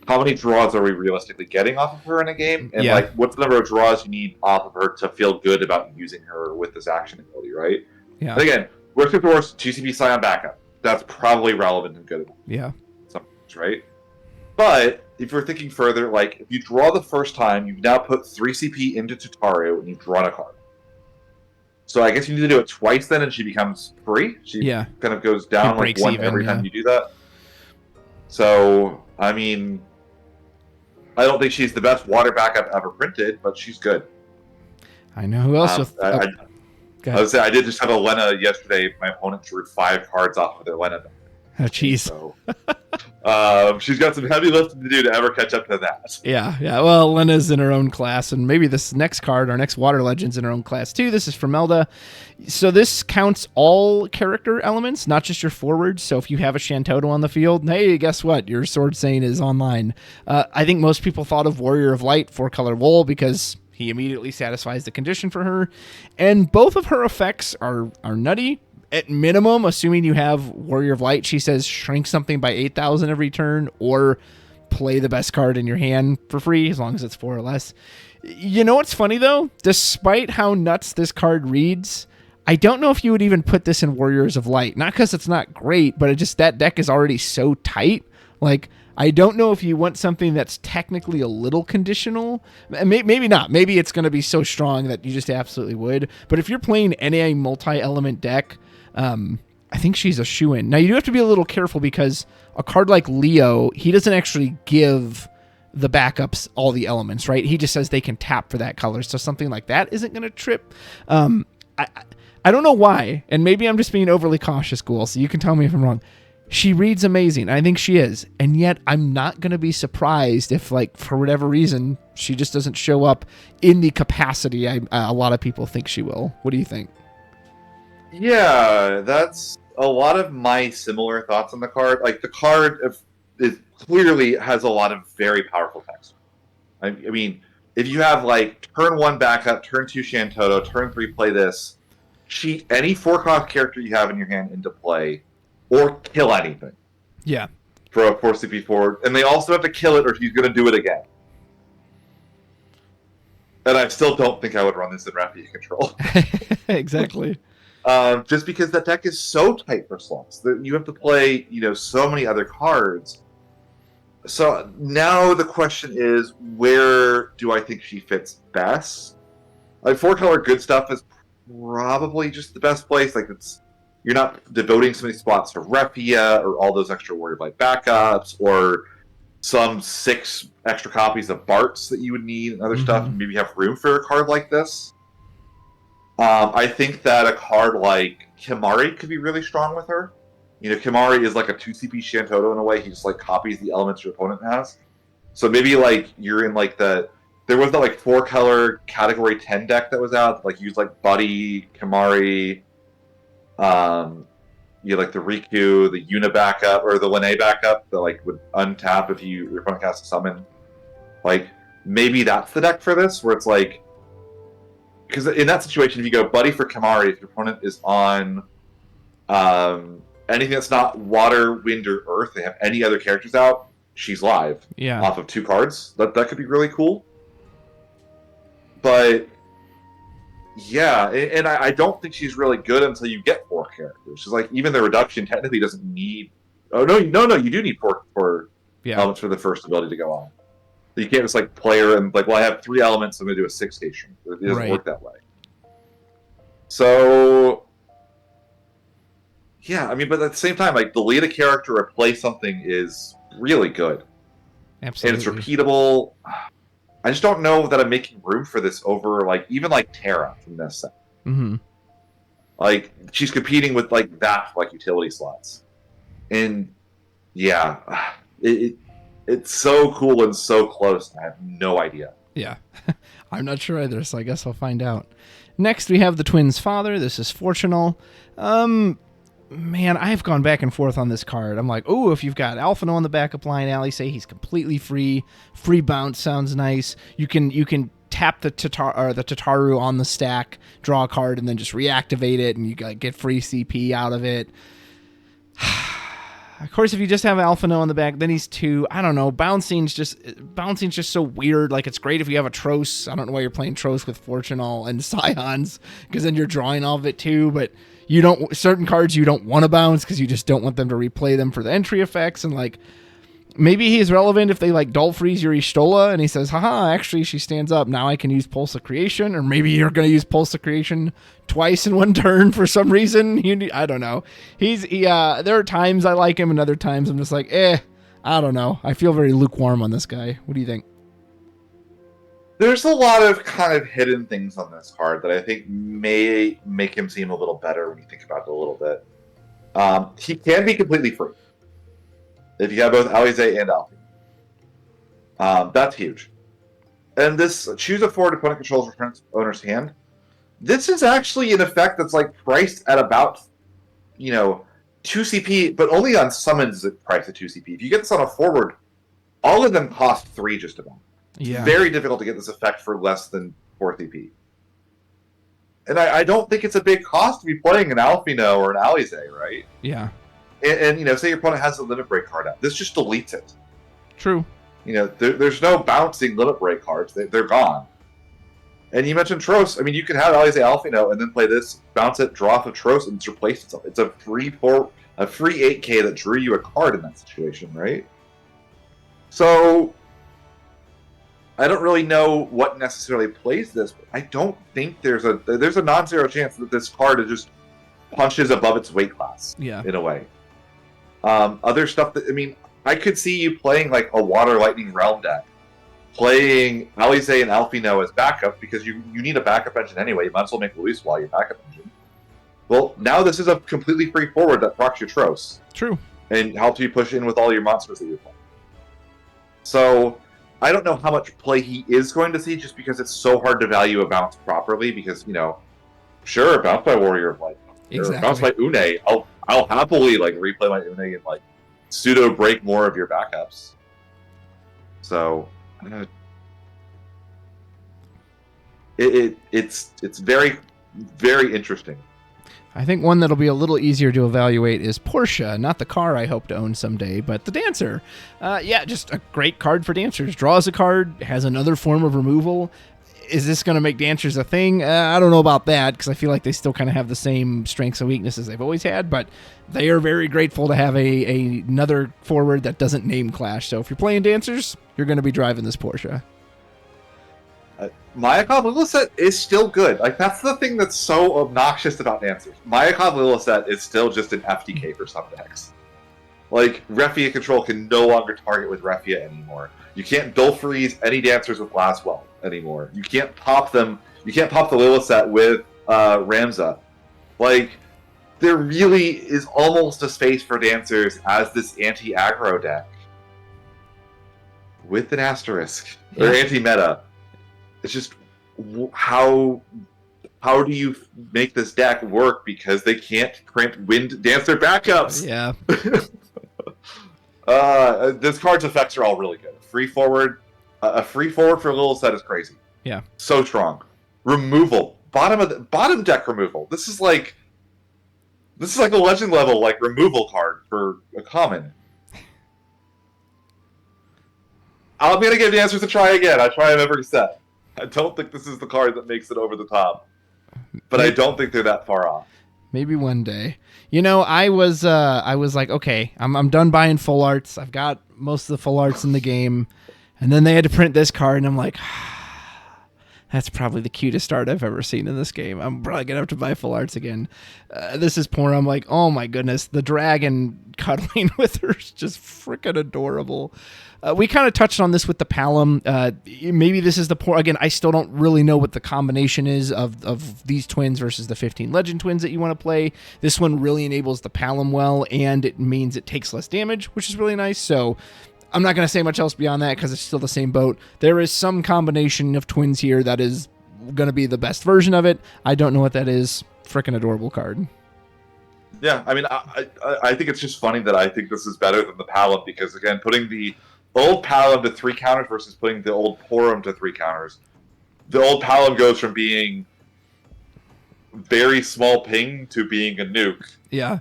how many draws are we realistically getting off of her in a game? And like, what's the number of draws you need off of her to feel good about using her with this action ability, right? Yeah. And again, worst comes to worst, GCP Scion backup. That's probably relevant and good. Yeah. Sometimes, right? But if you're thinking further, like if you draw the first time, you've now put 3 CP into Tataru and you've drawn a card. So I guess you need to do it twice then, and she becomes free. She kind of goes down like one every time you do that. So I mean, I don't think she's the best water backup ever printed, but she's good. I know who else. I would say I did just have a Lena yesterday. My opponent drew 5 cards off of their Lena deck. Oh, jeez. So, she's got some heavy lifting to do to ever catch up to that. Yeah. Well, Lena's in her own class, and maybe this next card, our next Water Legend's in her own class too. This is from Melda. So this counts all character elements, not just your forwards. So if you have a Shantoto on the field, hey, guess what? Your Sword Saint is online. I think most people thought of Warrior of Light, 4-color wool, because he immediately satisfies the condition for her. And both of her effects are nutty. At minimum, assuming you have Warrior of Light, she says shrink something by 8,000 every turn, or play the best card in your hand for free, as long as it's 4 or less. You know what's funny, though? Despite how nuts this card reads, I don't know if you would even put this in Warriors of Light. Not because it's not great, but that deck is already so tight. Like, I don't know if you want something that's technically a little conditional. Maybe not. Maybe it's going to be so strong that you just absolutely would. But if you're playing any multi-element deck, I think she's a shoo-in. Now, you do have to be a little careful because a card like Leo, he doesn't actually give the backups all the elements, right? He just says they can tap for that color. So something like that isn't going to trip. I don't know why, and maybe I'm just being overly cautious, Ghoul, so you can tell me if I'm wrong. She reads amazing. I think she is. And yet I'm not going to be surprised if, like, for whatever reason, she just doesn't show up in the capacity a lot of people think she will. What do you think? Yeah, that's a lot of my similar thoughts on the card. Like, the card it clearly has a lot of very powerful text. I mean, if you have, like, turn 1 backup, turn 2 Shantoto, turn 3 play this, cheat any 4-cost character you have in your hand into play, or kill anything. Yeah. For a 4 CP forward. And they also have to kill it or she's going to do it again. And I still don't think I would run this in Rapid Control. Exactly. Just because that deck is so tight for slots. You have to play, so many other cards. So now the question is, where do I think she fits best? Like, 4-color good stuff is probably just the best place. Like, you're not devoting so many spots to Refia or all those extra Warrior Blight backups or some 6 extra copies of Bart's that you would need and other stuff, and maybe have room for a card like this. I think that a card like Kimari could be really strong with her. Kimari is like a 2 CP Shantoto in a way. He just like copies the elements your opponent has. So maybe like you're in like there was that like 4-color category 10 deck that was out, like used like Buddy, Kimari, like the Riku, the Yuna backup, or the Lene backup that like would untap if your opponent casts a summon. Like, maybe that's the deck for this, where it's like, because in that situation, if you go Buddy for Kimari, if your opponent is on anything that's not water, wind, or earth, they have any other characters out, she's live. Yeah. Off of 2 cards. That could be really cool. But yeah, and I don't think she's really good until you get 4 characters. She's like, even the reduction technically doesn't need. Oh no, you do need 4 elements for the first ability to go on. So you can't just like play her and like, well, I have 3 elements, so I'm gonna do a 6 station. It doesn't work that way. So yeah, I mean, but at the same time, like, the lead a character or play something is really good. Absolutely. And it's repeatable. I just don't know that I'm making room for this over, like, even, like, Terra from this set. Mm-hmm. Like, she's competing with, like, that, like, utility slots. And yeah, it's so cool and so close. I have no idea. Yeah. I'm not sure either, so I guess I'll find out. Next, we have the twins' father. This is Fortunal. Man, I've gone back and forth on this card. I'm like, oh, if you've got Alphino on the backup line, Allie say he's completely free. Free bounce sounds nice. You can tap the Tataru on the stack, draw a card, and then just reactivate it, and you get free CP out of it. Of course, if you just have Alphino on the back, then he's 2. I don't know. Bouncing's just so weird. Like, it's great if you have a Tros. I don't know why you're playing Tros with Fortunal and Scions, because then you're drawing all of it too. But you don't, certain cards you don't want to bounce because you just don't want them to replay them for the entry effects. And like, maybe he's relevant if they like Dull Freeze your Ishtola and he says, haha, actually she stands up. Now I can use Pulse of Creation. Or maybe you're going to use Pulse of Creation twice in one turn for some reason. I don't know. There are times I like him and other times I'm just like, I don't know. I feel very lukewarm on this guy. What do you think? There's a lot of kind of hidden things on this card that I think may make him seem a little better when you think about it a little bit. He can be completely free if you have both Alize and Alfie. That's huge. And this choose a forward opponent controls return owner's hand. This is actually an effect that's like priced at about 2 CP, but only on summons is it priced at 2 CP. If you get this on a forward, all of them cost 3 just about. Yeah. It's very difficult to get this effect for less than 4 CP. And I don't think it's a big cost to be playing an Alphino or an Alize, right? Yeah. And say your opponent has a limit break card out. This just deletes it. True. There's no bouncing limit break cards. They're gone. And you mentioned Tros. I mean, you can have Alize Alphino and then play this, bounce it, draw off of Tros, and it's replaced itself. It's a free 8K that drew you a card in that situation, right? So I don't really know what necessarily plays this, but I don't think there's a non-zero chance that this card just punches above its weight class. Yeah. In a way. Other stuff I could see you playing like a Water Lightning Realm deck, playing Alize and Alphino as backup because you need a backup engine anyway. You might as well make Luis while your backup engine. Well, now this is a completely free forward that procs your Tros. True. And helps you push in with all your monsters that you play. So I don't know how much play he is going to see just because it's so hard to value a bounce properly because, sure, bounce by Warrior of Light. Exactly. Bounce by Une. I'll happily replay my Une and pseudo break more of your backups. So it's very, very interesting. I think one that'll be a little easier to evaluate is Portia, not the car I hope to own someday, but the Dancer. Just a great card for Dancers. Draws a card, has another form of removal. Is this going to make Dancers a thing? I don't know about that, because I feel like they still kind of have the same strengths and weaknesses they've always had, but they are very grateful to have another forward that doesn't name clash. So if you're playing Dancers, you're going to be driving this Portia. Mayakov Liliset is still good. That's the thing that's so obnoxious about Dancers. Mayakov Liliset is still just an FTK for some decks. Refia control can no longer target with Refia anymore. You can't dull freeze any Dancers with Laswell anymore. You can't pop them. You can't pop the Liliset with Ramza. There really is almost a space for Dancers as this anti-aggro deck. With an asterisk. Or anti-meta. It's just how do you make this deck work because they can't print Wind Dancer backups? Yeah. This card's effects are all really good. Free forward, a free forward for a little set is crazy. Yeah. So strong. Removal, bottom deck removal. This is like a legend level removal card for a common. I'm gonna give Dancers a try again. I try them every set. I don't think this is the card that makes it over the top, but I don't think they're that far off. Maybe one day. I was like, okay, I'm done buying full arts. I've got most of the full arts in the game, and then they had to print this card, and I'm like, That's probably the cutest art I've ever seen in this game. I'm probably going to have to buy full arts again. This is poor. I'm like, oh my goodness. The dragon cuddling with her is just freaking adorable. We kind of touched on this with the Palom. Maybe this is the poor. Again, I still don't really know what the combination is of these twins versus the 15 legend twins that you want to play. This one really enables the Palom well, and it means it takes less damage, which is really nice. So I'm not going to say much else beyond that because it's still the same boat. There is some combination of twins here that is going to be the best version of it. I don't know what that is. Freaking adorable card. Yeah, I mean, I think it's just funny that I think this is better than the Palom because, again, putting the old Palom to 3 counters versus putting the old Porum to 3 counters, the old Palom goes from being very small ping to being a nuke. Yeah.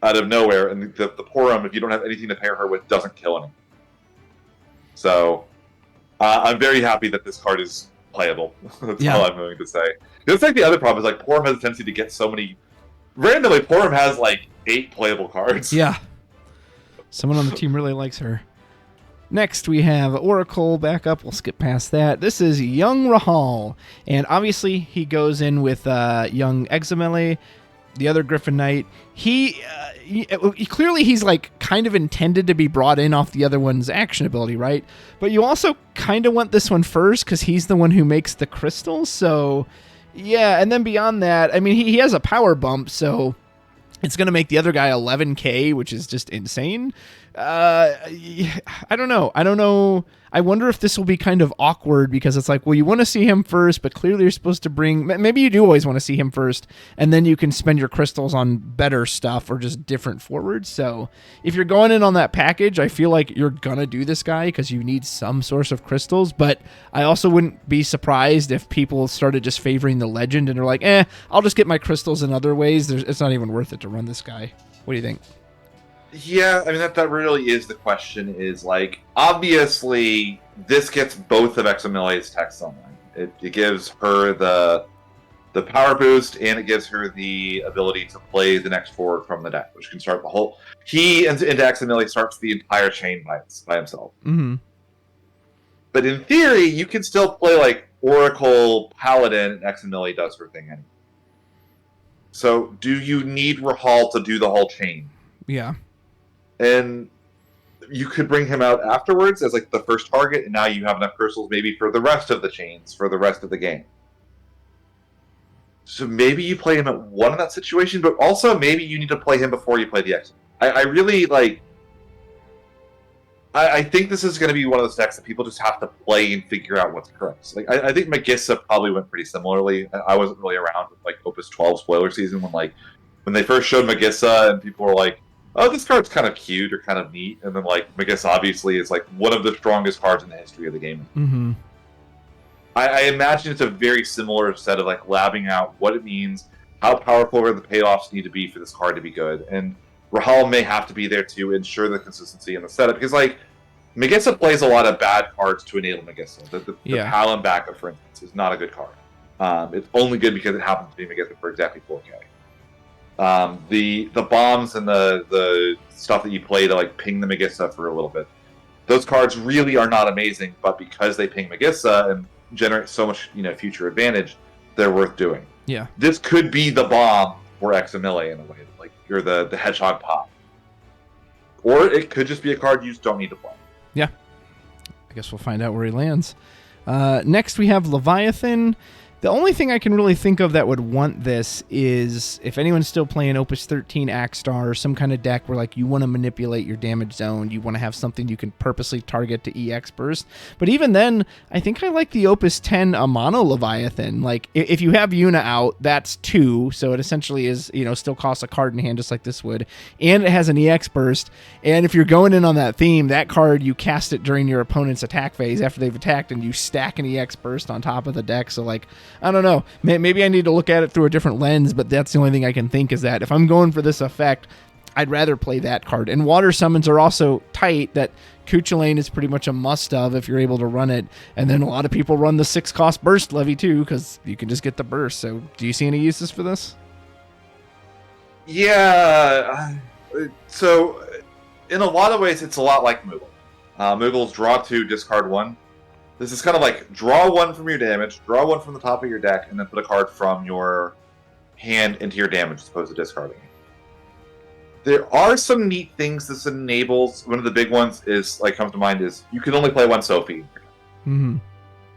Out of nowhere, and the Porum, if you don't have anything to pair her with, doesn't kill anything. So, I'm very happy that this card is playable. That's all I'm going to say. It's like the other problem is like Porum has a tendency to get so many. Randomly, Porum has like 8 playable cards. Yeah. Someone on the team really likes her. Next, we have Oracle back up. We'll skip past that. This is young Rahal, and obviously he goes in with young Examele, the other Griffin Knight. He clearly he's like kind of intended to be brought in off the other one's action ability, right? But you also kind of want this one first because he's the one who makes the crystals. So yeah, and then beyond that, I mean, he has a power bump, so it's going to make the other guy 11k, which is just insane. I don't know. I wonder if this will be kind of awkward because it's like, well, you want to see him first, but clearly you're supposed to bring... Maybe you do always want to see him first, and then you can spend your crystals on better stuff or just different forwards. So if you're going in on that package, I feel like you're going to do this guy because you need some source of crystals, but I also wouldn't be surprised if people started just favoring the legend and are like, I'll just get my crystals in other ways. It's not even worth it to run this guy. What do you think? Yeah, I mean, that really is the question, is, like, obviously, this gets both of Examele's text online. It gives her the power boost, and it gives her the ability to play the next forward from the deck, which can start the whole... He, into Examele, starts the entire chain by himself. Mm-hmm. But in theory, you can still play, like, Oracle, Paladin, and Examele does her thing anyway. So, do you need Rahal to do the whole chain? Yeah. And you could bring him out afterwards as like the first target, and now you have enough crystals maybe for the rest of the chains, for the rest of the game. So maybe you play him at 1 in that situation, but also maybe you need to play him before you play the X. I really like... I think this is going to be one of those decks that people just have to play and figure out what's correct. Like I think Magissa probably went pretty similarly. I wasn't really around with like Opus 12 spoiler season when they first showed Magissa and people were like, oh, this card's kind of cute or kind of neat. And then, like, Magissa obviously is, like, one of the strongest cards in the history of the game. Mm-hmm. I imagine it's a very similar set of, like, labbing out what it means, how powerful the payoffs need to be for this card to be good. And Rahal may have to be there to ensure the consistency in the setup. Because, like, Magissa plays a lot of bad cards to enable Magissa. The Palom backup, for instance, is not a good card. It's only good because it happens to be Magissa for exactly 4K. The bombs and the stuff that you play to like ping the Magissa for a little bit, those cards really are not amazing, but because they ping Magissa and generate so much future advantage, they're worth doing. Yeah, this could be the bomb for Examele in a way, like you're the hedgehog pop, or it could just be a card you just don't need to play. Yeah, I guess we'll find out where he lands. Next we have Leviathan. The only thing I can really think of that would want this is if anyone's still playing Opus 13 Axstar or some kind of deck where like you want to manipulate your damage zone, you want to have something you can purposely target to EX burst. But even then, I think I like the Opus 10 Mono Leviathan. Like if you have Yuna out, that's 2, so it essentially is, still costs a card in hand just like this would, and it has an EX burst. And if you're going in on that theme, that card you cast it during your opponent's attack phase after they've attacked, and you stack an EX burst on top of the deck. So like, I don't know. Maybe I need to look at it through a different lens, but that's the only thing I can think is that if I'm going for this effect, I'd rather play that card. And water summons are also tight that Cuchulainn is pretty much a must-of if you're able to run it. And then a lot of people run the 6-cost burst levy too because you can just get the burst. So do you see any uses for this? Yeah. So in a lot of ways, it's a lot like Moogle. Moogle's draw 2, discard 1. This is kind of like draw one from your damage, draw one from the top of your deck, and then put a card from your hand into your damage as opposed to discarding it. There are some neat things this enables. One of the big ones is, like, comes to mind is you can only play one Sophie. Mm-hmm.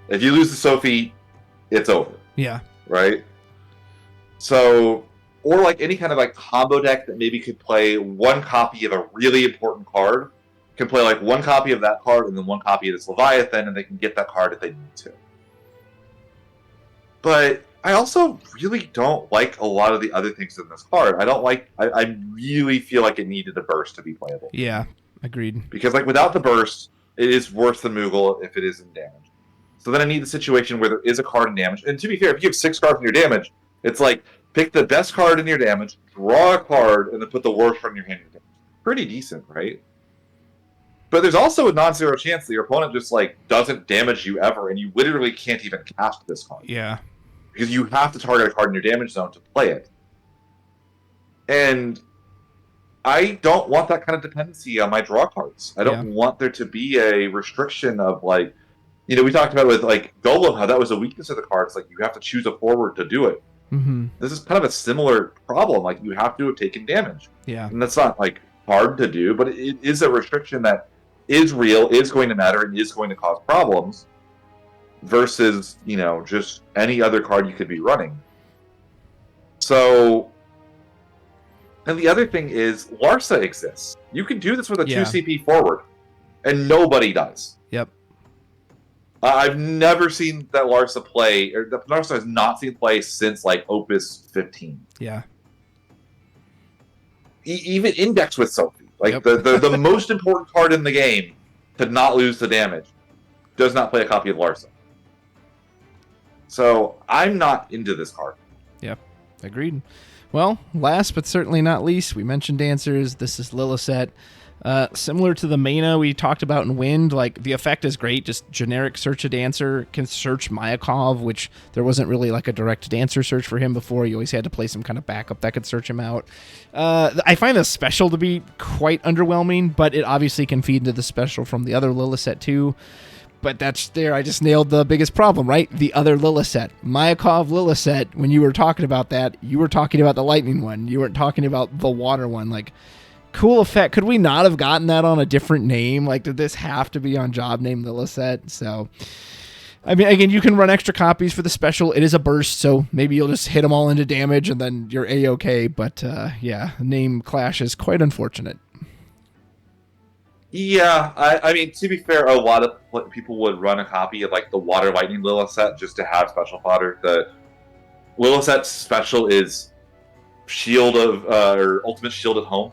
If you lose the Sophie, it's over. Yeah. Right? So, or like any kind of like combo deck that maybe could play one copy of a really important card, can play like one copy of that card and then one copy of this Leviathan, and they can get that card if they need to. But I also really don't like a lot of the other things in this card. I really feel like it needed a burst to be playable. Yeah, agreed. Because like without the burst, it is worse than Moogle if it is in damage. So then I need the situation where there is a card in damage. And to be fair, if you have 6 cards in your damage, it's like pick the best card in your damage, draw a card, and then put the worst from your hand in your damage. Pretty decent, right? But there's also a non-zero chance that your opponent just like doesn't damage you ever, and you literally can't even cast this card. Yeah. Because you have to target a card in your damage zone to play it. And I don't want that kind of dependency on my draw cards. I don't want there to be a restriction of like, you know, we talked about with like Golem, how that was a weakness of the cards. Like you have to choose a forward to do it. Mm-hmm. This is kind of a similar problem. Like you have to have taken damage. Yeah. And that's not like hard to do, but it is a restriction that is real, is going to matter, and is going to cause problems versus, you know, just any other card you could be running. So, and the other thing is, Larsa exists. You can do this with a 2 CP forward, and nobody does. Yep. I've never seen that Larsa play, or that Larsa has not seen play since, like, Opus 15. Yeah. Even Index with Sophie. Like, the most important card in the game to not lose the damage does not play a copy of Larsa. So, I'm not into this card. Yep. Agreed. Well, last but certainly not least, we mentioned Dancers. This is Lillicet. Similar to the Mana we talked about in Wind, like the effect is great. Just generic search a dancer, can search Mayakov, which there wasn't really like a direct dancer search for him before. You always had to play some kind of backup that could search him out. I find the special to be quite underwhelming, but it obviously can feed into the special from the other Lillicet too. But I just nailed the biggest problem, right? The other Lillicet. Mayakov Lillicet, when you were talking about that, you were talking about the lightning one. You weren't talking about the water one. Like, cool effect. Could we not have gotten that on a different name? Like, did this have to be on job name Lillicet? So, I mean, again, you can run extra copies for the special. It is a burst, so maybe you'll just hit them all into damage and then you're A-okay. But, yeah, name clash is quite unfortunate. Yeah, I mean, to be fair, a lot of people would run a copy of, like, the Water Lightning Lillicet just to have special fodder. The Lillicet's special is Shield of, or Ultimate Shield at Home.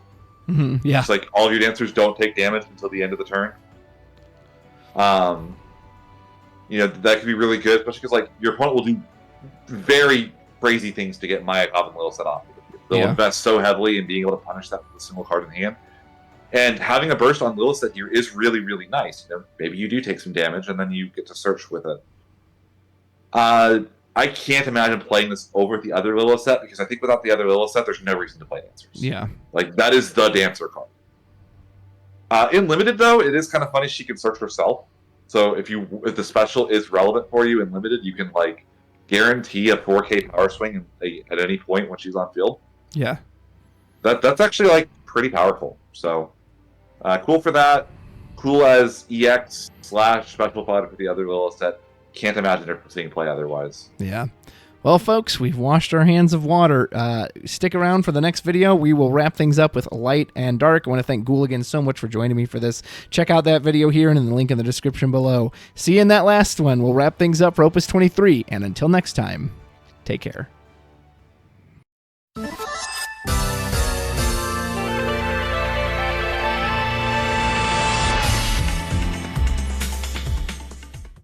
Mm-hmm, yeah. It's like all of your dancers don't take damage until the end of the turn. You know, that could be really good, especially because, like, your opponent will do very crazy things to get Mayakov and Lillicet off. They'll invest so heavily in being able to punish that with a single card in hand. And having a burst on Lillicet here is really, really nice. You know, maybe you do take some damage, and then you get to search with it. I can't imagine playing this over the other Lillicet, because I think without the other Lillicet, there's no reason to play Dancers. Yeah. Like, that is the Dancer card. In Limited, though, it is kind of funny she can search herself. So if the special is relevant for you in Limited, you can, like, guarantee a 4K power swing at any point when she's on field. Yeah. That's actually, like, pretty powerful. So, cool for that. Cool as EX / special fodder for the other Lillicet. Can't imagine her seeing play otherwise. Yeah. Well, folks, we've washed our hands of water. Stick around for the next video. We will wrap things up with light and dark. I want to thank Ghoul again so much for joining me for this. Check out that video here and in the link in the description below. See you in that last one. We'll wrap things up for Opus 23. And until next time, take care.